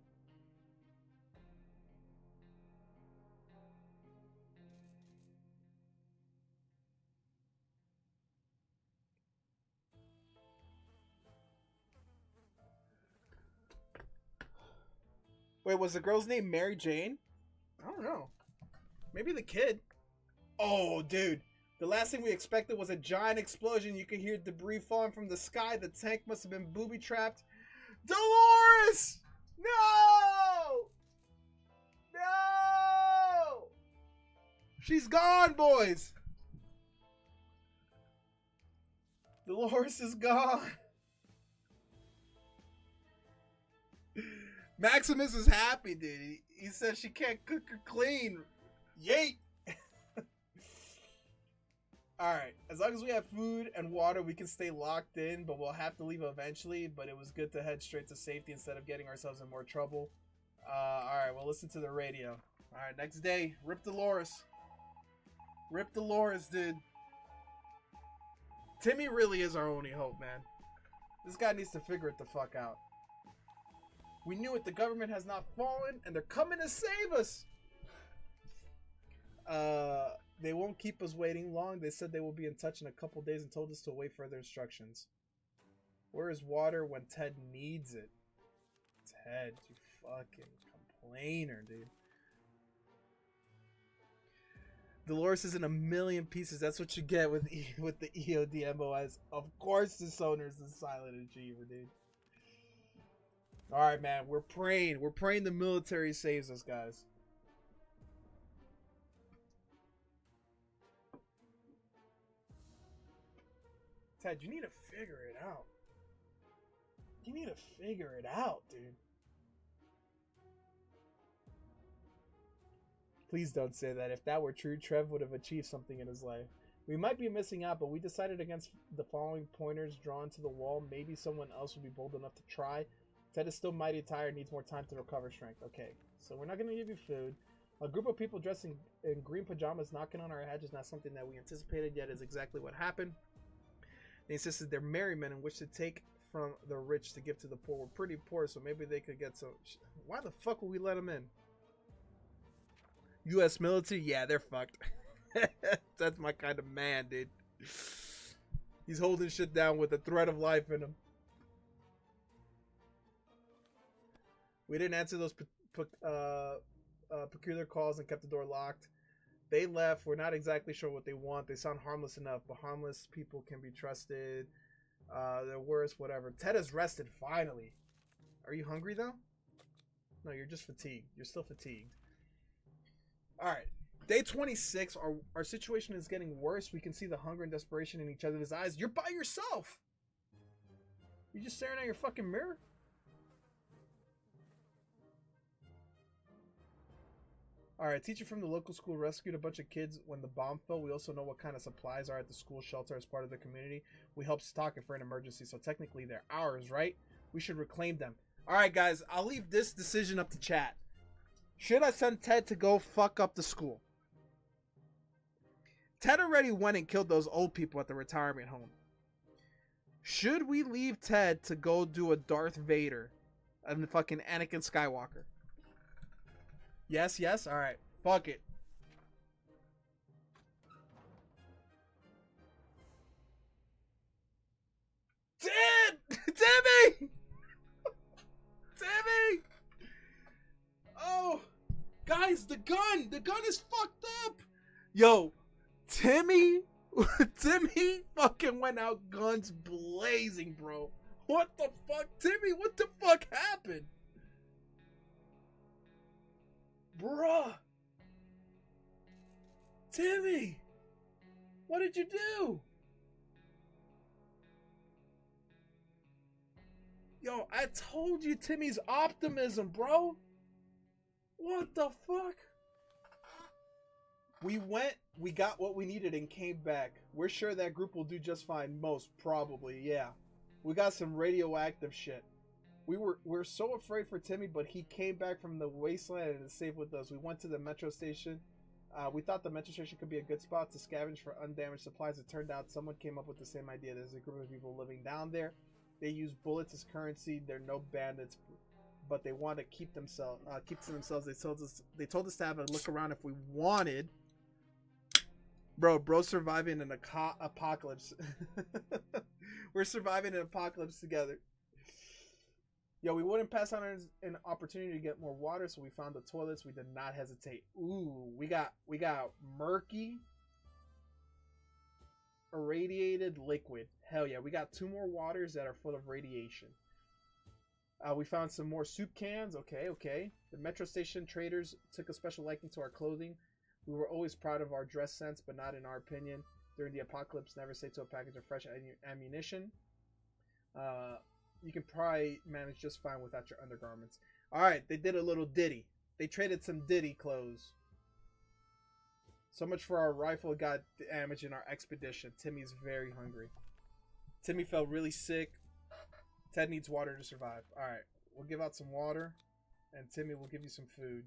Speaker 1: Wait, was the girl's name Mary Jane? I don't know. Maybe the kid. Oh, dude. The last thing we expected was a giant explosion. You could hear debris falling from the sky. The tank must have been booby-trapped. Dolores! No! No! She's gone, boys! Dolores is gone. Maximus is happy, dude. He says she can't cook or clean. Yeet! Alright, as long as we have food and water, we can stay locked in, but we'll have to leave eventually. But it was good to head straight to safety instead of getting ourselves in more trouble. Alright, we'll listen to the radio. Alright, next day, Rip Dolores. Rip Dolores, dude. Timmy really is our only hope, man. This guy needs to figure it the fuck out. We knew it. The government has not fallen, and they're coming to save us. They won't keep us waiting long. They said they will be in touch in a couple days and told us to await further instructions. Where is water when Ted needs it? Ted, you fucking complainer, dude. Dolores is in a million pieces. That's what you get with the EODMOS. Of course, this owner is a silent achiever, dude. All right, man. We're praying. We're praying the military saves us, guys. Ted, you need to figure it out. You need to figure it out, dude. Please don't say that. If that were true, Trev would have achieved something in his life. We might be missing out, but we decided against the following pointers drawn to the wall. Maybe someone else would be bold enough to try. Ted is still mighty tired, needs more time to recover strength. Okay, so we're not going to give you food. A group of people dressed in green pajamas knocking on our heads is not something that we anticipated, yet is exactly what happened. They insisted they're merry men in which to take from the rich to give to the poor. We're pretty poor, so maybe they could get some... Why the fuck would we let them in? U.S. military? Yeah, they're fucked. That's my kind of man, dude. He's holding shit down with the threat of life in him. We didn't answer those peculiar calls and kept the door locked. They left. We're not exactly sure what they want. They sound harmless enough, but harmless people can be trusted. They're worse, whatever. Ted has rested, finally. Are you hungry, though? No, you're just fatigued. You're still fatigued. Alright. Day 26. Our situation is getting worse. We can see the hunger and desperation in each other's eyes. You're by yourself! You're just staring at your fucking mirror? Alright, a teacher from the local school rescued a bunch of kids when the bomb fell. We also know what kind of supplies are at the school shelter as part of the community. We helped stock it for an emergency, so technically they're ours, right? We should reclaim them. All right, guys, I'll leave this decision up to chat. Should I send Ted to go fuck up the school? Ted already went and killed those old people at the retirement home. Should we leave Ted to go do a Darth Vader and the fucking Anakin Skywalker? Yes, yes? All right. Fuck it. Ted! Timmy! Timmy! Oh, guys, the gun! The gun is fucked up! Yo, Timmy fucking went out guns blazing, bro. What the fuck? Timmy, what the fuck happened? Bruh. Timmy, what did you do? Yo, I told you Timmy's optimism, bro. What the fuck? We went, we got what we needed and came back. We're sure that group will do just fine. Most probably, yeah. We got some radioactive shit. We're so afraid for Timmy, but he came back from the wasteland and is safe with us. We went to the metro station. We thought the metro station could be a good spot to scavenge for undamaged supplies. It turned out someone came up with the same idea. There's a group of people living down there. They use bullets as currency. They're no bandits, but they want to keep to themselves. They told us to have a look around if we wanted. Bro, surviving an apocalypse. We're surviving an apocalypse together. Yo, we wouldn't pass on an opportunity to get more water, so we found the toilets. We did not hesitate. Ooh, we got murky, irradiated liquid. Hell yeah, we got 2 more waters that are full of radiation. We found some more soup cans. Okay. The metro station traders took a special liking to our clothing. We were always proud of our dress sense, but not in our opinion. During the apocalypse, never say to a package of fresh ammunition. You can probably manage just fine without your undergarments. Alright, they did a little ditty. They traded some ditty clothes. So much for our rifle got damaged in our expedition. Timmy's very hungry. Timmy felt really sick. Ted needs water to survive. Alright, we'll give out some water. And Timmy will give you some food.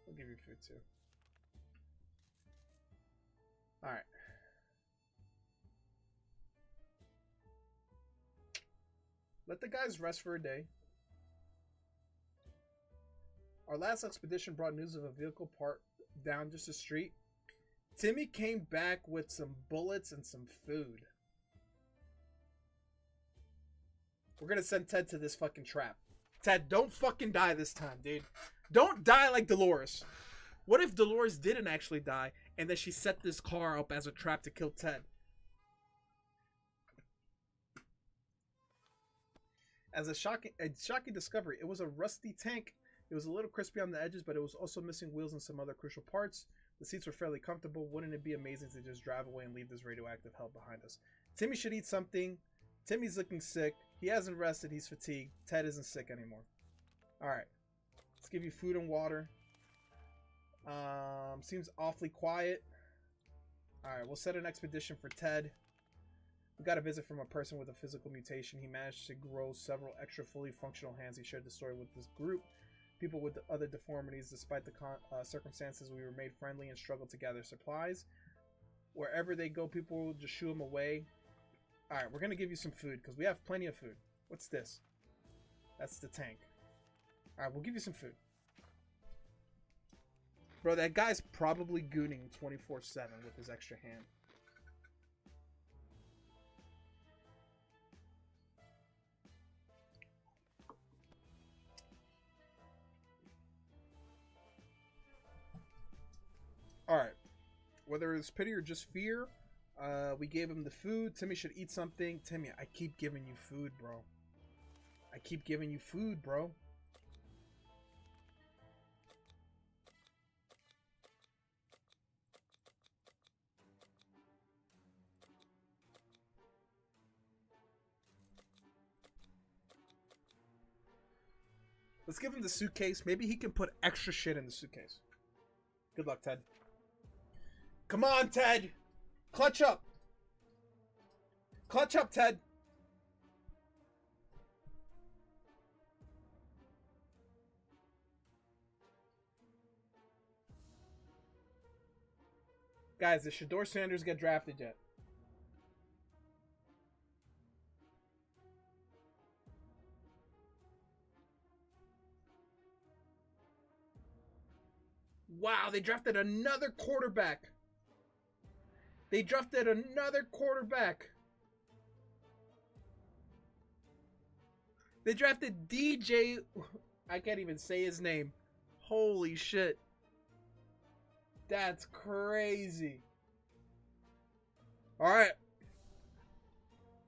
Speaker 1: We'll give you food too. Alright. Let the guys rest for a day. Our last expedition brought news of a vehicle parked down just the street. Timmy came back with some bullets and some food. We're gonna send Ted to this fucking trap. Ted, don't fucking die this time, dude. Don't die like Dolores. What if Dolores didn't actually die and then she set this car up as a trap to kill Ted? As a shocking discovery, it was a rusty tank. It was a little crispy on the edges, but it was also missing wheels and some other crucial parts. The seats were fairly comfortable. Wouldn't it be amazing to just drive away and leave this radioactive hell behind us? Timmy should eat something. Timmy's looking sick. He hasn't rested. He's fatigued. Ted isn't sick anymore. Alright. Let's give you food and water. Seems awfully quiet. Alright, we'll set an expedition for Ted. We got a visit from a person with a physical mutation. He managed to grow several extra fully functional hands. He shared the story with this group. People with other deformities. Despite the circumstances, we were made friendly and struggled to gather supplies. Wherever they go, people will just shoo them away. Alright, we're going to give you some food because we have plenty of food. What's this? That's the tank. Alright, we'll give you some food. Bro, that guy's probably gooning 24/7 with his extra hand. Alright. Whether it's pity or just fear, we gave him the food. Timmy should eat something. Timmy, I keep giving you food, bro. I keep giving you food, bro. Let's give him the suitcase. Maybe he can put extra shit in the suitcase. Good luck, Ted. Come on, Ted! Clutch up! Clutch up, Ted. Guys, did Shador Sanders get drafted yet? Wow, they drafted another quarterback. They drafted another quarterback. They drafted DJ. I can't even say his name. Holy shit. That's crazy. All right.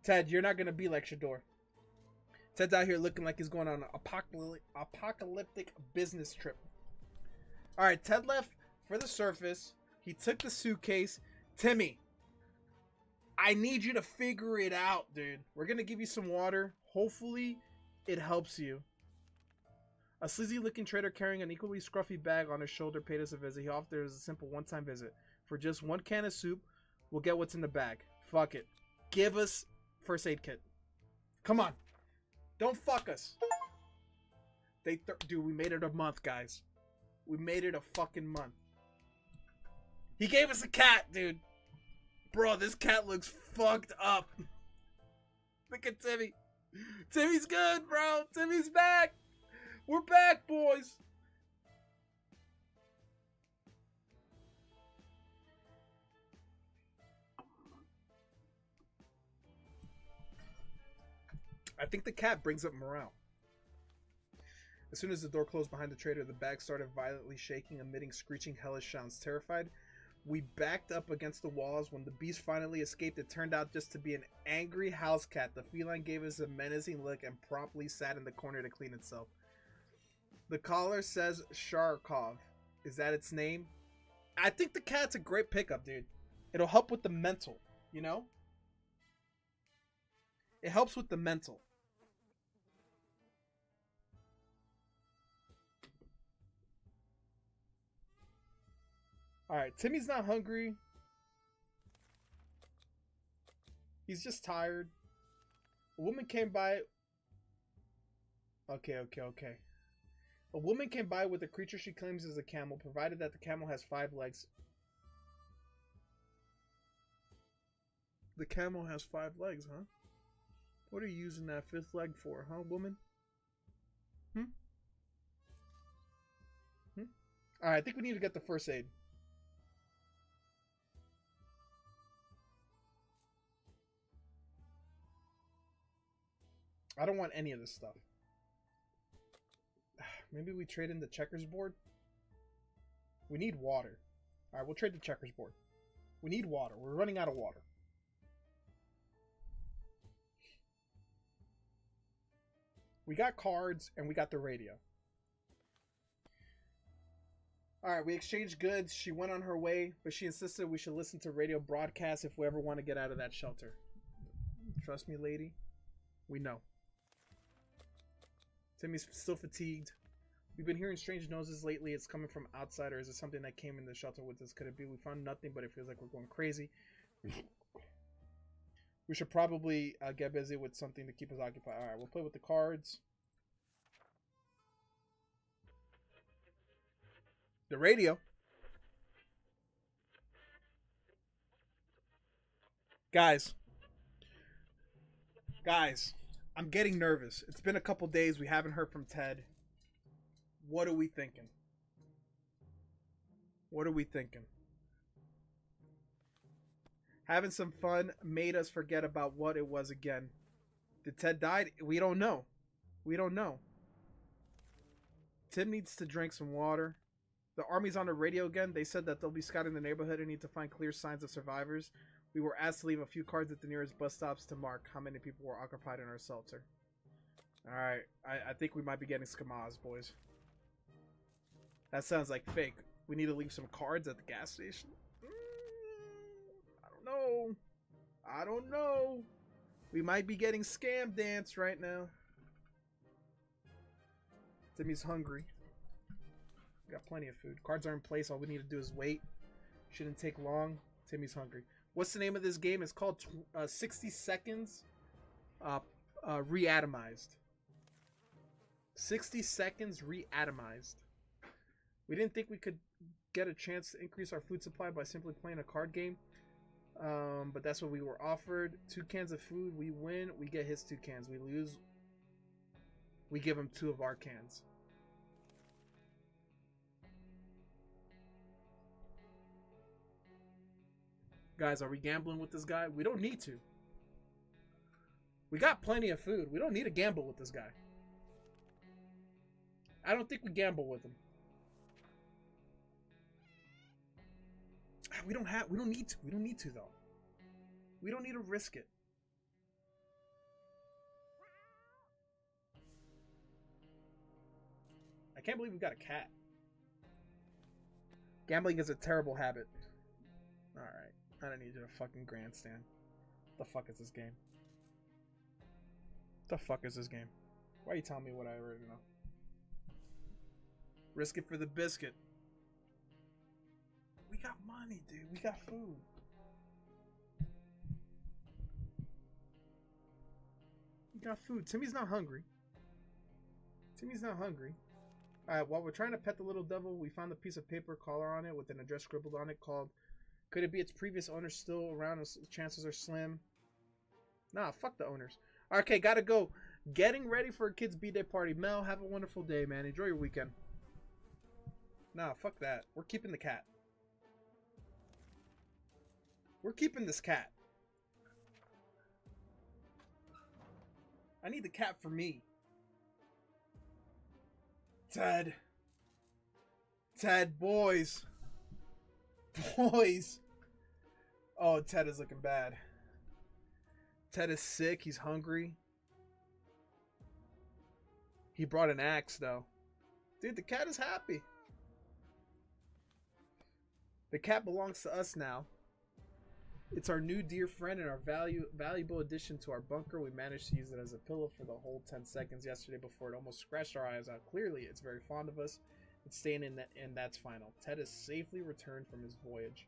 Speaker 1: Ted, you're not going to be like Shador. Ted's out here looking like he's going on an apocalyptic business trip. All right, Ted left for the surface. He took the suitcase. Timmy, I need you to figure it out, dude. We're going to give you some water. Hopefully, it helps you. A sleazy-looking trader carrying an equally scruffy bag on his shoulder paid us a visit. He offered us a simple one-time visit. For just one can of soup, we'll get what's in the bag. Fuck it. Give us first aid kit. Come on. Don't fuck us. Dude, we made it a month, guys. We made it a fucking month. He gave us a cat, dude. Bro, this cat looks fucked up. Look at Timmy. Timmy's good, bro. Timmy's back. We're back, boys. I think the cat brings up morale. As soon as the door closed behind the trader, the bag started violently shaking, emitting screeching, hellish sounds. Terrified, we backed up against the walls. When the beast finally escaped, it turned out just to be an angry house cat. The feline gave us a menacing look and promptly sat in the corner to clean itself. The collar says Sharkov. Is that its name? I think the cat's a great pickup, dude. It'll help with the mental, you know? It helps with the mental. Alright, Timmy's not hungry. He's just tired. A woman came by. Okay. A woman came by with a creature she claims is a camel, provided that the camel has 5 legs. The camel has 5 legs, huh? What are you using that 5th leg for, huh, woman? Alright, I think we need to get the first aid. I don't want any of this stuff. Maybe we trade in the checkers board? We need water. Alright, we'll trade the checkers board. We need water. We're running out of water. We got cards, and we got the radio. Alright, we exchanged goods. She went on her way, but she insisted we should listen to radio broadcasts if we ever want to get out of that shelter. Trust me, lady. We know. Timmy's still fatigued. We've been hearing strange noises lately. It's coming from outside, or is it something that came in the shelter with us? Could it be? We found nothing, but it feels like we're going crazy. We should probably get busy with something to keep us occupied. Alright, we'll play with the cards. The radio. Guys, I'm getting nervous. It's been a couple days. We haven't heard from Ted. What are we thinking? Having some fun made us forget about what it was again. Did Ted die? We don't know. Tim needs to drink some water. The army's on the radio again. They said that they'll be scouting the neighborhood and need to find clear signs of survivors. We were asked to leave a few cards at the nearest bus stops to mark how many people were occupied in our shelter. Alright, I think we might be getting scammers, boys. That sounds like fake. We need to leave some cards at the gas station. I don't know. We might be getting scam dance right now. Timmy's hungry. Got plenty of food. Cards are in place. All we need to do is wait. Shouldn't take long. Timmy's hungry. What's the name of this game? It's called 60 Seconds Reatomized. 60 Seconds Reatomized. We didn't think we could get a chance to increase our food supply by simply playing a card game. But that's what we were offered. 2 cans of food. We win. We get his 2 cans. We lose. We give him 2 of our cans. Guys, are we gambling with this guy? We don't need to. We got plenty of food. We don't need to gamble with this guy. I don't think we gamble with him. We don't need to. We don't need to, though. We don't need to risk it. I can't believe we got a cat. Gambling is a terrible habit. Alright. I don't need you to fucking grandstand. What the fuck is this game? What the fuck is this game? Why are you telling me what I already know? Risk it for the biscuit. We got money, dude. We got food. We got food. Timmy's not hungry. Timmy's not hungry. Alright, while we're trying to pet the little devil, we found a piece of paper collar on it with an address scribbled on it called, could it be its previous owner still around? Chances are slim. Nah, fuck the owners. Okay, gotta go. Getting ready for a kid's B-day party. Mel, have a wonderful day, man. Enjoy your weekend. Nah, fuck that. We're keeping the cat. We're keeping this cat. I need the cat for me. Ted. Ted, boys. Boys. Oh, Ted is looking bad. Ted is sick. He's hungry. He brought an axe, though. Dude, the cat is happy. The cat belongs to us now. It's our new dear friend and our valuable addition to our bunker. We managed to use it as a pillow for the whole 10 seconds yesterday before it almost scratched our eyes out. Clearly, it's very fond of us. It's staying in, and that's final. Ted has safely returned from his voyage.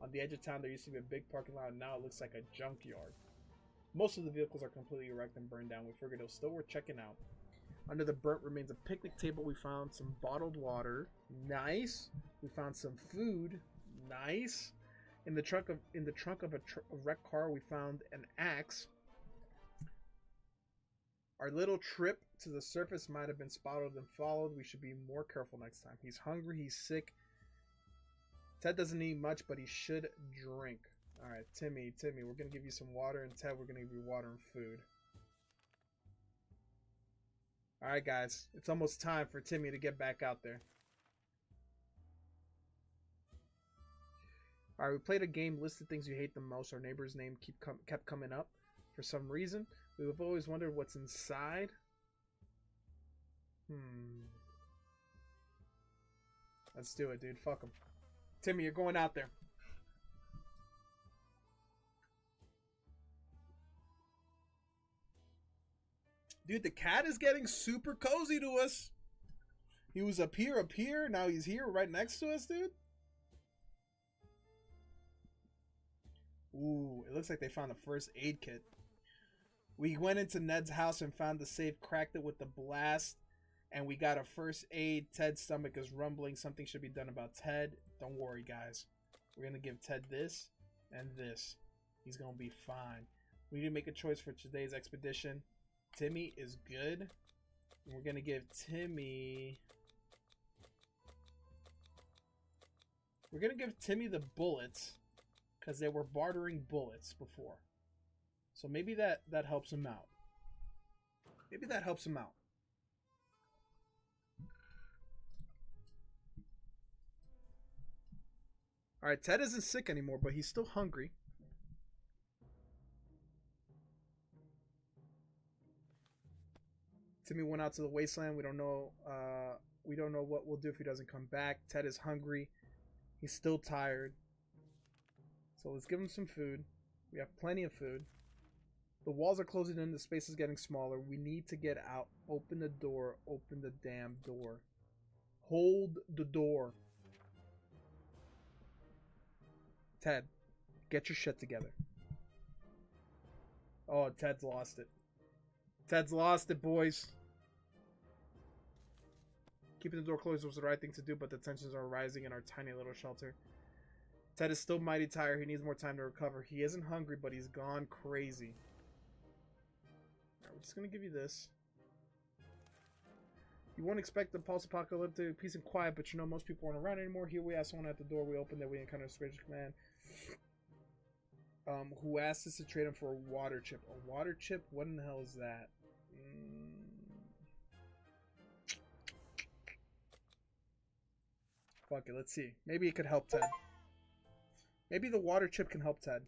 Speaker 1: On the edge of town, there used to be a big parking lot, and now it looks like a junkyard. Most of the vehicles are completely wrecked and burned down. We figured it was still worth checking out. Under the burnt remains a picnic table. We found some bottled water. Nice. We found some food. Nice. In the trunk of a wrecked car, we found an axe. Our little trip to the surface might have been spotted and followed. We should be more careful next time. He's hungry. He's sick. Ted doesn't eat much, but he should drink. All right, Timmy, we're going to give you some water, and Ted, we're going to give you water and food. All right, guys, it's almost time for Timmy to get back out there. All right, we played a game, listed things you hate the most. Our neighbor's name kept coming up for some reason. We've always wondered what's inside. Let's do it, dude. Fuck him. Timmy, you're going out there. Dude, the cat is getting super cozy to us. He was up here. Now he's here right next to us, dude. Ooh, it looks like they found a first aid kit. We went into Ned's house and found the safe, cracked it with the blast, and we got a first aid. Ted's stomach is rumbling. Something should be done about Ted. Don't worry, guys. We're going to give Ted this and this. He's going to be fine. We need to make a choice for today's expedition. Timmy is good. And we're going to give Timmy... We're going to give Timmy the bullets, because they were bartering bullets before. So maybe that helps him out. Maybe that helps him out. Alright, Ted isn't sick anymore, but he's still hungry. Timmy went out to the wasteland. We don't know what we'll do if he doesn't come back. Ted is hungry. He's still tired. So let's give him some food. We have plenty of food. The walls are closing in. The space is getting smaller. We need to get out. Open the door. Open the damn door. Hold the door. Ted. Get your shit together. Oh, Ted's lost it. Ted's lost it, boys. Keeping the door closed was the right thing to do, but the tensions are rising in our tiny little shelter. Ted is still mighty tired. He needs more time to recover. He isn't hungry, but he's gone crazy. Alright, we're just gonna give you this. You won't expect the post-apocalyptic peace and quiet, but you know most people aren't around anymore. Here we have someone at the door. We opened it. We encountered a strange command. Who asked us to trade him for a water chip. A water chip? What in the hell is that? Fuck it, let's see. Maybe it could help Ted. Maybe the water chip can help Ted.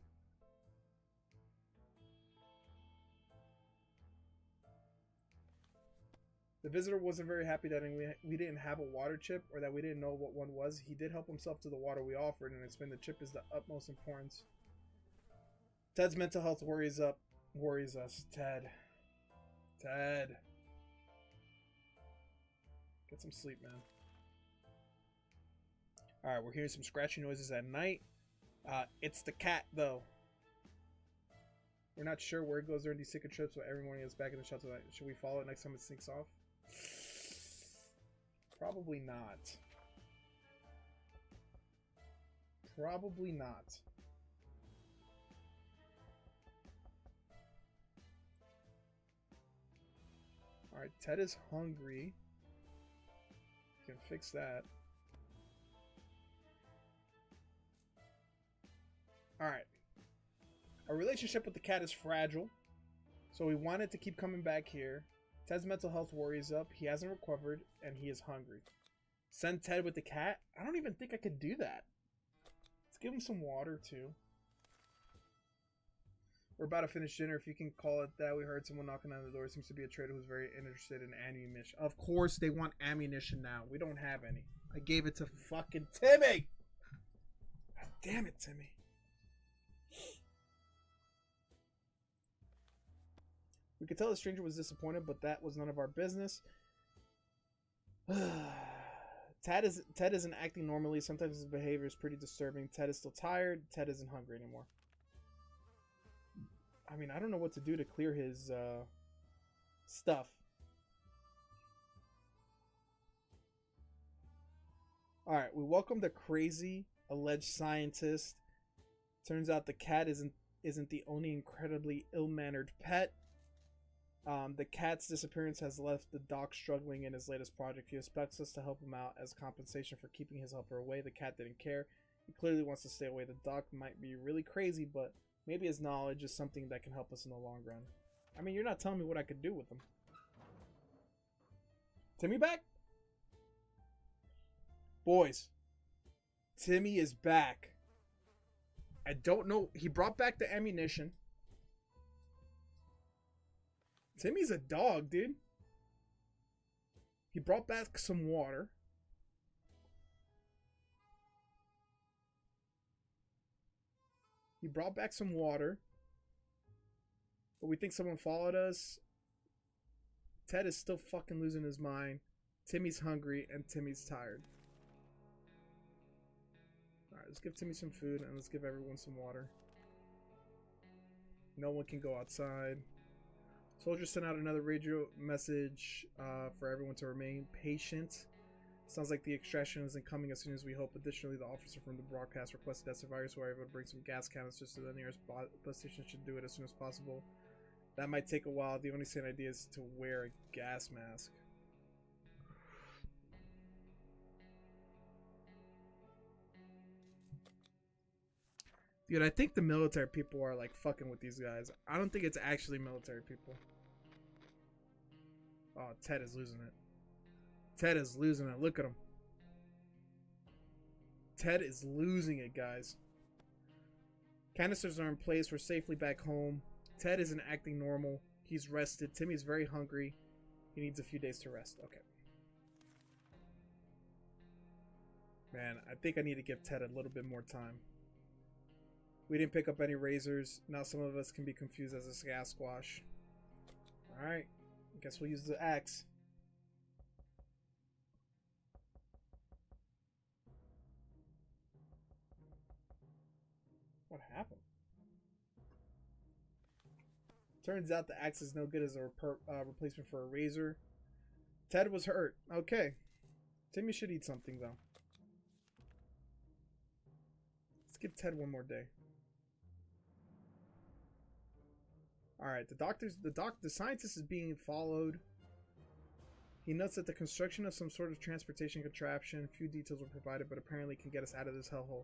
Speaker 1: The visitor wasn't very happy that we didn't have a water chip, or that we didn't know what one was. He did help himself to the water we offered and explained the chip is the utmost importance. Ted's mental health worries us. Ted. Get some sleep, man. Alright, we're hearing some scratching noises at night. It's the cat, though. We're not sure where it goes during these secret trips, but every morning it's back in the shelter. Should we follow it next time it sneaks off? Probably not. Probably not. Alright, Ted is hungry. Can fix that. Alright. Our relationship with the cat is fragile, so we wanted to keep coming back here. Ted's mental health worries up. He hasn't recovered, and he is hungry. Send Ted with the cat? I don't even think I could do that. Let's give him some water, too. We're about to finish dinner, if you can call it that. We heard someone knocking on the door. It seems to be a trader who's very interested in ammunition. Of course, they want ammunition now. We don't have any. I gave it to fucking Timmy! God damn it, Timmy. We could tell the stranger was disappointed, but that was none of our business. Ted isn't acting normally. Sometimes his behavior is pretty disturbing. Ted is still tired. Ted isn't hungry anymore. I mean, I don't know what to do to clear his stuff. Alright, we welcome the crazy alleged scientist. Turns out the cat isn't the only incredibly ill-mannered pet. The cat's disappearance has left the doc struggling in his latest project. He expects us to help him out as compensation for keeping his helper away. The cat didn't care. He clearly wants to stay away. The doc might be really crazy, but maybe his knowledge is something that can help us in the long run. I mean, you're not telling me what I could do with him. Timmy back? Boys, Timmy is back. I don't know. He brought back the ammunition. Timmy's a dog, dude. He brought back some water. But we think someone followed us. Ted is still fucking losing his mind. Timmy's hungry and Timmy's tired. Alright, let's give Timmy some food and let's give everyone some water. No one can go outside. Soldier sent out another radio message for everyone to remain patient. Sounds like the extraction isn't coming as soon as we hope. Additionally, the officer from the broadcast requested that survivors who are able to bring some gas canisters to the nearest bus station should do it as soon as possible. That might take a while. The only sane idea is to wear a gas mask. Dude, I think the military people are like fucking with these guys. I don't think it's actually military people. Oh, Ted is losing it. Ted is losing it. Look at him. Ted is losing it, guys. Canisters are in place. We're safely back home. Ted isn't acting normal. He's rested. Timmy's very hungry. He needs a few days to rest. Okay. Man, I think I need to give Ted a little bit more time. We didn't pick up any razors. Now some of us can be confused as a Sasquatch. Alright. I guess we'll use the axe. What happened? Turns out the axe is no good as a replacement for a razor. Ted was hurt. Okay. Timmy should eat something, though. Let's give Ted one more day. Alright, the scientist is being followed. He notes that the construction of some sort of transportation contraption, few details were provided, but apparently can get us out of this hellhole.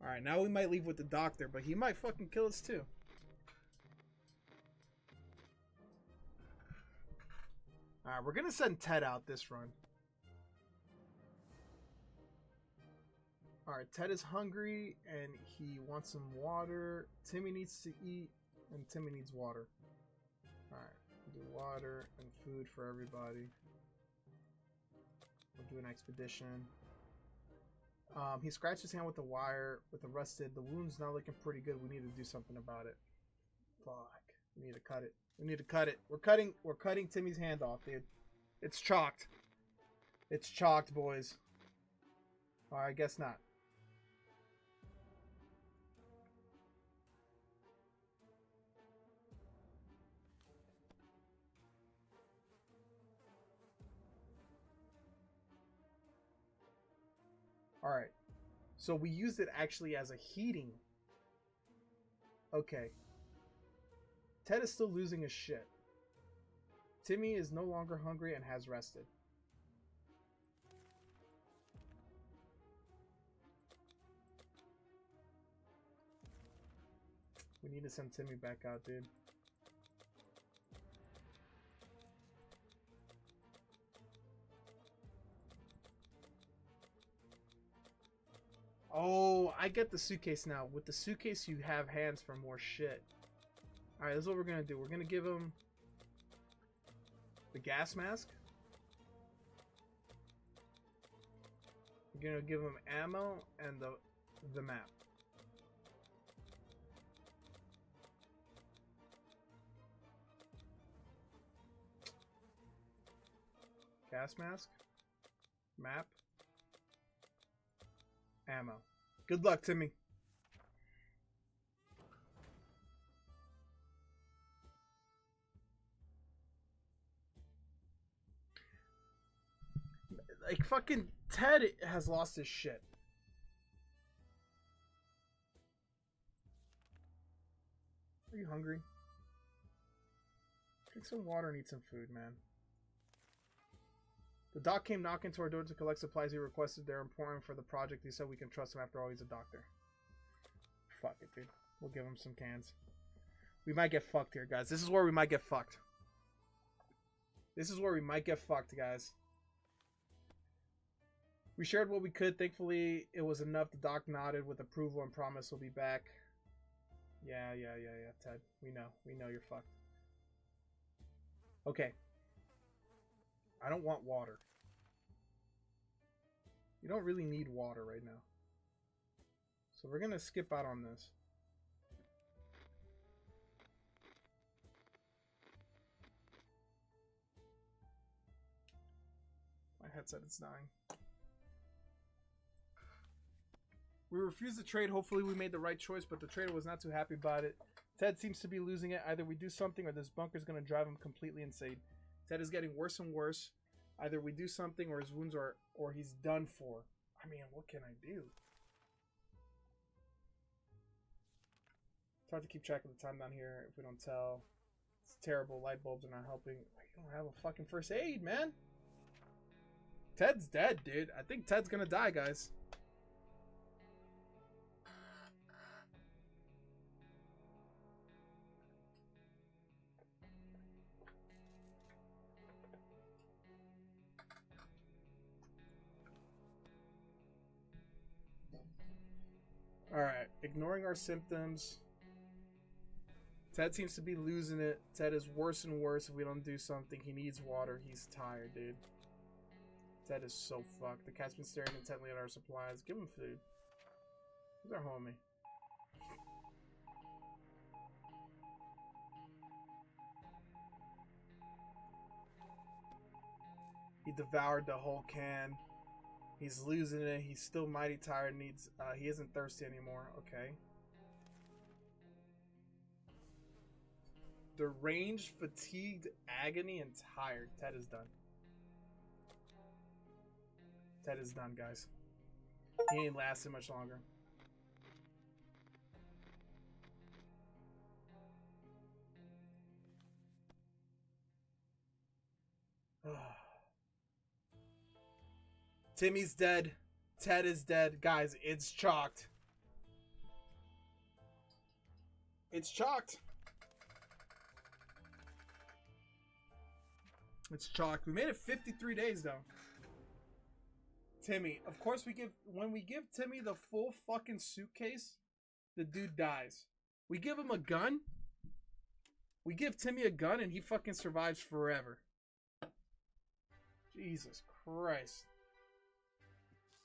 Speaker 1: Alright, now we might leave with the doctor, but he might fucking kill us too. Alright, we're gonna send Ted out this run. Alright, Ted is hungry and he wants some water. Timmy needs to eat and Timmy needs water. Alright, we'll do water and food for everybody. We'll do an expedition. He scratched his hand with the wire, with the rusted. The wound's not looking pretty good. We need to do something about it. Fuck. We need to cut it. We need to cut it. We're cutting Timmy's hand off, dude. It's chalked. It's chalked, boys. Alright, I guess not. Alright. So we used it actually as a heating. Okay. Ted is still losing his shit. Timmy is no longer hungry and has rested. We need to send Timmy back out, dude. Oh, I get the suitcase now. With the suitcase, you have hands for more shit. Alright, this is what we're gonna do. We're gonna give him the gas mask. We're gonna give him ammo and the map. Gas mask, map, ammo. Good luck, Timmy. Like, fucking Ted has lost his shit. Are you hungry? Drink some water and eat some food, man. The doc came knocking to our door to collect supplies he requested. They're important for the project. He said we can trust him. After all, he's a doctor. Fuck it, dude. We'll give him some cans. We might get fucked here, guys. This is where we might get fucked. This is where we might get fucked, guys. We shared what we could. Thankfully, it was enough. The doc nodded with approval and promised he'll be back. Yeah, Ted. We know you're fucked. Okay. I don't want water. You don't really need water right now. So we're gonna skip out on this. My headset is dying. We refused the trade. Hopefully we made the right choice, but the trader was not too happy about it. Ted seems to be losing it. Either we do something or this bunker's gonna drive him completely insane. Ted is getting worse and worse. Either we do something or his wounds are, or he's done for. I mean, what can I do? It's hard to keep track of the time down here if we don't tell. It's terrible. Light bulbs are not helping. You don't have a fucking first aid, man. Ted's dead, dude. I think Ted's gonna die, guys. Alright, ignoring our symptoms. Ted seems to be losing it. Ted is worse and worse if we don't do something. He needs water. He's tired, dude. Ted is so fucked. The cat's been staring intently at our supplies. Give him food. Who's our homie? He devoured the whole can. He's losing it. He's still mighty tired. Needs. He isn't thirsty anymore. Okay. Deranged, fatigued, agony, and tired. Ted is done. Ted is done, guys. He ain't lasting much longer. Timmy's dead. Ted is dead. Guys, it's chalked. It's chalked. It's chalked. We made it 53 days, though. Timmy. Of course, when we give Timmy the full fucking suitcase, the dude dies. We give him a gun. We give Timmy a gun, and he fucking survives forever. Jesus Christ.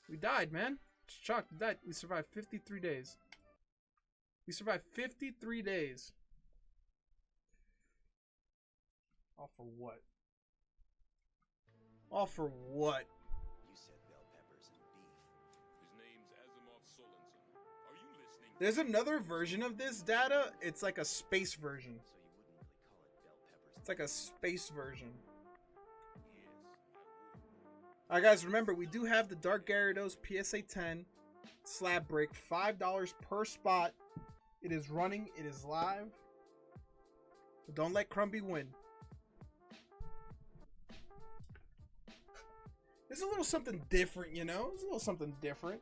Speaker 1: We died, man. It's chalked. We died. We survived 53 days. We survived 53 days. All for what? All for what?
Speaker 2: You said bell peppers and beef.
Speaker 9: His name's Asimov Solensen. Are you listening?
Speaker 1: There's another version of this data. It's like a space version.
Speaker 2: So you wouldn't really call it bell peppers.
Speaker 1: It's like a space version.
Speaker 9: Yes, I would.
Speaker 1: Alright, guys, remember, we do have the Dark Gyarados PSA 10 slab break. $5 per spot. It is running. It is live. But don't let Crumby win. It's a little something different, you know? It's a little something different.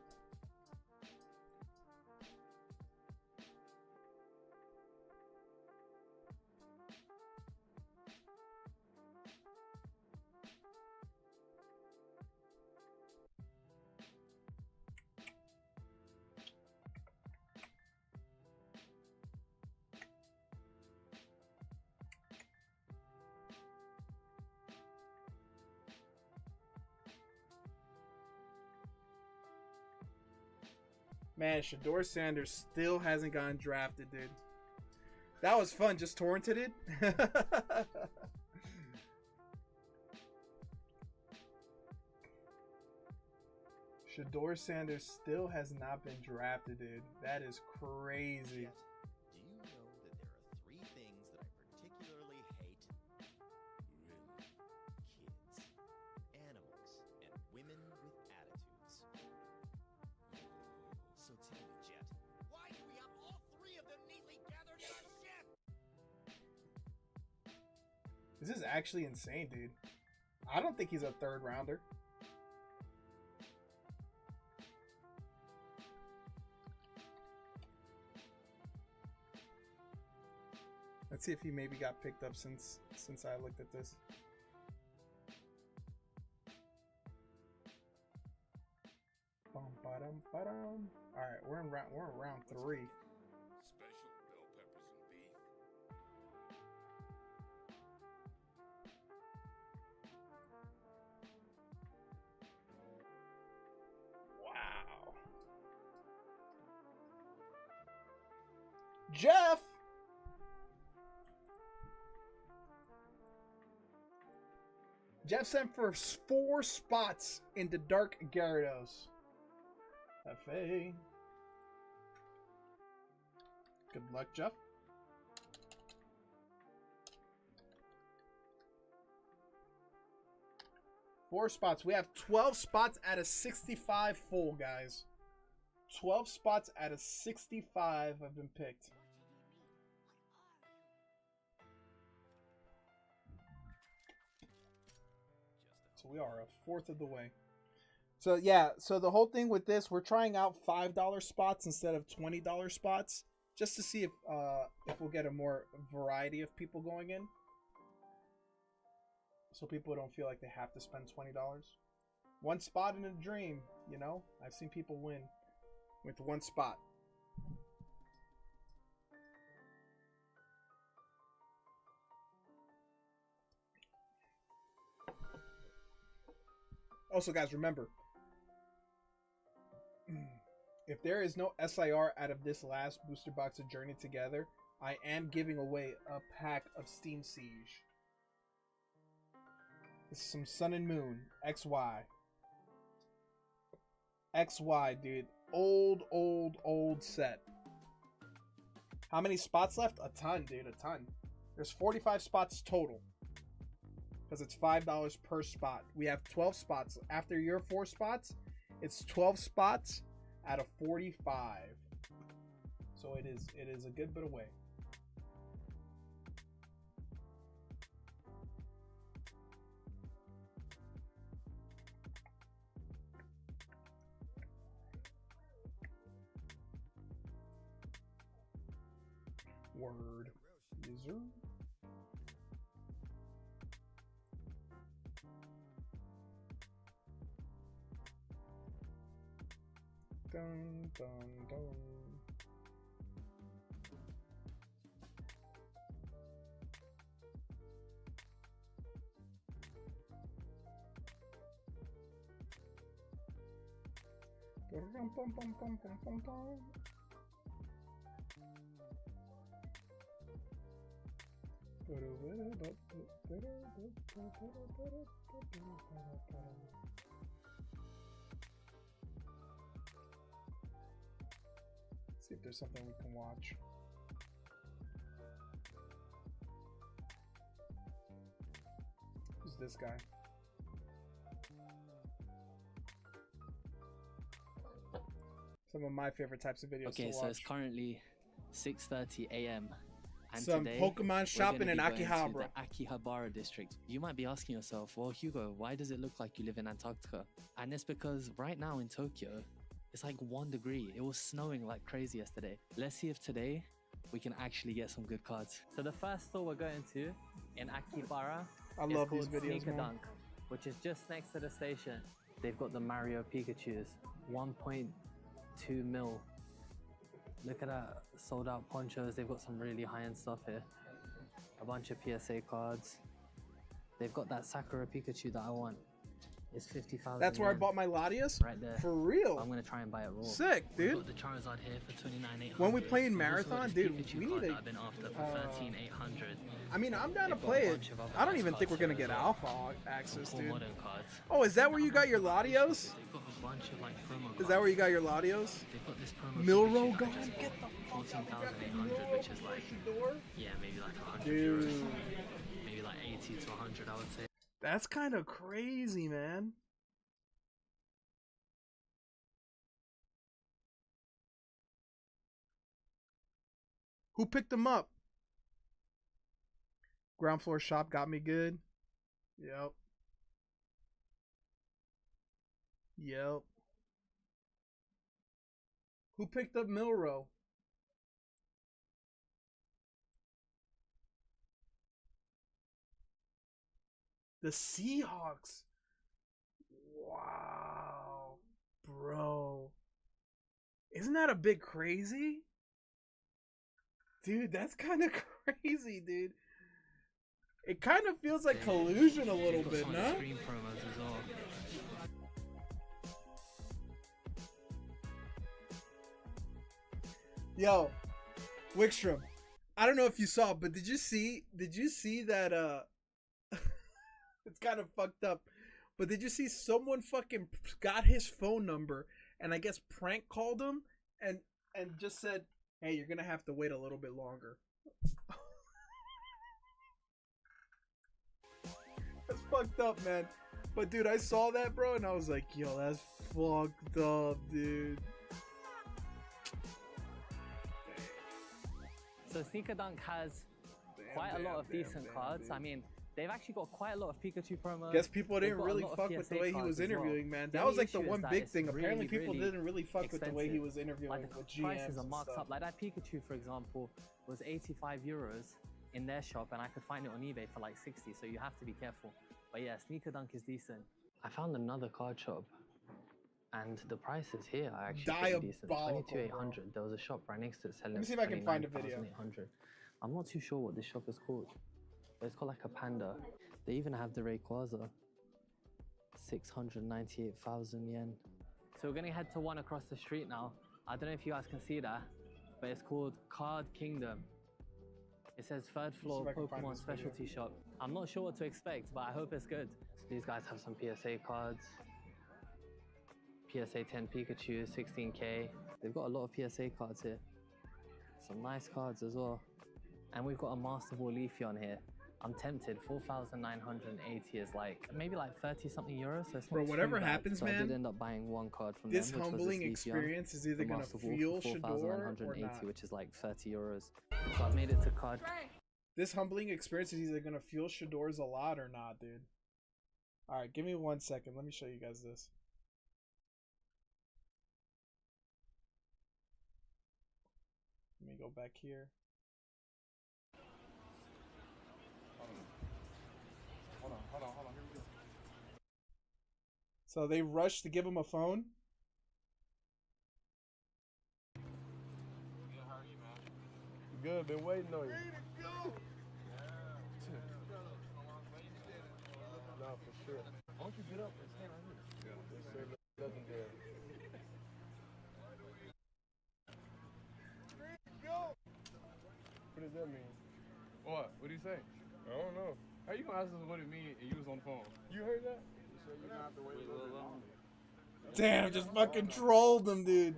Speaker 1: Man, Shador Sanders still hasn't gotten drafted, dude. That was fun. Just torrented it. Shador Sanders still has not been drafted, dude. That is crazy.
Speaker 2: Jet, do you know that there are 3 things that I particularly hate?
Speaker 9: Really?
Speaker 2: Kids, animals, and women with attitudes. So tell me, Jet, why do we have all 3 of them neatly gathered in our ship?
Speaker 1: This is actually insane, dude. I don't think he's a 3rd rounder. Let's see if he maybe got picked up since I looked at this. Bum, ba-dum, ba-dum. All right, we're in round 3.
Speaker 9: Special bell peppers and beef.
Speaker 1: Wow. Jeff. Jeff sent for 4 spots into Dark Gyarados. FA. Good luck, Jeff. Four spots. We have 12 spots out of 65 full, guys. 12 spots out of 65 have been picked. So we are a fourth of the way. So yeah, so the whole thing with this, we're trying out $5 spots instead of $20 spots, just to see if we'll get a more variety of people going in. So people don't feel like they have to spend $20. One spot in a dream, you know? I've seen people win with one spot. Also, guys, remember, if there is no SIR out of this last booster box of Journey Together, I am giving away a pack of Steam Siege. This is some Sun and Moon XY. XY, dude. Old set. How many spots left? A ton, dude. A ton. There's 45 spots total. Because it's $5 per spot. We have 12 spots. After your 4 spots, it's 12 spots out of 45. So it is a good bit away. Word user. Dun dun dun. Dum, bum, bum, bum, bum, bum, bum. See if there's something we can watch. Who's this guy? Some of my favorite types of videos
Speaker 10: Okay,
Speaker 1: to
Speaker 10: so
Speaker 1: watch.
Speaker 10: it's currently 6:30 a.m. and
Speaker 1: Some
Speaker 10: today
Speaker 1: Pokemon
Speaker 10: we're
Speaker 1: shopping
Speaker 10: gonna
Speaker 1: in
Speaker 10: be going to
Speaker 1: Akihabara.
Speaker 10: the Akihabara district. You might be asking yourself, well, Hugo, why does it look like you live in Antarctica? And it's because right now in Tokyo, it's like 1 degree. It was snowing like crazy yesterday. Let's see if today we can actually get some good cards.
Speaker 5: So the first store we're going to in Akihabara
Speaker 1: I
Speaker 5: is
Speaker 1: love these
Speaker 5: called
Speaker 1: videos,
Speaker 5: Sneaker
Speaker 1: man.
Speaker 5: Dunk, which is just next to the station. They've got the Mario Pikachus, 1.2 mil. Look at that, sold out ponchos. They've got some really high-end stuff here. A bunch of PSA cards. They've got that Sakura Pikachu that I want. It's 50,000.
Speaker 1: That's where I
Speaker 5: yen.
Speaker 1: bought my Latias?
Speaker 5: Right there.
Speaker 1: For real?
Speaker 5: I'm gonna try and buy it raw.
Speaker 1: Sick,
Speaker 5: We've
Speaker 1: dude.
Speaker 5: got the Charizard here for 29,800.
Speaker 1: When we play in
Speaker 5: We've also got
Speaker 1: Marathon,
Speaker 5: this
Speaker 1: dude,
Speaker 5: Pikachu
Speaker 1: we need
Speaker 5: card
Speaker 1: to,
Speaker 5: that I've been after for 13,800.
Speaker 1: I mean, I'm down to
Speaker 5: They've got a
Speaker 1: play it.
Speaker 5: bunch of other
Speaker 1: I don't
Speaker 5: nice
Speaker 1: even think
Speaker 5: cards
Speaker 1: we're gonna
Speaker 5: here
Speaker 1: get
Speaker 5: as well.
Speaker 1: alpha access,
Speaker 5: Full
Speaker 1: dude.
Speaker 5: modern cards.
Speaker 1: Oh, is that where you got your Latios?
Speaker 5: They've got a bunch of like promo cards.
Speaker 1: Is that where you got your Latios?
Speaker 5: They've got this promo
Speaker 1: Milrow
Speaker 5: Pikachu that I
Speaker 1: guys,
Speaker 5: just
Speaker 1: get
Speaker 5: bought
Speaker 1: the
Speaker 5: for 14,800, which is like, yeah, maybe like 100
Speaker 1: Dude.
Speaker 5: euros. Maybe like 80 to 100, I would say.
Speaker 1: That's kind of crazy, man. Who picked them up? Ground floor shop got me good. Yep. Yep. Who picked up Milrow? The Seahawks. Wow. Bro. Isn't that a bit crazy? Dude, that's kind of crazy, dude. It kind of feels like collusion a little
Speaker 5: They've got
Speaker 1: bit,
Speaker 5: some of the
Speaker 1: no?
Speaker 5: Screen promos as well.
Speaker 1: Yo, Wickstrom, I don't know if you saw, but did you see that it's kind of fucked up, but did you see someone fucking got his phone number and I guess prank called him and just said, "Hey, you're going to have to wait a little bit longer." That's fucked up, man. But dude, I saw that, bro, and I was like, "Yo, that's fucked up, dude."
Speaker 5: So Sneaker Dunk has quite a lot of decent cards. I mean, they've actually got quite a lot of Pikachu promos.
Speaker 1: Guess people
Speaker 5: They've
Speaker 1: didn't
Speaker 5: got a
Speaker 1: really
Speaker 5: lot of
Speaker 1: fuck with the
Speaker 5: PSA
Speaker 1: way he
Speaker 5: cards
Speaker 1: was
Speaker 5: as well.
Speaker 1: interviewing, man.
Speaker 5: The
Speaker 1: That was
Speaker 5: only
Speaker 1: like the
Speaker 5: issue is
Speaker 1: one
Speaker 5: that
Speaker 1: big
Speaker 5: it's
Speaker 1: thing. Apparently,
Speaker 5: really,
Speaker 1: people
Speaker 5: really
Speaker 1: didn't really fuck with the way he
Speaker 5: expensive.
Speaker 1: was interviewing
Speaker 5: Like the
Speaker 1: with GMs
Speaker 5: prices are
Speaker 1: and
Speaker 5: marked
Speaker 1: stuff.
Speaker 5: up. Like that Pikachu, for example, was 85 euros in their shop, and I could find it on eBay for like 60. So you have to be careful. But yeah, Sneaker Dunk is decent. I found another card shop, and the prices here are actually pretty decent.
Speaker 1: Diabolical,
Speaker 5: 22,800. There was a shop right next to it selling.
Speaker 1: Let me see if I can find a video.
Speaker 5: 29,800. I'm not too sure what this shop is called, but it's called like a Panda. They even have the Rayquaza. 698,000 yen. So we're gonna head to one across the street now. I don't know if you guys can see that, but it's called Card Kingdom. It says third floor
Speaker 1: see if I can find
Speaker 5: Pokemon
Speaker 1: this video.
Speaker 5: specialty shop. I'm not sure what to expect, but I hope it's good. So these guys have some PSA cards.
Speaker 10: PSA 10 Pikachu, 16k. They've got a lot of PSA cards here. Some nice cards as well. And we've got a Master Ball Leafeon here. I'm tempted. 4,980 is like maybe like 30 something euros. So it's not
Speaker 1: Bro, whatever
Speaker 10: too bad.
Speaker 1: happens,
Speaker 10: so
Speaker 1: man,
Speaker 10: I did end up buying one card from
Speaker 1: this
Speaker 10: them, which was
Speaker 1: humbling
Speaker 10: Leafeon,
Speaker 1: experience is either
Speaker 10: the
Speaker 1: gonna
Speaker 10: Master Ball
Speaker 1: feel
Speaker 10: for
Speaker 1: Shador or
Speaker 10: 4,980,
Speaker 1: not.
Speaker 10: which is like 30 euros. So I've made it to card.
Speaker 1: This humbling experience is either gonna feel Shador's a lot or not, dude. All right, give me 1 second. Let me show you guys this. Let me go back here.
Speaker 7: Hold on. Here we go.
Speaker 1: So they rushed to give him a phone.
Speaker 7: Yeah, how are you, man? Good. Been waiting on you. Ready to go. No, for sure. Why don't you get up and stand right here? Yeah. There's nothing there. Ready to go. What does that mean? What? What do you say? I don't know. How you gonna ask us what it means and you was on the phone? You heard that? You said you're gonna have to wait a little longer.
Speaker 1: Damn, just fucking trolled him, dude.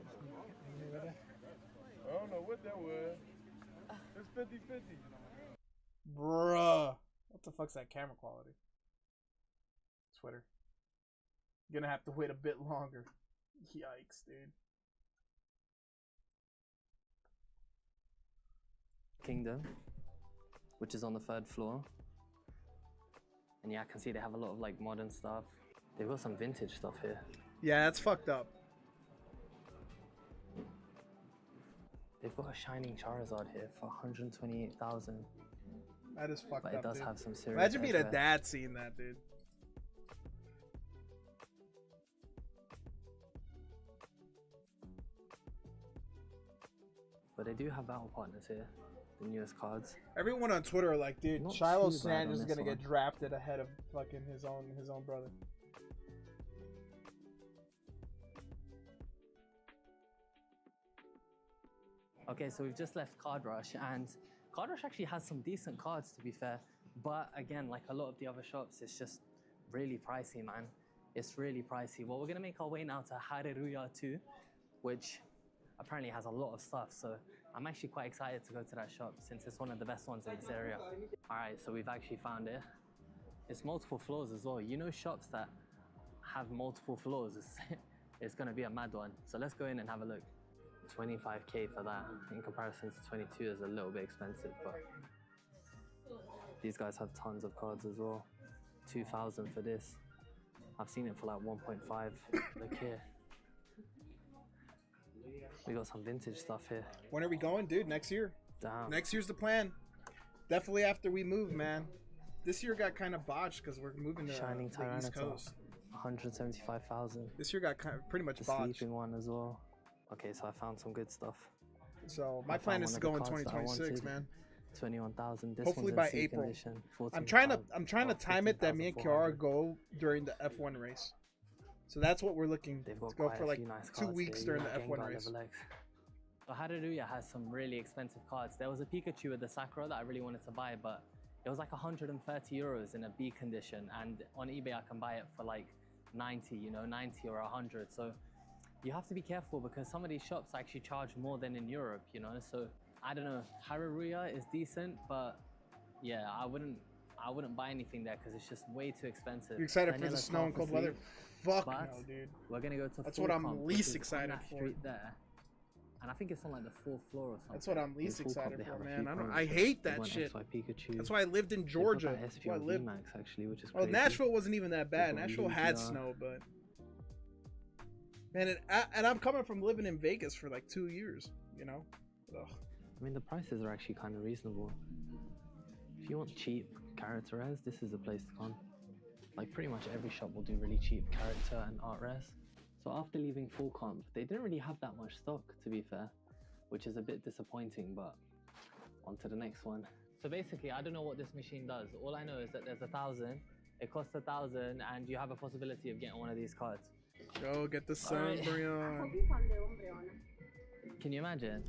Speaker 7: I don't know what that was. It's 50-50.
Speaker 1: Bruh. What the fuck's that camera quality? Twitter. You're gonna have to wait a bit longer. Yikes, dude.
Speaker 10: Kingdom, which is on the 3rd floor. And yeah, I can see they have a lot of like modern stuff. They've got some vintage stuff here.
Speaker 1: Yeah, that's fucked up.
Speaker 10: They've got a Shining Charizard here for 128,000.
Speaker 1: That is fucked
Speaker 10: But
Speaker 1: up,
Speaker 10: it does
Speaker 1: dude.
Speaker 10: have some serious.
Speaker 1: Imagine being a
Speaker 10: effect.
Speaker 1: dad seeing that, dude.
Speaker 10: But they do have battle partners here, the newest cards.
Speaker 1: Everyone on Twitter are like, dude,
Speaker 10: Not
Speaker 1: Shiloh
Speaker 10: too bad
Speaker 1: Sand
Speaker 10: on
Speaker 1: is
Speaker 10: this
Speaker 1: gonna
Speaker 10: one.
Speaker 1: get drafted ahead of fucking his own brother.
Speaker 10: Okay, so we've just left Card Rush, and Card Rush actually has some decent cards, to be fair. But again, like a lot of the other shops, it's just really pricey, man. It's really pricey. Well, we're gonna make our way now to Hareruya 2, which apparently has a lot of stuff. So I'm actually quite excited to go to that shop since it's one of the best ones in this area. All right, so we've actually found it. It's multiple floors as well. You know, shops that have multiple floors, it's gonna be a mad one. So let's go in and have a look. 25k for that in comparison to 22 is a little bit expensive, but these guys have tons of cards as well. 2,000 for this. I've seen it for like 1.5. Look here. We got some vintage stuff here.
Speaker 1: When are we going, dude? Next year.
Speaker 10: Damn.
Speaker 1: Next year's the plan. Definitely after we move, man. This year got kind of botched because we're moving to
Speaker 10: Shining
Speaker 1: the East
Speaker 10: Tyranitar.
Speaker 1: Coast.
Speaker 10: 175,000.
Speaker 1: This year got kind of pretty much
Speaker 10: The
Speaker 1: botched.
Speaker 10: sleeping one as well. Okay, so I found some good stuff.
Speaker 1: So my
Speaker 10: I
Speaker 1: plan
Speaker 10: found
Speaker 1: is
Speaker 10: one
Speaker 1: to
Speaker 10: of the
Speaker 1: go in
Speaker 10: cards that I
Speaker 1: 2026,
Speaker 10: wanted.
Speaker 1: man.
Speaker 10: 21,000. This
Speaker 1: Hopefully
Speaker 10: one's
Speaker 1: by
Speaker 10: in sleep
Speaker 1: April.
Speaker 10: condition,
Speaker 1: I'm trying to
Speaker 10: 14,000.
Speaker 1: time it that me and Kiara go during the F1 race. So that's what we're looking
Speaker 10: They've
Speaker 1: to
Speaker 10: got
Speaker 1: go
Speaker 10: quite
Speaker 1: for,
Speaker 10: a
Speaker 1: like
Speaker 10: few nice
Speaker 1: 2
Speaker 10: cards
Speaker 1: weeks
Speaker 10: here.
Speaker 1: during the
Speaker 10: You got
Speaker 1: F1
Speaker 10: Gengar
Speaker 1: race.
Speaker 10: level X. So Hareruya has some really expensive cards. There was a Pikachu with the Sakura that I really wanted to buy, but it was like 130 euros in a B condition, and on eBay I can buy it for like 90, you know, 90 or 100. So you have to be careful because some of these shops actually charge more than in Europe, you know. So I don't know. Hareruya is decent, but yeah, I wouldn't buy anything there because it's just way too expensive.
Speaker 1: You excited for
Speaker 10: Vanilla
Speaker 1: the snow and cold
Speaker 10: Starfleet,
Speaker 1: weather? Fuck
Speaker 10: but
Speaker 1: no, dude.
Speaker 10: We're gonna go to
Speaker 1: That's what I'm
Speaker 10: Full Comp,
Speaker 1: least
Speaker 10: which is on
Speaker 1: excited
Speaker 10: that
Speaker 1: for.
Speaker 10: street there. And I think it's on like the 4th floor or something.
Speaker 1: That's what I'm least
Speaker 10: In Full Comp,
Speaker 1: excited
Speaker 10: they
Speaker 1: for,
Speaker 10: have a
Speaker 1: man.
Speaker 10: few
Speaker 1: I
Speaker 10: promos.
Speaker 1: hate
Speaker 10: They've
Speaker 1: that
Speaker 10: got
Speaker 1: shit.
Speaker 10: XY Pikachu.
Speaker 1: That's why I lived in
Speaker 10: They've got
Speaker 1: Georgia.
Speaker 10: that
Speaker 1: That's
Speaker 10: SP
Speaker 1: why I
Speaker 10: on
Speaker 1: lived.
Speaker 10: VMAX actually, which is
Speaker 1: Well,
Speaker 10: crazy.
Speaker 1: Nashville wasn't even that bad.
Speaker 10: got
Speaker 1: Nashville had
Speaker 10: Lugia.
Speaker 1: snow, but man, and I'm coming from living in Vegas for like 2 years. You know. Ugh.
Speaker 10: I mean, the prices are actually kind of reasonable. If you want cheap character res, this is the place to come. Like pretty much every shop will do really cheap character and art res. So after leaving Full Comp, they didn't really have that much stock, to be fair, which is a bit disappointing, but on to the next one. So basically, I don't know what this machine does. All I know is that there's 1,000, it costs 1,000, and you have a possibility of getting one of these cards.
Speaker 1: Go get the
Speaker 10: Alright.
Speaker 1: Sunbreon.
Speaker 10: Can you imagine?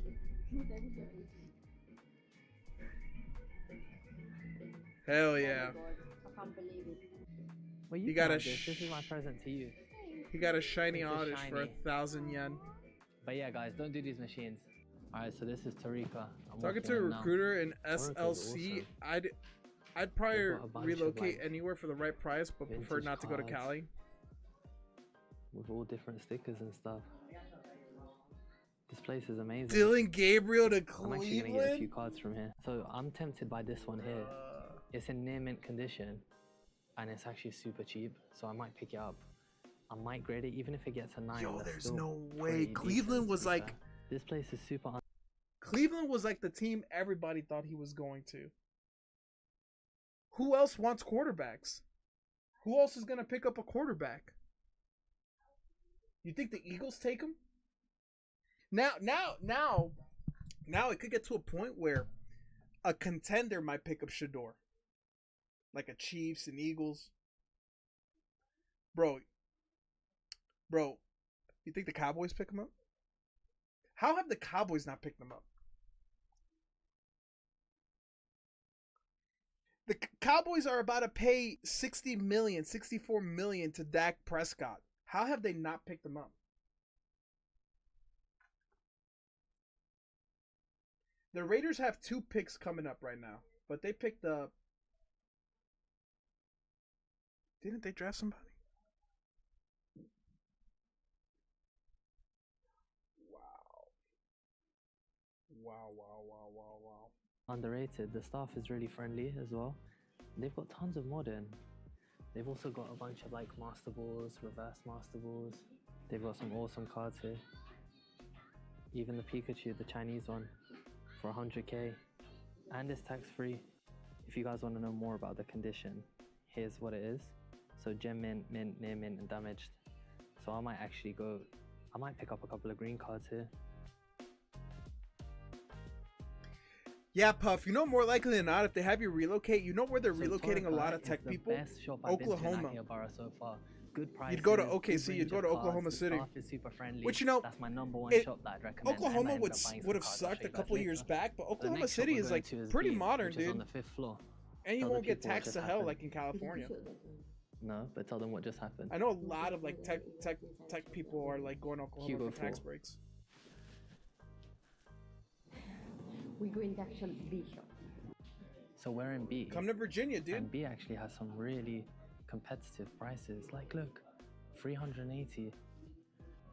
Speaker 1: Hell yeah.
Speaker 10: Well,
Speaker 1: You
Speaker 10: you
Speaker 1: gotta
Speaker 10: gotta. This is my present to you.
Speaker 1: He got a shiny
Speaker 10: It's a
Speaker 1: oddish for
Speaker 10: shiny.
Speaker 1: 1,000 yen.
Speaker 10: But yeah, guys, don't do these machines. All right, so this is Tarika. I'm
Speaker 1: Talking
Speaker 10: walking
Speaker 1: to a
Speaker 10: in now.
Speaker 1: recruiter in
Speaker 10: Tarika's
Speaker 1: SLC,
Speaker 10: awesome.
Speaker 1: I'd probably
Speaker 10: They've got a bunch of,
Speaker 1: relocate
Speaker 10: like,
Speaker 1: anywhere for the right price, but prefer
Speaker 10: vintage
Speaker 1: not to go to
Speaker 10: cards.
Speaker 1: Cali.
Speaker 10: With all different stickers and stuff. This place is amazing.
Speaker 1: Dylan Gabriel to
Speaker 10: I'm actually gonna get a few
Speaker 1: Cleveland.
Speaker 10: cards from here. So I'm tempted by this one here. It's in near mint condition, and it's actually super cheap. So I might pick it up. I might grade it, even if it gets a 9.
Speaker 1: Yo,
Speaker 10: that's
Speaker 1: there's
Speaker 10: still
Speaker 1: no
Speaker 10: pretty
Speaker 1: way.
Speaker 10: decent,
Speaker 1: Cleveland
Speaker 10: to
Speaker 1: was
Speaker 10: be
Speaker 1: like
Speaker 10: fair. This place is super.
Speaker 1: Cleveland was like the team everybody thought he was going to. Who else wants quarterbacks? Who else is gonna pick up a quarterback? You think the Eagles take him? Now it could get to a point where a contender might pick up Shador. Like a Chiefs and Eagles. Bro, you think the Cowboys pick him up? How have the Cowboys not picked him up? The Cowboys are about to pay $60 million, $64 million to Dak Prescott. How have they not picked him up? The Raiders have 2 picks coming up right now, but they picked up. Didn't they draft somebody? Wow.
Speaker 10: Underrated. The staff is really friendly as well. They've got tons of modern. They've also got a bunch of like master balls, reverse master balls. They've got some awesome cards here. Even the Pikachu, the Chinese one, for 100k. And it's tax free. If you guys want to know more about the condition, here's what it is. So gem mint, mint, near mint, and damaged. So I might pick up a couple of green cards here.
Speaker 1: Yeah, Puff, you know, more likely than not, if they have you relocate, you know where they're
Speaker 10: So
Speaker 1: relocating a
Speaker 10: Torrey
Speaker 1: lot of
Speaker 10: is
Speaker 1: tech
Speaker 10: the
Speaker 1: people?
Speaker 10: best shop I've been to in
Speaker 1: Oklahoma.
Speaker 10: Akihabara so far. Good prices.
Speaker 1: You'd go to
Speaker 10: good
Speaker 1: OKC, you'd
Speaker 10: range
Speaker 1: go
Speaker 10: of
Speaker 1: to
Speaker 10: cards,
Speaker 1: Oklahoma
Speaker 10: the
Speaker 1: City.
Speaker 10: staff is super friendly.
Speaker 1: Which, you know,
Speaker 10: that's my number one
Speaker 1: it-
Speaker 10: shop that I'd recommend. I might
Speaker 1: Oklahoma
Speaker 10: end
Speaker 1: would
Speaker 10: up buying some
Speaker 1: would have
Speaker 10: cards. I'll
Speaker 1: sucked
Speaker 10: show
Speaker 1: a
Speaker 10: you guys
Speaker 1: couple
Speaker 10: later.
Speaker 1: years back, but
Speaker 10: The
Speaker 1: Oklahoma
Speaker 10: next shop
Speaker 1: City
Speaker 10: we're
Speaker 1: is
Speaker 10: going
Speaker 1: like
Speaker 10: to is
Speaker 1: pretty
Speaker 10: B,
Speaker 1: modern,
Speaker 10: which is on
Speaker 1: dude.
Speaker 10: the 5th floor.
Speaker 1: And you
Speaker 10: Tell the
Speaker 1: won't get
Speaker 10: people what
Speaker 1: taxed
Speaker 10: just
Speaker 1: to hell
Speaker 10: happened.
Speaker 1: like in California.
Speaker 10: No, but tell them what just happened.
Speaker 1: I know a lot of like tech people are like going to Oklahoma
Speaker 10: Hugo
Speaker 1: for tax
Speaker 10: Fall.
Speaker 1: breaks.
Speaker 11: We go in the actual B shop.
Speaker 10: So we're in B.
Speaker 1: Come to Virginia, dude.
Speaker 10: And B actually has some really competitive prices. Like, look, 380.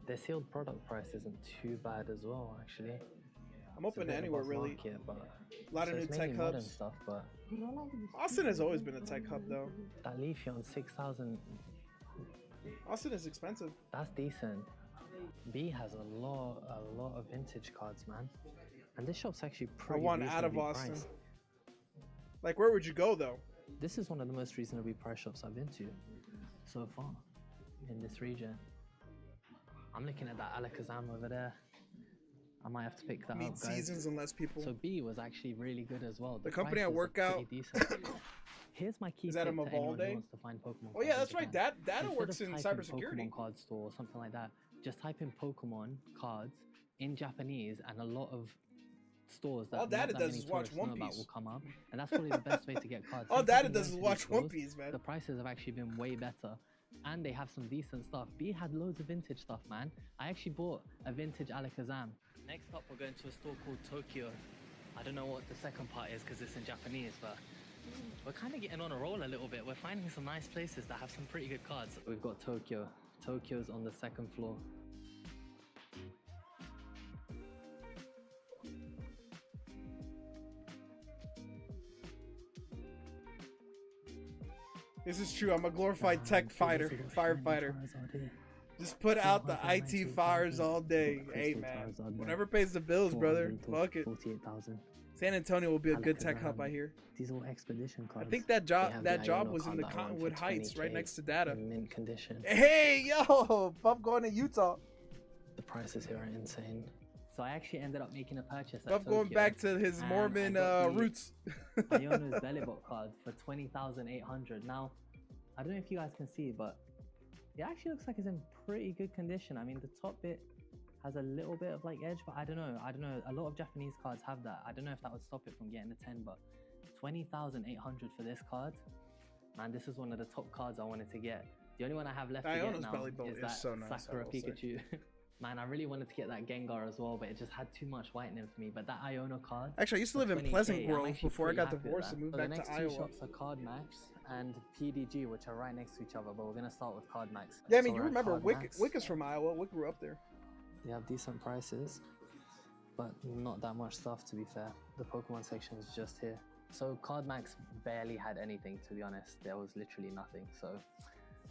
Speaker 10: Their sealed product price isn't too bad as well, actually.
Speaker 1: I'm open to anywhere, really.
Speaker 10: Market, but
Speaker 1: A lot of
Speaker 10: so
Speaker 1: new
Speaker 10: it's
Speaker 1: tech
Speaker 10: mainly modern
Speaker 1: hubs.
Speaker 10: stuff, but
Speaker 1: Austin has always been a tech hub, though.
Speaker 10: that Leafeon 6,000,
Speaker 1: Austin is expensive.
Speaker 10: that's decent. B has a lot of vintage cards, man. And this shop's actually
Speaker 1: I
Speaker 10: pretty
Speaker 1: want out of
Speaker 10: reasonably
Speaker 1: Austin.
Speaker 10: priced.
Speaker 1: Like, where would you go, though?
Speaker 10: This is one of the most reasonably priced shops I've been to so far in this region. I'm looking at that Alakazam over there. I might have to pick that up,
Speaker 1: Need
Speaker 10: guys.
Speaker 1: seasons and less people.
Speaker 10: So B was actually really good as well.
Speaker 1: The company I
Speaker 10: prices are
Speaker 1: work out-
Speaker 10: pretty decent. Here's my key
Speaker 1: Is that a
Speaker 10: tip to anyone who
Speaker 1: Mavalde?
Speaker 10: wants to find Pokemon
Speaker 1: Oh, yeah,
Speaker 10: cards in
Speaker 1: that's right.
Speaker 10: Japan.
Speaker 1: Data
Speaker 10: Instead
Speaker 1: works
Speaker 10: of
Speaker 1: in
Speaker 10: typing
Speaker 1: cybersecurity.
Speaker 10: Pokemon card store or something like that, just type in Pokemon cards in Japanese, and a lot of stores that
Speaker 1: All
Speaker 10: not
Speaker 1: Data
Speaker 10: that
Speaker 1: does
Speaker 10: many
Speaker 1: is watch
Speaker 10: tourists know
Speaker 1: One
Speaker 10: about
Speaker 1: Piece.
Speaker 10: will come up, and that's probably the best way to get cards.
Speaker 1: All
Speaker 10: Since I've
Speaker 1: Data
Speaker 10: been
Speaker 1: does is
Speaker 10: going to
Speaker 1: watch
Speaker 10: these
Speaker 1: One
Speaker 10: stores,
Speaker 1: Piece, man.
Speaker 10: The prices have actually been way better, and they have some decent stuff. B had loads of vintage stuff, man. I actually bought a vintage Alakazam. Next up, we're going to a store called Tokyo. I don't know what the second part is because it's in Japanese, but we're kind of getting on a roll a little bit. We're finding some nice places that have some pretty good cards. We've got Tokyo. Tokyo's on the 2nd floor.
Speaker 1: This is true. I'm a glorified tech fighter, firefighter. Just put out the IT fires all day. Hey, man. Whatever pays the bills, brother. Fuck it.
Speaker 10: 48,000.
Speaker 1: San Antonio will be a good tech hub, I hear.
Speaker 10: These are all expedition
Speaker 1: I
Speaker 10: cards.
Speaker 1: think that
Speaker 10: They have the
Speaker 1: job
Speaker 10: Iono
Speaker 1: was in
Speaker 10: card
Speaker 1: the
Speaker 10: that I want
Speaker 1: Cottonwood
Speaker 10: for
Speaker 1: Heights, right
Speaker 10: 20K
Speaker 1: next to Data.
Speaker 10: in mint condition.
Speaker 1: Hey, yo, Buff going to Utah.
Speaker 10: The prices here are insane. So I actually ended up making a purchase at
Speaker 1: Buff going
Speaker 10: Tokyo,
Speaker 1: back to his
Speaker 10: and
Speaker 1: Mormon
Speaker 10: I got the
Speaker 1: roots.
Speaker 10: Iono's Belibot card for 20,800. Now, I don't know if you guys can see, but it actually looks like it's in pretty good condition. I mean, the top bit has a little bit of like edge, but I don't know. A lot of Japanese cards have that. I don't know if that would stop it from getting a 10, but 20,800 for this card. Man, this is one of the top cards I wanted to get. The only one I have left to
Speaker 1: Iono's
Speaker 10: get now
Speaker 1: belly button
Speaker 10: is
Speaker 1: is
Speaker 10: that
Speaker 1: so nice, I
Speaker 10: Sakura
Speaker 1: will say.
Speaker 10: Pikachu. Man, I really wanted to get that Gengar as well, but it just had too much whitening for me. But that Iono card.
Speaker 1: Actually, I used to
Speaker 10: for
Speaker 1: live in
Speaker 10: 20K,
Speaker 1: Pleasant
Speaker 10: I'm
Speaker 1: Grove
Speaker 10: actually
Speaker 1: before I
Speaker 10: pretty
Speaker 1: got
Speaker 10: happy with
Speaker 1: divorced
Speaker 10: that.
Speaker 1: and moved
Speaker 10: So
Speaker 1: back
Speaker 10: the
Speaker 1: to
Speaker 10: next two
Speaker 1: Iowa.
Speaker 10: shops are Card Max and PDG, which are right next to each other. But we're gonna start with Card Max.
Speaker 1: Yeah, I
Speaker 10: So
Speaker 1: mean, you
Speaker 10: we're at
Speaker 1: remember
Speaker 10: Card
Speaker 1: Wick?
Speaker 10: Max.
Speaker 1: Wick is from Iowa. Wick grew up there.
Speaker 10: They have decent prices, but not that much stuff, to be fair. The Pokemon section is just here. So Card Max barely had anything, to be honest. There was literally nothing. So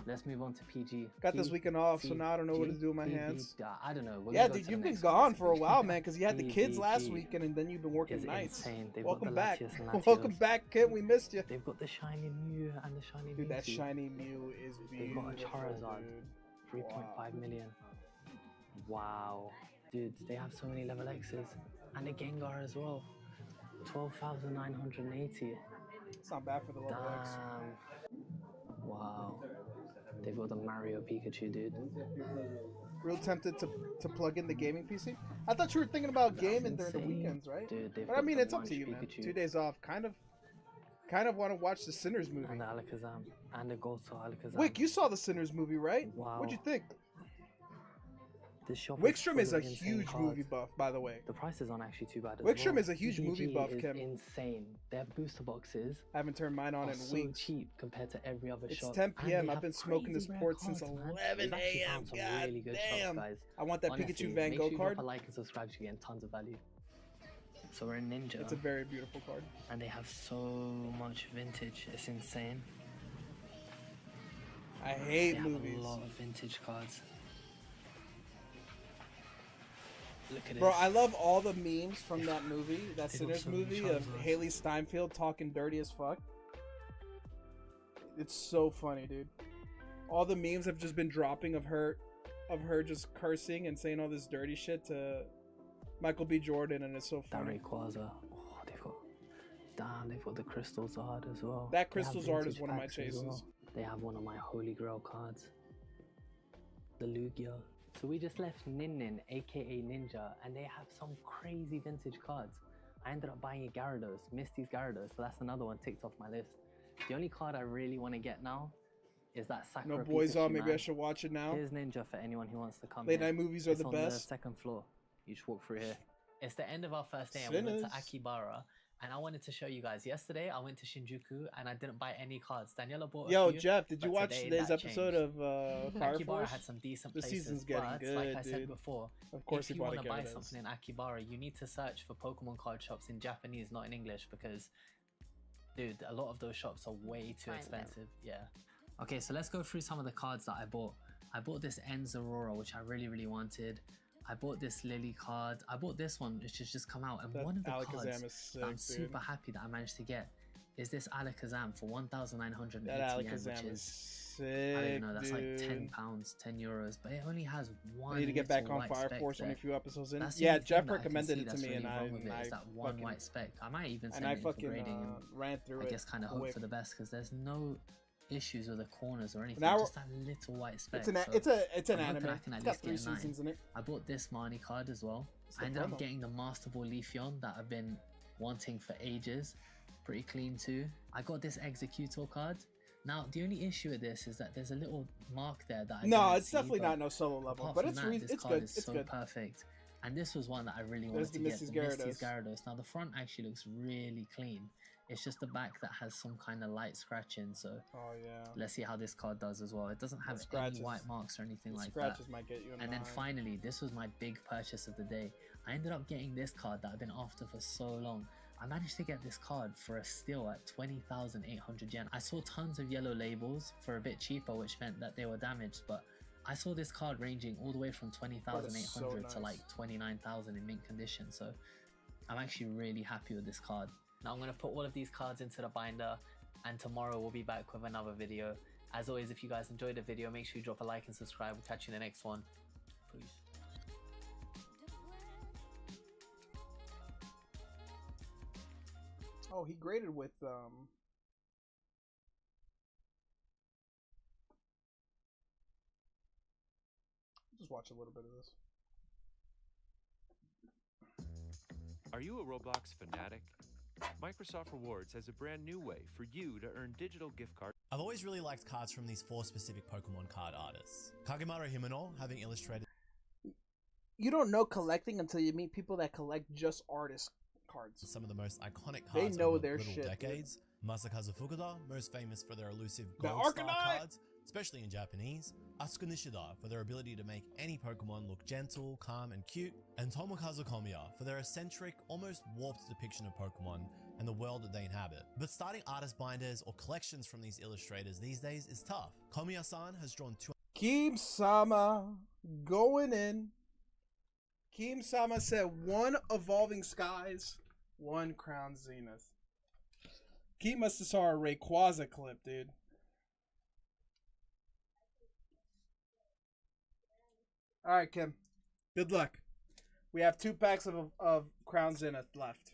Speaker 10: let's move on to PG.
Speaker 1: Got this weekend off, so now I don't know what to do with my hands.
Speaker 10: I don't know.
Speaker 1: Yeah, dude, you've been gone for a while, man, because you had the kids last weekend, and then you've been working nights. Welcome back. Welcome back, kid. We missed you.
Speaker 10: They've got the shiny Mew and the shiny Mewtwo.
Speaker 1: Dude, that shiny Mew is beautiful.
Speaker 10: They've got a Charizard, 3.5 million. Wow. Dude, they have so many level X's. And a Gengar as well. 12,980.
Speaker 1: It's not bad for the level X.
Speaker 10: Wow. They've got the Mario Pikachu, dude.
Speaker 1: Real tempted to plug in the gaming PC. I thought you were thinking about gaming during the weekends, right?
Speaker 10: Dude,
Speaker 1: but I mean, it's up to you, man. 2 days off. Kind of want to watch the Sinners movie.
Speaker 10: And the Alakazam. And the Ghost of Alakazam.
Speaker 1: Wick, you saw the Sinners movie, right?
Speaker 10: Wow.
Speaker 1: What'd you think?
Speaker 10: This shop
Speaker 1: Wickstrom is a
Speaker 10: full of insane
Speaker 1: huge
Speaker 10: cards.
Speaker 1: movie buff, by the way.
Speaker 10: The prices aren't actually too bad as
Speaker 1: Wickstrom
Speaker 10: well.
Speaker 1: is a huge movie
Speaker 10: PG
Speaker 1: buff,
Speaker 10: is
Speaker 1: Kim.
Speaker 10: insane. Their booster boxes
Speaker 1: I haven't turned mine on
Speaker 10: are
Speaker 1: in
Speaker 10: so
Speaker 1: weeks.
Speaker 10: cheap compared to every other
Speaker 1: It's
Speaker 10: shop.
Speaker 1: 10
Speaker 10: And
Speaker 1: p.m.
Speaker 10: they
Speaker 1: I've
Speaker 10: have
Speaker 1: been smoking this
Speaker 10: crazy rare
Speaker 1: port since
Speaker 10: cards, man.
Speaker 1: 11
Speaker 10: We've actually
Speaker 1: a.m.
Speaker 10: found some
Speaker 1: God
Speaker 10: really good
Speaker 1: damn.
Speaker 10: shops, guys.
Speaker 1: I want that
Speaker 10: Honestly,
Speaker 1: Pikachu Van
Speaker 10: make
Speaker 1: Gogh
Speaker 10: sure you
Speaker 1: card.
Speaker 10: drop a like and subscribe to get tons of value. So we're in Ninja.
Speaker 1: It's a very beautiful card.
Speaker 10: And they have so much vintage. It's insane.
Speaker 1: I hate
Speaker 10: they
Speaker 1: movies.
Speaker 10: Have a lot of vintage cards. Look at
Speaker 1: Bro,
Speaker 10: this.
Speaker 1: I love all the memes from that movie, that
Speaker 10: They got
Speaker 1: Sinners
Speaker 10: so many
Speaker 1: movie of
Speaker 10: Charizards.
Speaker 1: Haley Steinfeld talking dirty as fuck. It's so funny, dude. All the memes have just been dropping of her just cursing and saying all this dirty shit to Michael B. Jordan, and it's so funny.
Speaker 10: Rayquaza. Oh, they've got the Crystal Zard as well.
Speaker 1: That
Speaker 10: They have
Speaker 1: Crystal Zard is
Speaker 10: vintage
Speaker 1: one of my
Speaker 10: packs as
Speaker 1: chases.
Speaker 10: well. They have one of my Holy Grail cards. The Lugia. So we just left Nin, aka Ninja, and they have some crazy vintage cards. I ended up buying a Gyarados, Misty's Gyarados, so that's another one ticked off my list. The only card I really want to get now is that Sakura
Speaker 1: No boys
Speaker 10: Pikachu,
Speaker 1: on, maybe
Speaker 10: man.
Speaker 1: I should watch it now.
Speaker 10: Here's Ninja for anyone who wants to come
Speaker 1: Late
Speaker 10: here.
Speaker 1: night movies are
Speaker 10: It's
Speaker 1: the
Speaker 10: on
Speaker 1: best.
Speaker 10: the second floor. You just walk through here. It's the end of our first day and we went to
Speaker 1: Sinners.
Speaker 10: Akibara. And I wanted to show you guys. Yesterday, I went to Shinjuku and I didn't buy any cards. Daniela bought a
Speaker 1: Yo,
Speaker 10: few,
Speaker 1: Jeff, did you
Speaker 10: but
Speaker 1: watch
Speaker 10: today
Speaker 1: today's
Speaker 10: that
Speaker 1: episode
Speaker 10: changed.
Speaker 1: of Fire
Speaker 10: Akibara
Speaker 1: Force?
Speaker 10: had some decent
Speaker 1: The
Speaker 10: places,
Speaker 1: season's getting
Speaker 10: but
Speaker 1: good,
Speaker 10: like I said
Speaker 1: dude.
Speaker 10: before,
Speaker 1: Of course
Speaker 10: if
Speaker 1: he
Speaker 10: you
Speaker 1: bought
Speaker 10: want
Speaker 1: a
Speaker 10: to buy
Speaker 1: Gyarados.
Speaker 10: something in Akibara, you need to search for Pokemon card shops in Japanese, not in English, because, dude, a lot of those shops are way too expensive. Yeah. Okay, so let's go through some of the cards that I bought. I bought this Ends Aurora, which I really, really wanted. I bought this Lily card. I bought this one, which has just come out. And
Speaker 1: That
Speaker 10: one of the
Speaker 1: Alakazam
Speaker 10: cards
Speaker 1: is sick,
Speaker 10: that I'm
Speaker 1: dude.
Speaker 10: super happy that I managed to get is this Alakazam for 1,980
Speaker 1: That
Speaker 10: yen,
Speaker 1: Alakazam
Speaker 10: which
Speaker 1: is
Speaker 10: is,
Speaker 1: sick,
Speaker 10: I don't even know, that's like
Speaker 1: dude.
Speaker 10: £10, 10 euros, but it only has one
Speaker 1: I need to get back
Speaker 10: little
Speaker 1: on
Speaker 10: white
Speaker 1: Fire
Speaker 10: speck
Speaker 1: Force
Speaker 10: there.
Speaker 1: only a few episodes in.
Speaker 10: That's the
Speaker 1: Yeah,
Speaker 10: only thing
Speaker 1: Jeff
Speaker 10: that I can
Speaker 1: recommended
Speaker 10: see
Speaker 1: it to
Speaker 10: that's
Speaker 1: me,
Speaker 10: really
Speaker 1: and
Speaker 10: wrong with it,
Speaker 1: I
Speaker 10: is that one
Speaker 1: fucking,
Speaker 10: white speck. I might even send
Speaker 1: and I
Speaker 10: it in for
Speaker 1: fucking
Speaker 10: grading and
Speaker 1: ran through
Speaker 10: I
Speaker 1: it.
Speaker 10: guess kind of hope
Speaker 1: quick.
Speaker 10: for the best because there's no issues with the corners or anything.
Speaker 1: Now
Speaker 10: Just that little white speck.
Speaker 1: It's an
Speaker 10: so
Speaker 1: it's an
Speaker 10: I'm hoping
Speaker 1: anime.
Speaker 10: I can at
Speaker 1: It's got
Speaker 10: least
Speaker 1: 3
Speaker 10: get a 9.
Speaker 1: seasons in it.
Speaker 10: I bought this Marnie card as well.
Speaker 1: It's the
Speaker 10: I ended up
Speaker 1: promo.
Speaker 10: getting the Master Ball Leafeon that I've been wanting for ages. Pretty clean too. I got this Executor card. Now the only issue with this is that there's a little mark there that I
Speaker 1: No,
Speaker 10: didn't
Speaker 1: it's
Speaker 10: see,
Speaker 1: definitely
Speaker 10: but
Speaker 1: not no solo level,
Speaker 10: apart
Speaker 1: but
Speaker 10: from
Speaker 1: it's
Speaker 10: that, this
Speaker 1: it's
Speaker 10: card
Speaker 1: good.
Speaker 10: is
Speaker 1: It's
Speaker 10: so
Speaker 1: good.
Speaker 10: perfect. And this was one that I really
Speaker 1: There's
Speaker 10: wanted
Speaker 1: the
Speaker 10: to get.
Speaker 1: Misty's
Speaker 10: The Misty's
Speaker 1: Gyarados.
Speaker 10: Gyarados. Now the front actually looks really clean. It's just the back that has some kind of light scratching. So
Speaker 1: Oh yeah.
Speaker 10: let's see how this card does as well. It doesn't have
Speaker 1: scratches-
Speaker 10: any white marks or anything
Speaker 1: the
Speaker 10: like
Speaker 1: scratches
Speaker 10: that.
Speaker 1: might get you a
Speaker 10: And then
Speaker 1: 9.
Speaker 10: finally, this was my big purchase of the day. I ended up getting this card that I've been after for so long. I managed to get this card for a steal at 20,800 yen. I saw tons of yellow labels for a bit cheaper, which meant that they were damaged, but I saw this card ranging all the way from 20,800 to like 29,000 in mint condition. So I'm actually really happy with this card. Now I'm going to put all of these cards into the binder, and tomorrow we'll be back with another video. As always, if you guys enjoyed the video, make sure you drop a like and subscribe. We'll catch you in the next one. Peace.
Speaker 1: Oh, he graded with just watch a little bit of this.
Speaker 12: Are you a Roblox fanatic? Microsoft Rewards has a brand new way for you to earn digital gift cards.
Speaker 13: I've always really liked cards from these 4 specific Pokemon card artists. Kagemaru Himeno having illustrated
Speaker 1: You don't know collecting until you meet people that collect just artist cards.
Speaker 13: some of the most iconic
Speaker 1: They
Speaker 13: cards
Speaker 1: know
Speaker 13: over
Speaker 1: their
Speaker 13: little
Speaker 1: shit,
Speaker 13: decades. Masakazu Fukuda, most famous for their elusive
Speaker 1: The
Speaker 13: gold star
Speaker 1: Arcanine!
Speaker 13: cards, especially in Japanese. Asuka Nishida for their ability to make any Pokemon look gentle, calm, and cute. And Tomokazu Komiya for their eccentric, almost warped depiction of Pokemon and the world that they inhabit. But starting artist binders or collections from these illustrators these days is tough. Komiya-san has drawn 2
Speaker 1: Keem-sama going in. Keem-sama said 1 Evolving Skies, 1 Crown Zenith. Keem must have saw a Rayquaza clip, dude. Alright, Kim. Good luck. We have 2 packs of Crown Zenith left.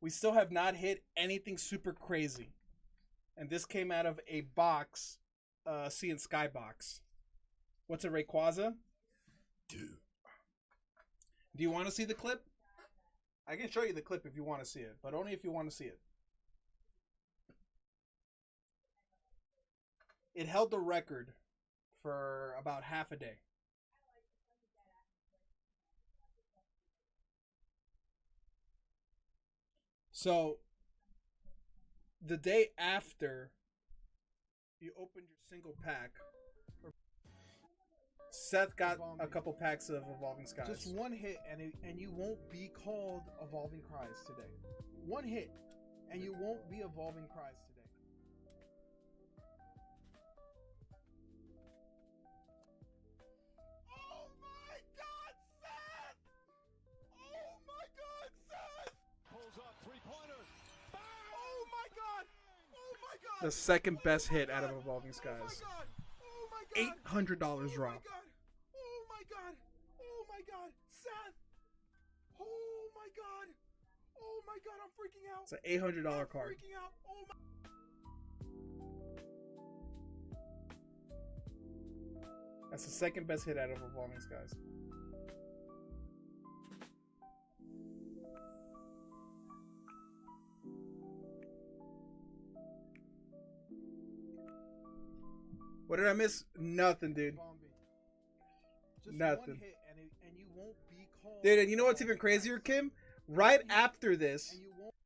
Speaker 1: We still have not hit anything super crazy. And this came out of a box, Sea and Sky box. What's a Rayquaza? Do you want to see the clip? I can show you the clip if you want to see it, but only if you want to see it. It held the record for about half a day. So, the day after you opened your single pack, Seth got a couple packs of Evolving Skies. Just 1 hit, and you won't be called Evolving Cries today. 1 hit, and you won't be Evolving Cries today.
Speaker 9: Oh my God, Seth! Oh my God, Seth! Pulls up 3-pointer. Oh my God! Oh my God!
Speaker 1: The second best hit out of Evolving Skies.
Speaker 9: Oh my God!
Speaker 1: $800 raw.
Speaker 9: Oh my God! Oh my God! Seth! Oh my God! Oh my God! I'm freaking out.
Speaker 1: It's an $800 card.
Speaker 9: Freaking out. Oh my.
Speaker 1: That's the second best hit out of Evolving Skies. What did I miss? Nothing, dude. Nothing. Dude, and you know what's even crazier, Kim? Right after this,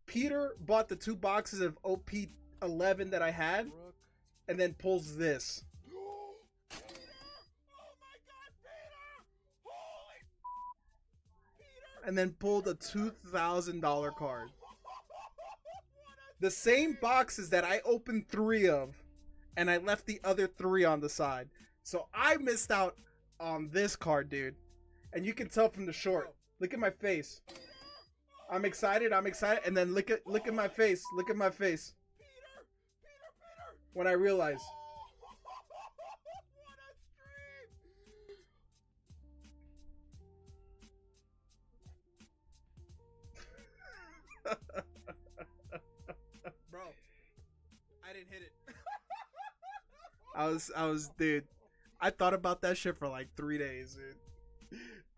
Speaker 1: Peter bought the 2 boxes of OP11 that I had, and then pulls this. And then pulled a $2,000 card. The same boxes that I opened 3 of, and I left the other 3 on the side. So I missed out on this card, dude. And you can tell from the short. Look at my face. I'm excited, and then look at my face. Look at my face. When I realize. Bro, I didn't hit it. I was, dude. I thought about that shit for like 3 days, dude.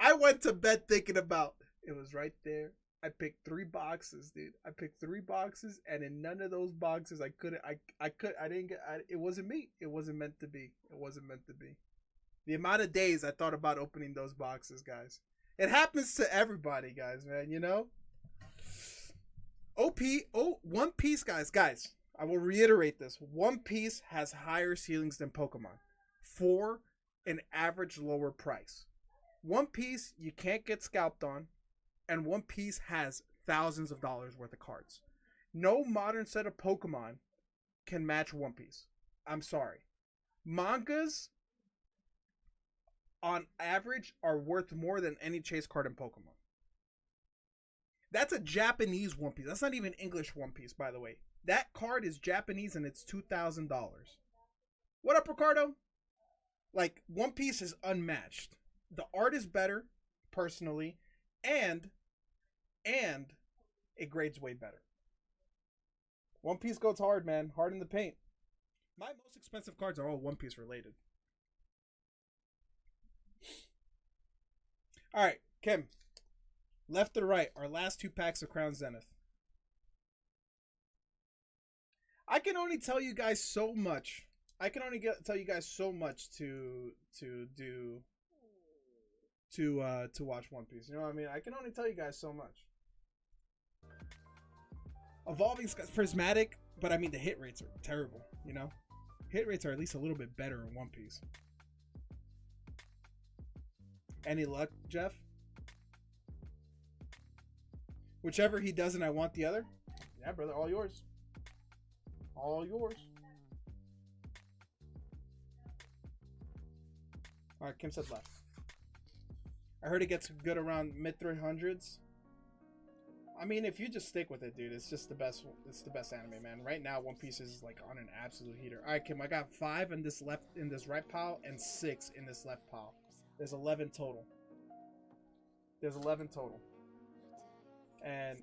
Speaker 1: I went to bed thinking about it was right there. I picked 3 boxes, dude. I picked 3 boxes, and in none of those boxes, I didn't get. It wasn't me. It wasn't meant to be. It wasn't meant to be. The amount of days I thought about opening those boxes, guys. It happens to everybody, guys, man. You know. One Piece, guys. I will reiterate this. One Piece has higher ceilings than Pokemon for an average lower price. One Piece you can't get scalped on, and One Piece has thousands of dollars worth of cards. No modern set of Pokemon can match One Piece. I'm sorry. Mangas, on average, are worth more than any chase card in Pokemon. That's a Japanese One Piece. That's not even English One Piece, by the way. That card is Japanese and it's $2,000. What up, Ricardo? Like, One Piece is unmatched. The art is better, personally, and it grades way better. One Piece goes hard, man. Hard in the paint. My most expensive cards are all One Piece related. All right, Kim. Left or right, our last 2 packs of Crown Zenith. I can only tell you guys so much. I can only tell you guys so much to watch One Piece. You know what I mean? I can only tell you guys so much. Evolving Skies prismatic, but I mean the hit rates are terrible, you know? Hit rates are at least a little bit better in One Piece. Any luck, Jeff? Whichever he doesn't, I want the other. Yeah, brother, all yours. All yours. Alright, Kim said left. I heard it gets good around mid 300s. I mean, if you just stick with it, dude, it's just the best. It's the best anime, man. Right now, One Piece is like on an absolute heater. All right, Kim, I got 5 in this right pile and 6 in this left pile. There's 11 total. There's 11 total. And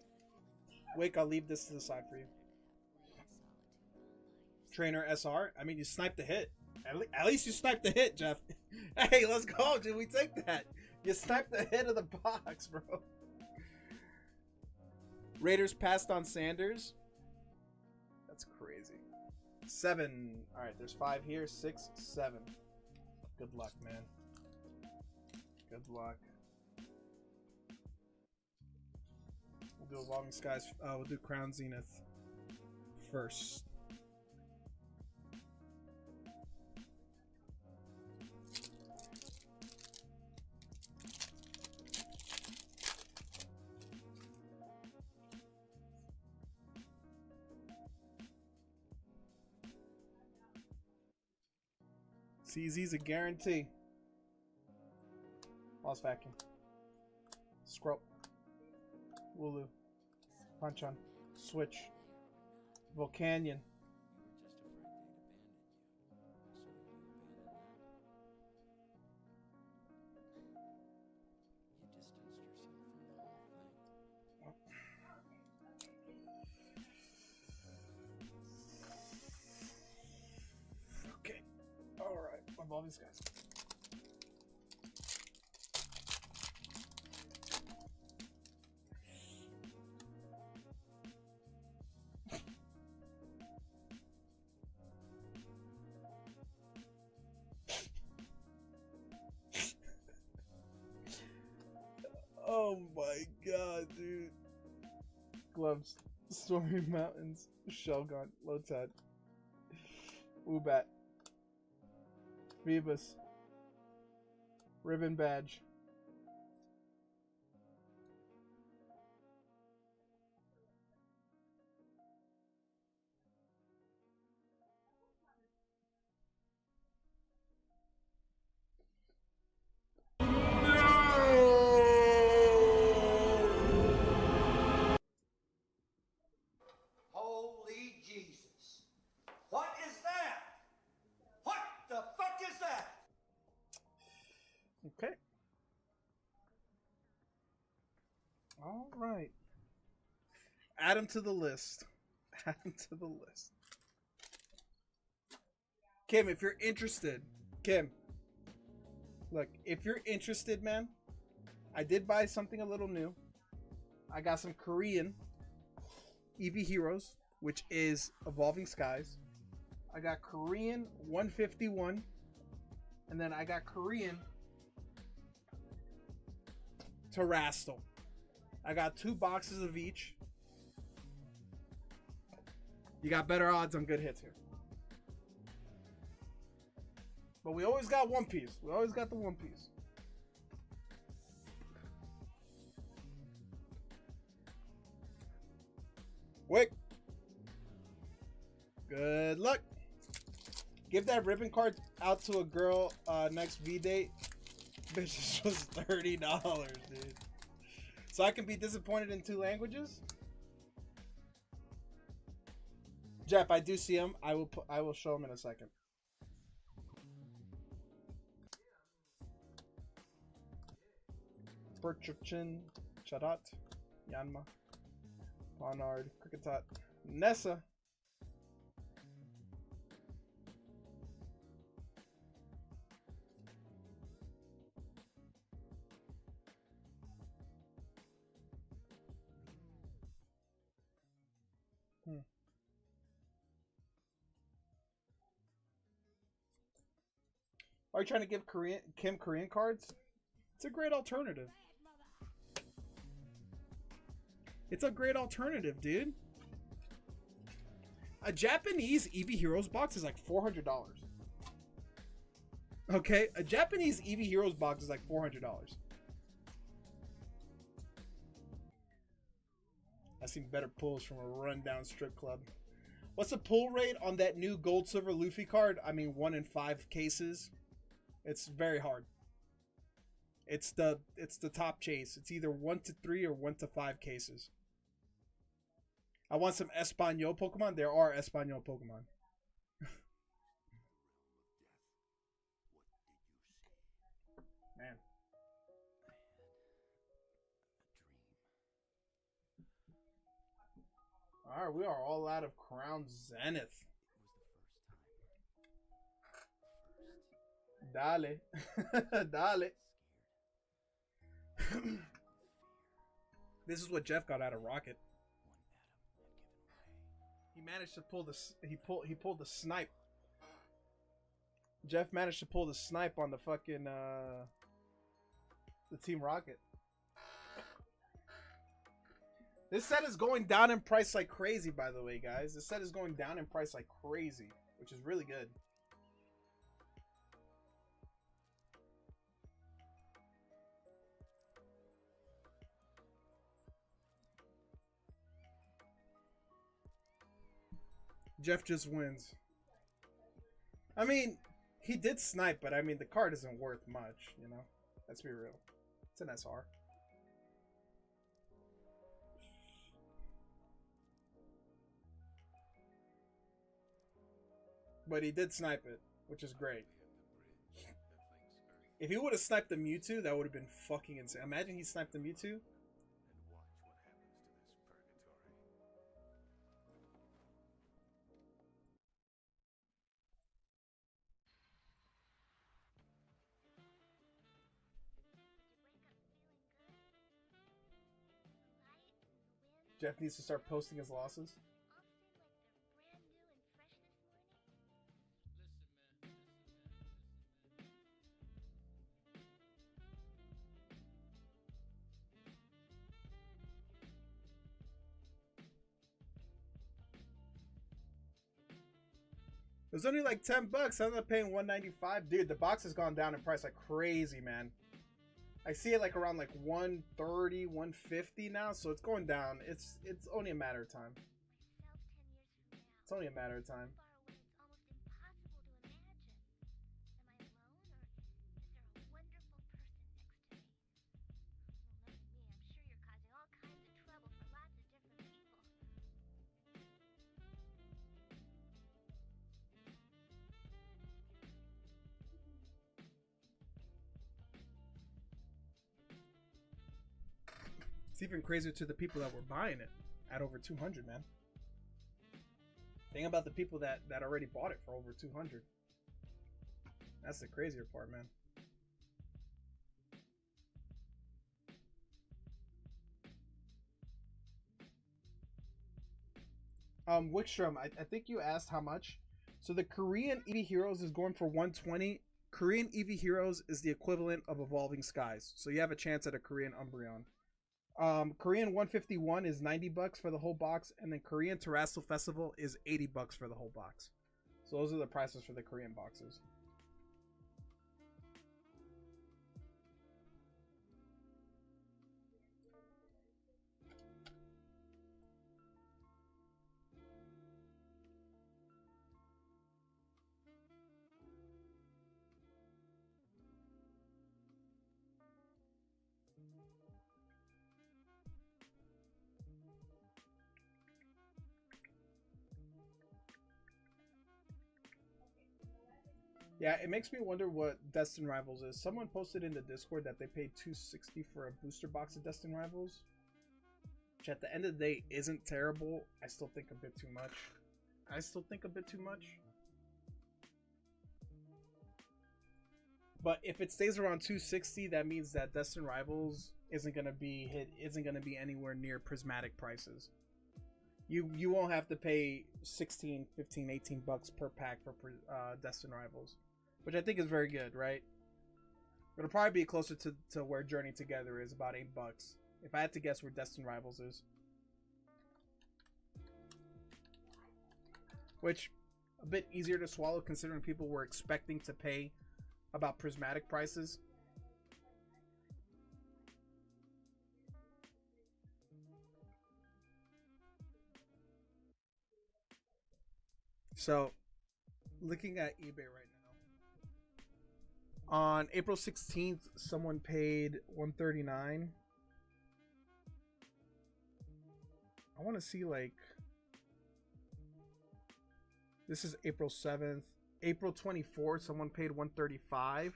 Speaker 1: Wake, I'll leave this to the side for you. Trainer SR. I mean, you sniped the hit. At least you sniped the hit, Jeff. Hey, let's go, dude. We take that. You sniped the hit of the box, bro. Raiders passed on Sanders. That's crazy. 7. All right, there's 5 here. 6, 7. Good luck, man. Good luck. We'll do Evolving Skies. We'll do Crown Zenith first. CZ's a guarantee. Lost Vacuum. Scrub. Wooloo. Punch on. Switch. Volcanion. Okay. Alright. All these guys. Oh my god, dude. Gloves. Stormy Mountains. Shelgon. Lotad. Ubat. Phoebus. Ribbon Badge.
Speaker 9: Holy Jesus. What is that? What the fuck is that?
Speaker 1: Okay. All right. Add him to the list. Add him to the list. Kim, if you're interested, Kim, look, if you're interested, man, I did buy something a little new. I got some Korean EV Heroes, which is Evolving Skies. I got Korean 151, and then I got Korean Terastal. I got 2 boxes of each. You got better odds on good hits here. But we always got One Piece. We always got the One Piece. Wick. Good luck. Give that ribbon card out to a girl next V-Date. Bitch, this was $30, dude. So I can be disappointed in 2 languages? Jeff, I do see him. I will show him in a second. Bertrachin, Chadat, Yanma, Barnard, Cricketot, Nessa. Are you trying to give Kim Korean cards? It's a great alternative. It's a great alternative, dude. A Japanese EV Heroes box is like $400. Okay, a Japanese EV Heroes box is like $400. I've seen better pulls from a rundown strip club. What's the pull rate on that new gold silver Luffy card? I mean, 1 in 5 cases. It's very hard. It's the top chase. It's either 1 to 3 or 1 to 5 cases. I want some Espanol Pokemon. There are Espanol Pokemon. Man. Alright, we are all out of Crown Zenith. Dale. Dale. This is what Jeff got out of Rocket. He managed to pull the he pulled the snipe. Jeff managed to pull the snipe on the fucking the Team Rocket. This set is going down in price like crazy, by the way, guys. This set is going down in price like crazy, which is really good. Jeff just wins. I mean, he did snipe, but I mean, the card isn't worth much, you know? Let's be real. It's an SR. But he did snipe it, which is great. If he would have sniped the Mewtwo, that would have been fucking insane. Imagine he sniped the Mewtwo. Jeff needs to start posting his losses. It was only like $10. I ended up paying $195. Dude, the box has gone down in price like crazy, man. I see it like around like 130, 150 now, so it's going down. It's only a matter of time. It's only a matter of time. It's even crazier to the people that were buying it at over 200, man. Think about the people that already bought it for over 200. That's the crazier part, man. Wickstrom, I think you asked how much. So the Korean EV Heroes is going for 120. Korean EV Heroes is the equivalent of Evolving Skies. So you have a chance at a Korean Umbreon. Korean 151 is $90 for the whole box, and then Korean Terrestrial Festival is $80 for the whole box. So those are the prices for the Korean boxes. Yeah, it makes me wonder what Destin Rivals is. Someone posted in the Discord that they paid $260 for a booster box of Destin Rivals, which at the end of the day isn't terrible. I still think a bit too much. But if it stays around $260, that means that Destin Rivals isn't gonna be anywhere near prismatic prices. You won't have to pay $16, $15, $18 per pack for Destin Rivals. which I think is very good, right? It'll probably be closer to where Journey Together is, about $8. If I had to guess where Destined Rivals is. Which, a bit easier to swallow considering people were expecting to pay about prismatic prices. So, looking at eBay right now. On April 16th, someone paid $139. I want to see, like, this is April 7th. April 24th, someone paid $135.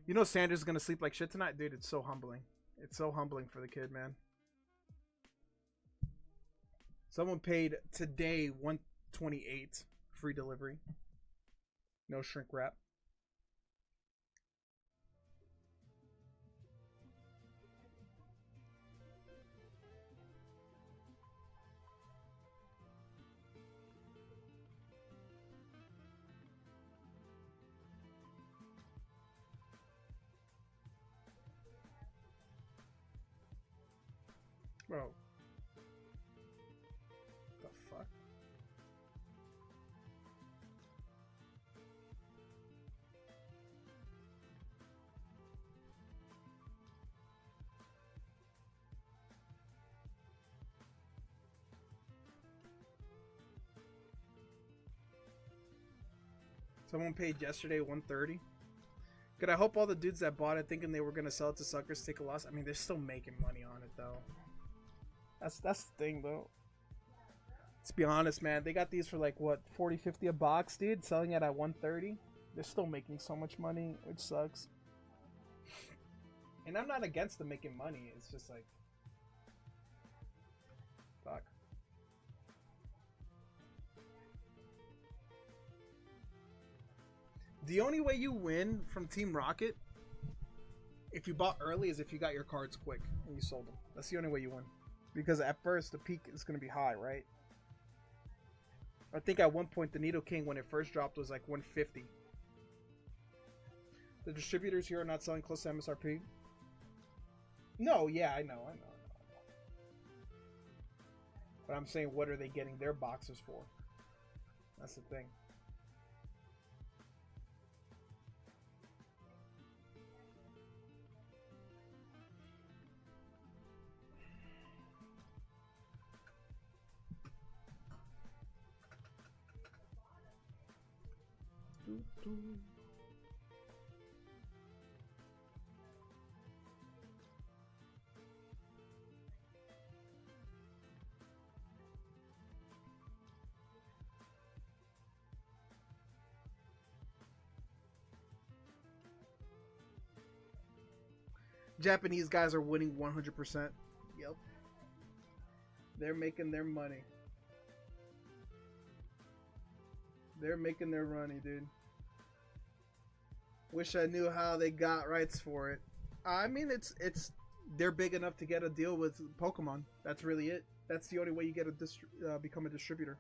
Speaker 1: You know Sanders is going to sleep like shit tonight? Dude, it's so humbling. It's so humbling for the kid, man. Someone paid today $128. Free delivery. No shrink wrap. Bro. The fuck? Someone paid yesterday $130. Good, I hope all the dudes that bought it thinking they were gonna sell it to suckers take a loss. I mean, they're still making money on it though. That's the thing though. Let's be honest, man. They got these for like what, 40, 50 a box, dude. Selling it at 130. They're still making so much money, which sucks. And I'm not against them making money. It's just like, fuck. The only way you win from Team Rocket, if you bought early, is if you got your cards quick and you sold them. That's the only way you win. Because at first, the peak is going to be high, right? I think at one point, the Needle King, when it first dropped, was like 150. The distributors here are not selling close to MSRP. No, yeah, I know. But I'm saying, what are they getting their boxes for? That's the thing. Japanese guys are winning 100%. Yep. They're making their money. They're making their money, dude. Wish I knew how they got rights for it. I mean, they're big enough to get a deal with Pokemon. That's really it. That's the only way you get a become a distributor.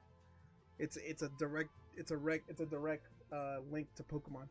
Speaker 1: It's a direct link to Pokemon.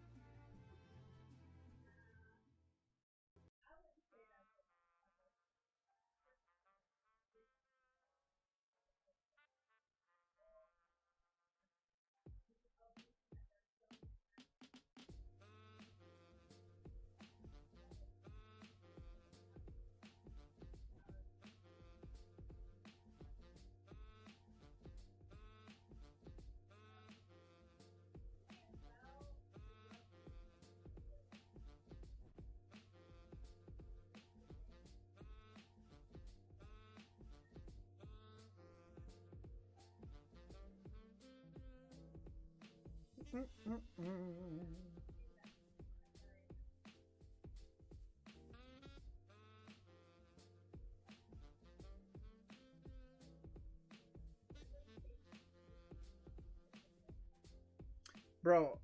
Speaker 1: Bro,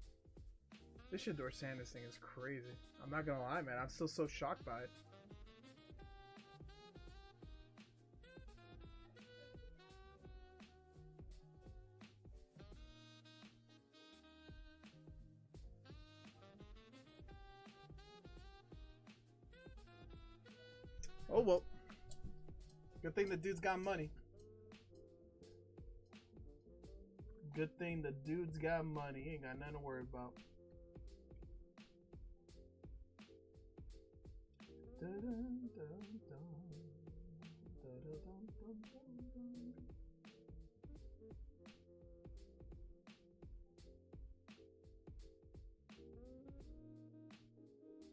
Speaker 1: this Shador Sanders thing is crazy. I'm not gonna lie, man. I'm still so shocked by it. Oh well. Good thing the dude's got money. Good thing the dude's got money. He ain't got nothing to worry about.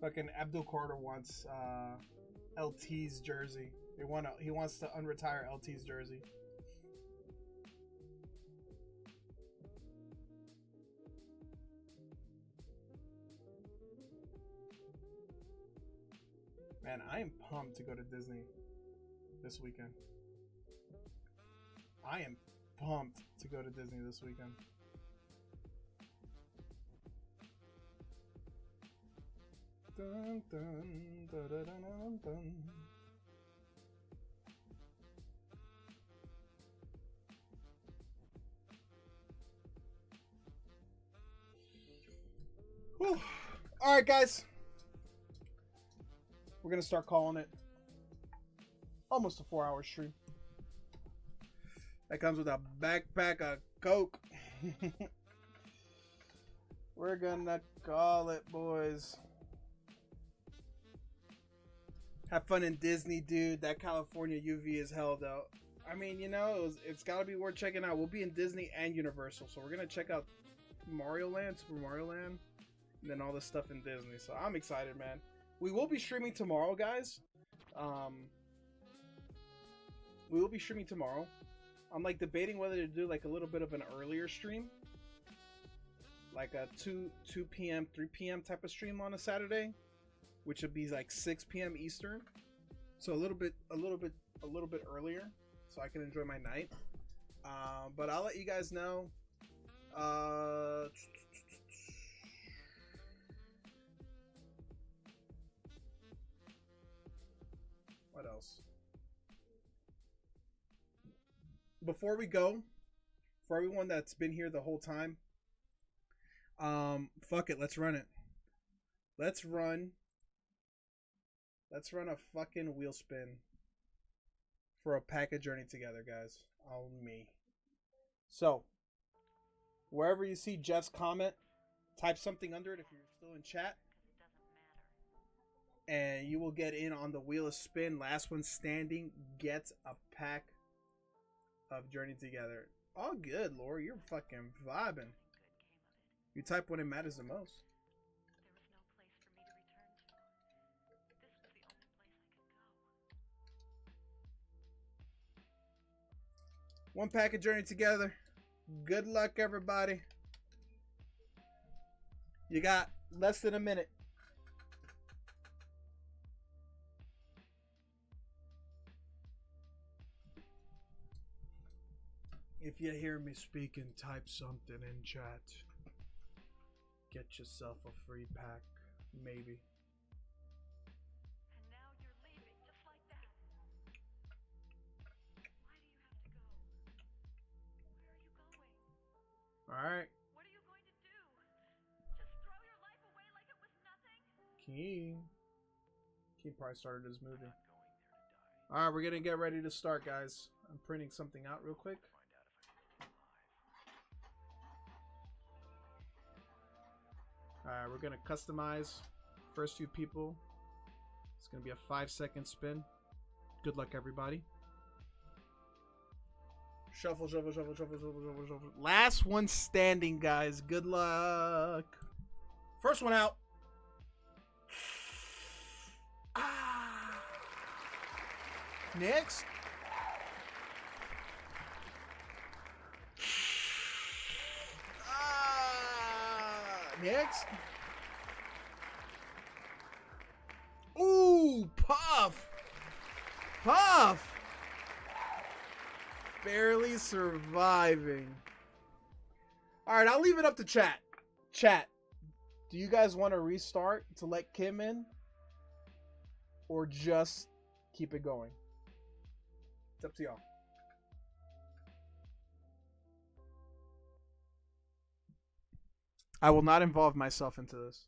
Speaker 1: Fucking Abdul Carter wants LT's jersey. He wants to unretire LT's jersey. Man, I am pumped to go to Disney this weekend. I am pumped to go to Disney this weekend. Dun, dun, dun, dun, dun, dun. Whew. All right, guys. We're going to start calling it almost a 4-hour stream. That comes with a backpack of Coke. We're going to call it, boys. Have fun in Disney, dude. That California UV is held out. I mean, you know, it's got to be worth checking out. We'll be in Disney and Universal. So we're going to check out Mario Land, Super Mario Land, and then all the stuff in Disney. So I'm excited, man. We will be streaming tomorrow, guys. We will be streaming tomorrow. I'm like debating whether to do like a little bit of an earlier stream, like a 2 p.m. 3 p.m. type of stream on a Saturday, which would be like 6 p.m. Eastern. So a little bit earlier, so I can enjoy my night. But I'll let you guys know. What else? Before we go, for everyone that's been here the whole time, fuck it, let's run it. Let's run a fucking wheel spin for a pack of Journey Together, guys. On me. So, wherever you see Jeff's comment, type something under it if you're still in chat. And you will get in on the wheel of spin. Last one standing gets a pack of Journey Together. All good, Laura. You're fucking vibing. You type when it matters the most. One pack of Journey Together. Good luck, everybody. You got less than a minute. If you hear me speaking, type something in chat. Get yourself a free pack, maybe.
Speaker 3: And now you're leaving just like that. Why do you have to go? Where are you going?
Speaker 1: Alright.
Speaker 3: What are you going to do? Just throw your life away like it was nothing?
Speaker 1: Keen probably started his movie. Alright, we're gonna get ready to start, guys. I'm printing something out real quick. Alright, we're gonna customize first few people. It's gonna be a 5-second spin. Good luck, everybody. Shuffle, shuffle, shuffle, shuffle, shuffle, shuffle, shuffle. Last one standing, guys. Good luck. First one out. Ah. Next. Next. Ooh, Puff. Puff. Barely surviving. All right, I'll leave it up to chat. Chat, do you guys want to restart to let Kim in? Or just keep it going? It's up to y'all. I will not involve myself into this.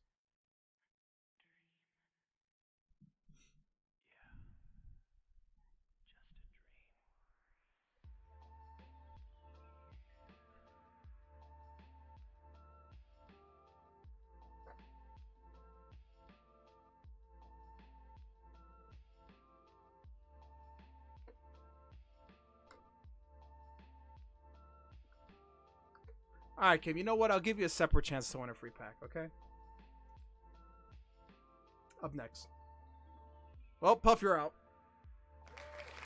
Speaker 1: All right, Kim. You know what? I'll give you a separate chance to win a free pack. Okay. Up next. Well, Puff, you're out.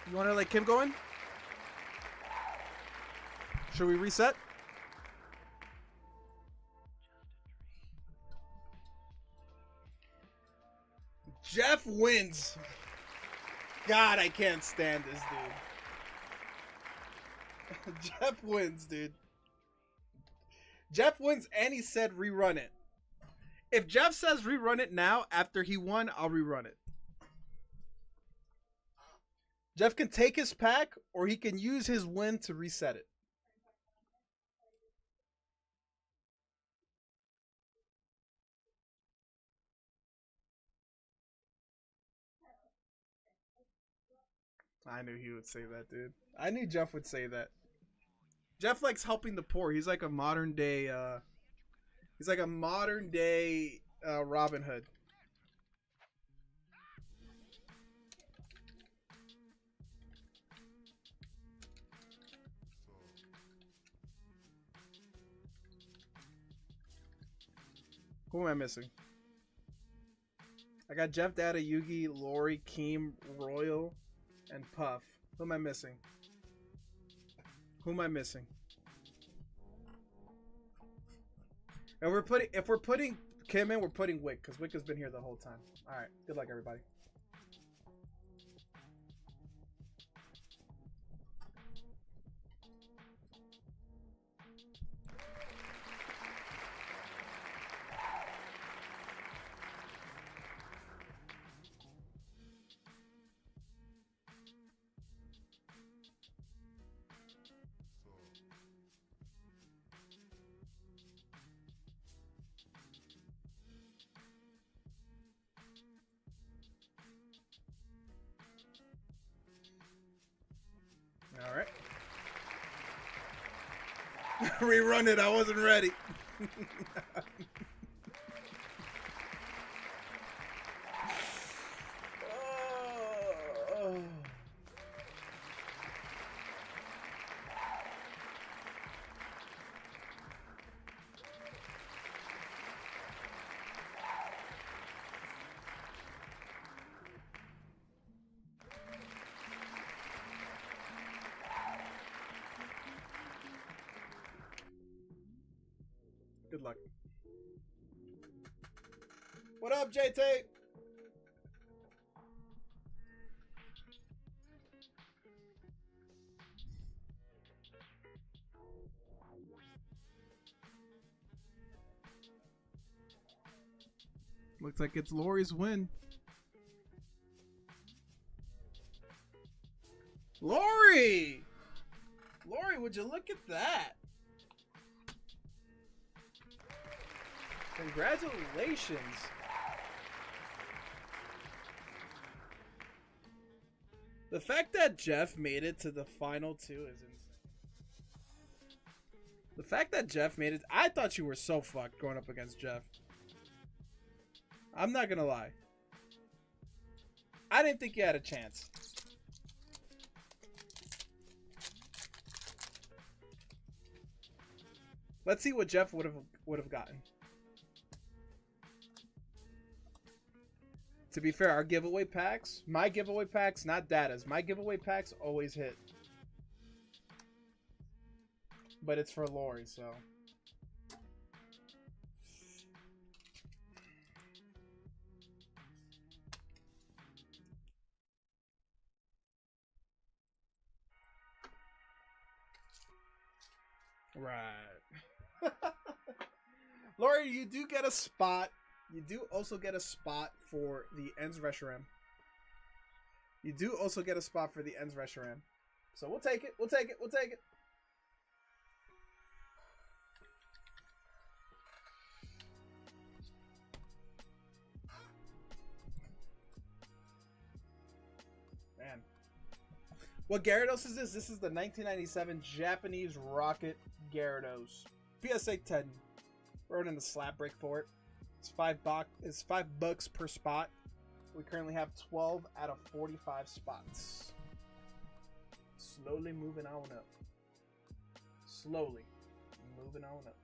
Speaker 1: You want to let Kim go in? Should we reset? Jeff wins. God, I can't stand this dude. Jeff wins, dude. Jeff wins and he said rerun it. If Jeff says rerun it now after he won, I'll rerun it. Jeff can take his pack or he can use his win to reset it. I knew he would say that, dude. I knew Jeff would say that. Jeff likes helping the poor. He's like a modern day Robin Hood. Who am I missing? I got Jeff, Data, Yugi, Lori, Keem, Royal, and Puff. Who am I missing? Who am I missing? And if we're putting Kim in, we're putting Wick, because Wick has been here the whole time. Alright, good luck everybody. Alright. Rerun it, I wasn't ready. Good luck. What up, JT? Looks like it's Lori's win. Lori! Lori, would you look at that? Congratulations. The fact that Jeff made it to the final two is insane. The fact that Jeff made it, I thought you were so fucked going up against Jeff. I'm not gonna lie. I didn't think you had a chance. Let's see what Jeff would have gotten. To be fair, our giveaway packs, my giveaway packs, not Data's, my giveaway packs always hit. But it's for Lori, so. Right. Lori, you do get a spot. You do also get a spot for the Ends Reshiram. You do also get a spot for the Ends Reshiram. So we'll take it. We'll take it. We'll take it. Man. What Gyarados is this? This is the 1997 Japanese Rocket Gyarados. PSA 10. Wrote in the slap break for it. It's $5 per spot. We currently have 12 out of 45 spots. Slowly moving on up. Slowly moving on up.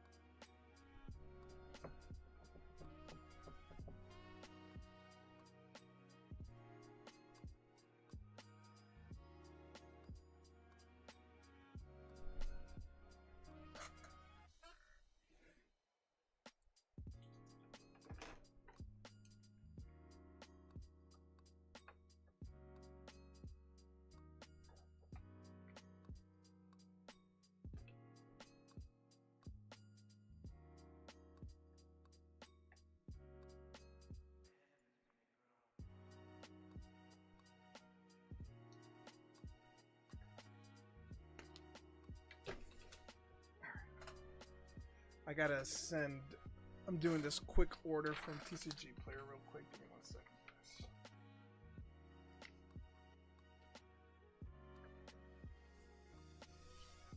Speaker 1: I gotta send. I'm doing this quick order from TCG Player real quick. Give me 1 second.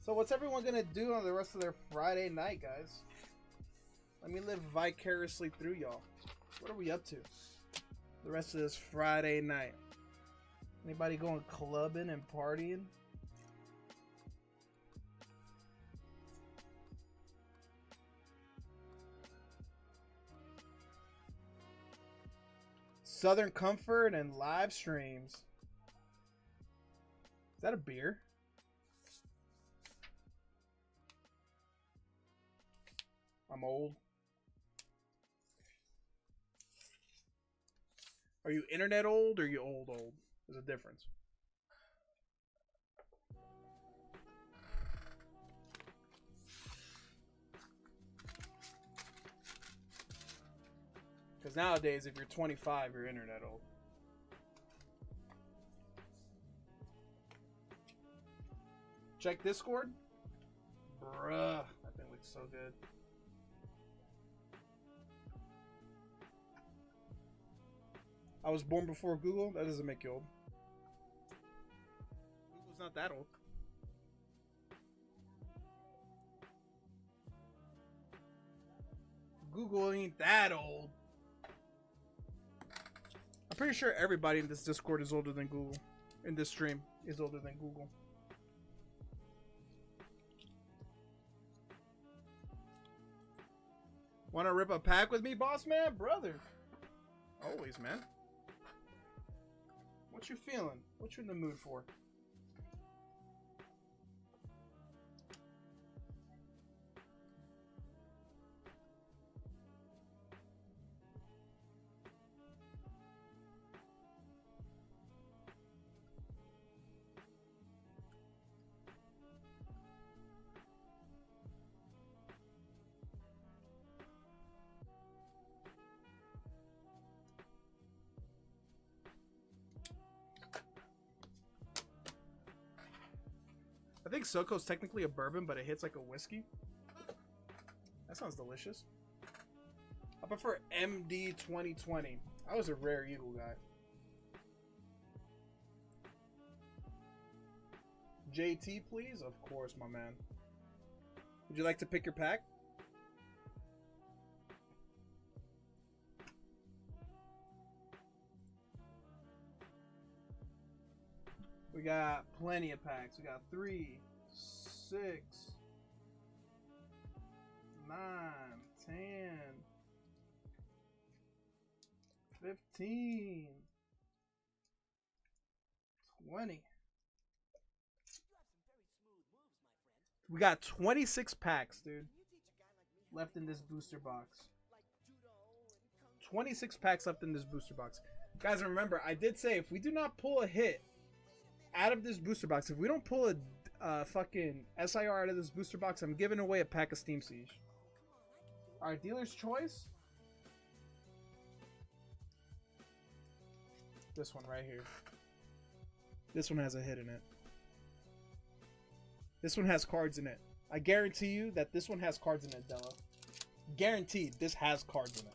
Speaker 1: So what's everyone gonna do on the rest of their Friday night, guys? Let me live vicariously through y'all. What are we up to? The rest of this Friday night. Anybody going clubbing and partying? Southern Comfort and live streams. Is that a beer? I'm old. Are you internet old or you old? There's a difference. Because nowadays, if you're 25, you're internet old. Check Discord. Bruh, that thing looks so good. I was born before Google. That doesn't make you old. Google's not that old. Google ain't that old. I'm pretty sure everybody in this Discord is older than Google. In this stream is older than Google. Wanna rip a pack with me, boss man? Brother. Always, man. What you feeling? What you in the mood for? I think SoCo's technically a bourbon, but it hits like a whiskey. That sounds delicious. I prefer MD 2020. I was a Rare Eagle guy. JT, please? Of course, my man. Would you like to pick your pack? We got plenty of packs. We got 3, 6, 9, 10, 15, 20. We got 26 packs, dude, left in this booster box. 26 packs left in this booster box. Guys, remember, I did say if we do not pull a hit out of this booster box, if we don't pull a fucking SIR out of this booster box, I'm giving away a pack of Steam Siege. Alright, dealer's choice. This one right here. This one has a hit in it. This one has cards in it. I guarantee you that this one has cards in it, Della. Guaranteed, this has cards in it.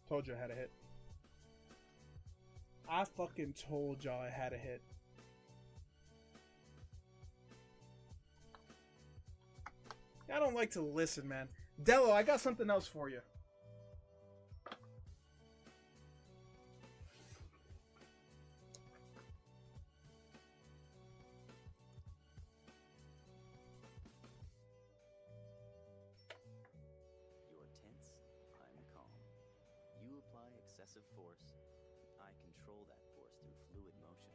Speaker 1: Told you I had a hit. I fucking told y'all I had a hit. I don't like to listen, man. Dello, I got something else for you.
Speaker 2: You're tense, I'm calm. You apply excessive force. I control that force through fluid motion.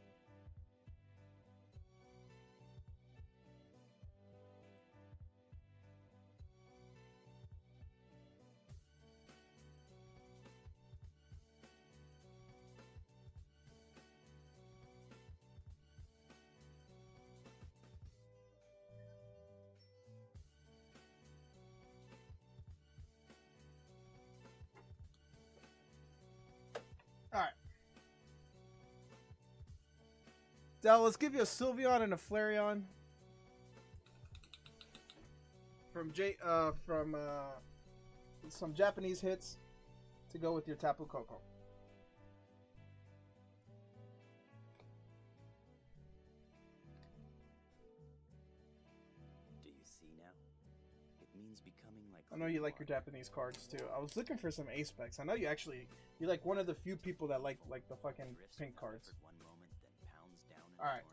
Speaker 1: Del, let's give you a Sylveon and a Flareon. From some Japanese hits to go with your Tapu Koko.
Speaker 2: Do you see now? It means becoming like.
Speaker 1: I know you like your Japanese cards too. I was looking for some ace specs. I know you're like one of the few people that like the fucking pink cards. All right.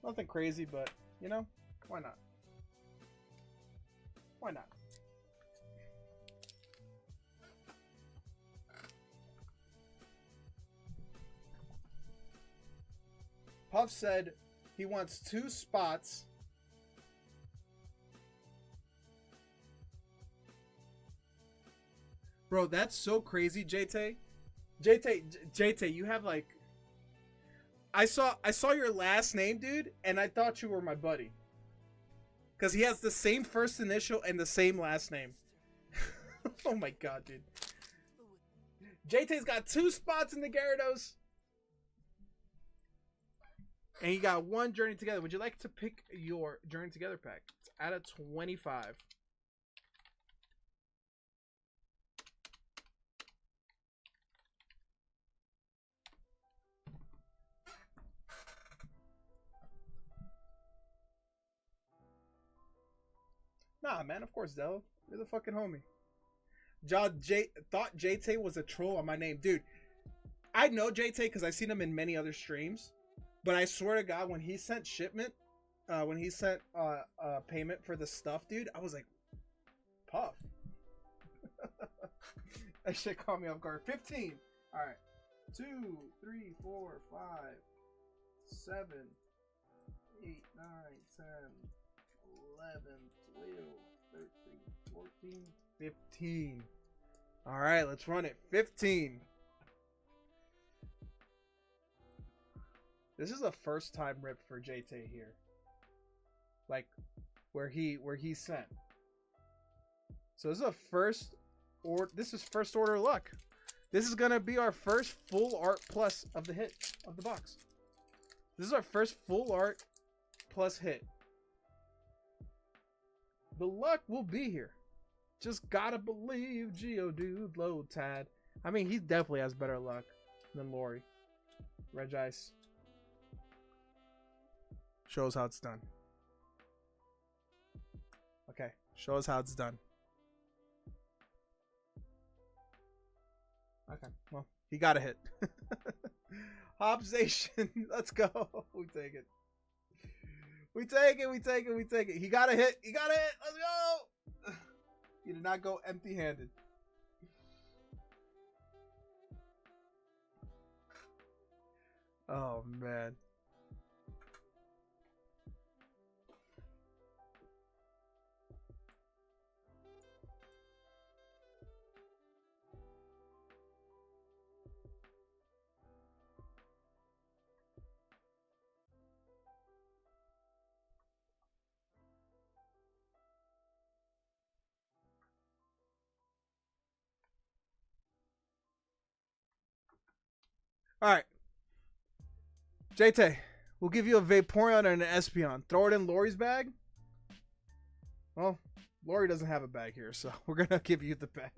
Speaker 1: Nothing crazy, but you know, why not? Why not? Puff said he wants 2 spots. Bro, that's so crazy, JT. JT, you have like I saw your last name, dude, and I thought you were my buddy. Cause he has the same first initial and the same last name. Oh my god, dude. JT's got 2 spots in the Gyarados. And you got 1 Journey Together. Would you like to pick your Journey Together pack? It's out of 25. Nah, man, of course, Dell. You're the fucking homie. Thought JT was a troll on my name. Dude, I know JT because I've seen him in many other streams. But I swear to God, when he sent shipment, when he sent payment for the stuff, dude, I was like, Puff. That shit caught me off guard. 15. All right. 2, 3, 4, 5, 7, 8, 9, 10, 11, 12, 13, 14, 15. All right, let's run it. 15. This is a first time rip for JT here. Like where he sent. So this is first order luck. This is gonna be our first full art plus of the hit of the box. This is our first full art plus hit. The luck will be here. Just gotta believe, Geodude, Lotad. I mean, he definitely has better luck than Lori. Regice. Shows how it's done. Okay, show us how it's done. Okay, well, he got a hit. Hopzation, let's go. We take it. We take it, we take it, we take it. He got a hit, he got a hit, let's go. He did not go empty-handed. Oh, man. All right. JT, we'll give you a Vaporeon and an Espeon. Throw it in Lori's bag. Well, Lori doesn't have a bag here, so we're going to give you the bag.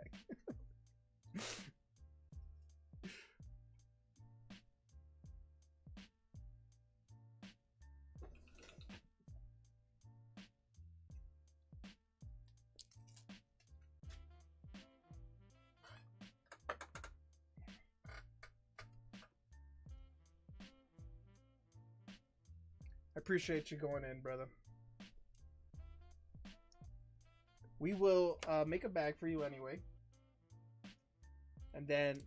Speaker 1: I appreciate you going in, brother. We will make a bag for you anyway. And then,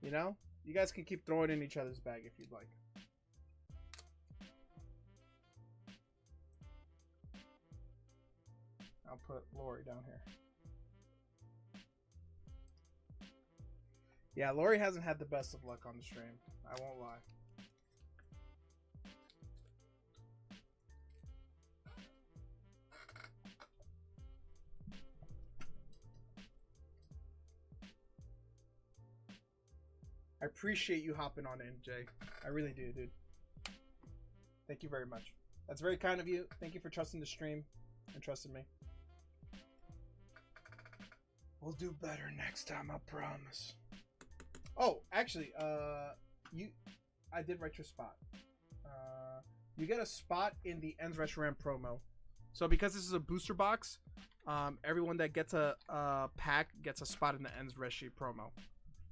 Speaker 1: you know, you guys can keep throwing in each other's bag if you'd like. I'll put Lori down here. Yeah, Lori hasn't had the best of luck on the stream. I won't lie. I appreciate you hopping on in, Jay. I really do, dude. Thank you very much. That's very kind of you. Thank you for trusting the stream and trusting me. We'll do better next time, I promise. Oh, actually, I did write your spot. You get a spot in the Ends Rush Ram promo. So because this is a booster box, everyone that gets a pack gets a spot in the Ends Rush promo.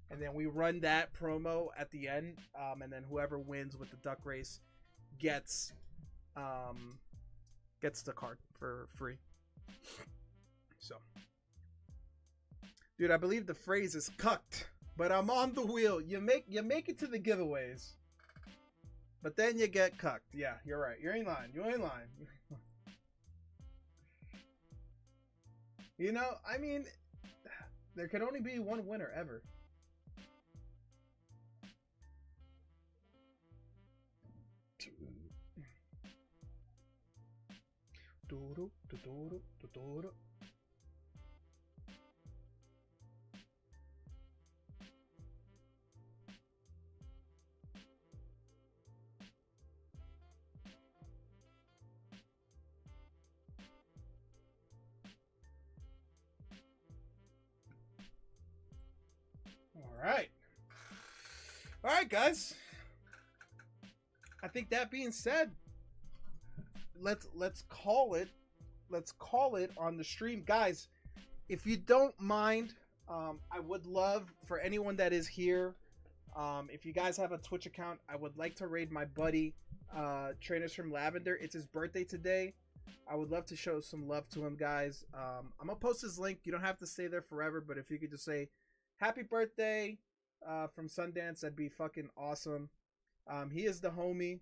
Speaker 1: And then we run that promo at the end, and then whoever wins with the duck race gets the card for free. So, dude, I believe the phrase is cucked, but I'm on the wheel. You make it to the giveaways, but then you get cucked. Yeah, you're right. You're in line. You're in line. You know, I mean, there can only be one winner ever. All right, guys. I think that being said, let's call it. Let's call it on the stream, guys. If you don't mind, I would love for anyone that is here. If you guys have a Twitch account, I would like to raid my buddy, Trainers from Lavender. It's his birthday today. I would love to show some love to him, guys. I'm gonna post his link. You don't have to stay there forever, but if you could just say happy birthday from Sundance, that'd be fucking awesome. He is the homie.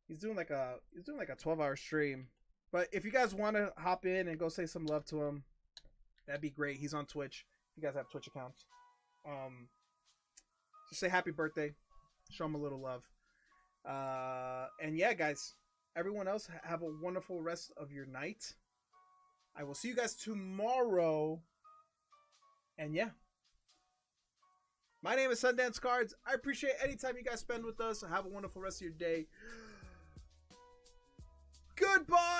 Speaker 1: He's doing like a 12-hour stream. But if you guys want to hop in and go say some love to him, that'd be great. He's on Twitch. If you guys have Twitch accounts. Just say happy birthday. Show him a little love. And yeah, guys, everyone else have a wonderful rest of your night. I will see you guys tomorrow. And yeah. My name is Sundance Cards. I appreciate any time you guys spend with us. Have a wonderful rest of your day. Goodbye.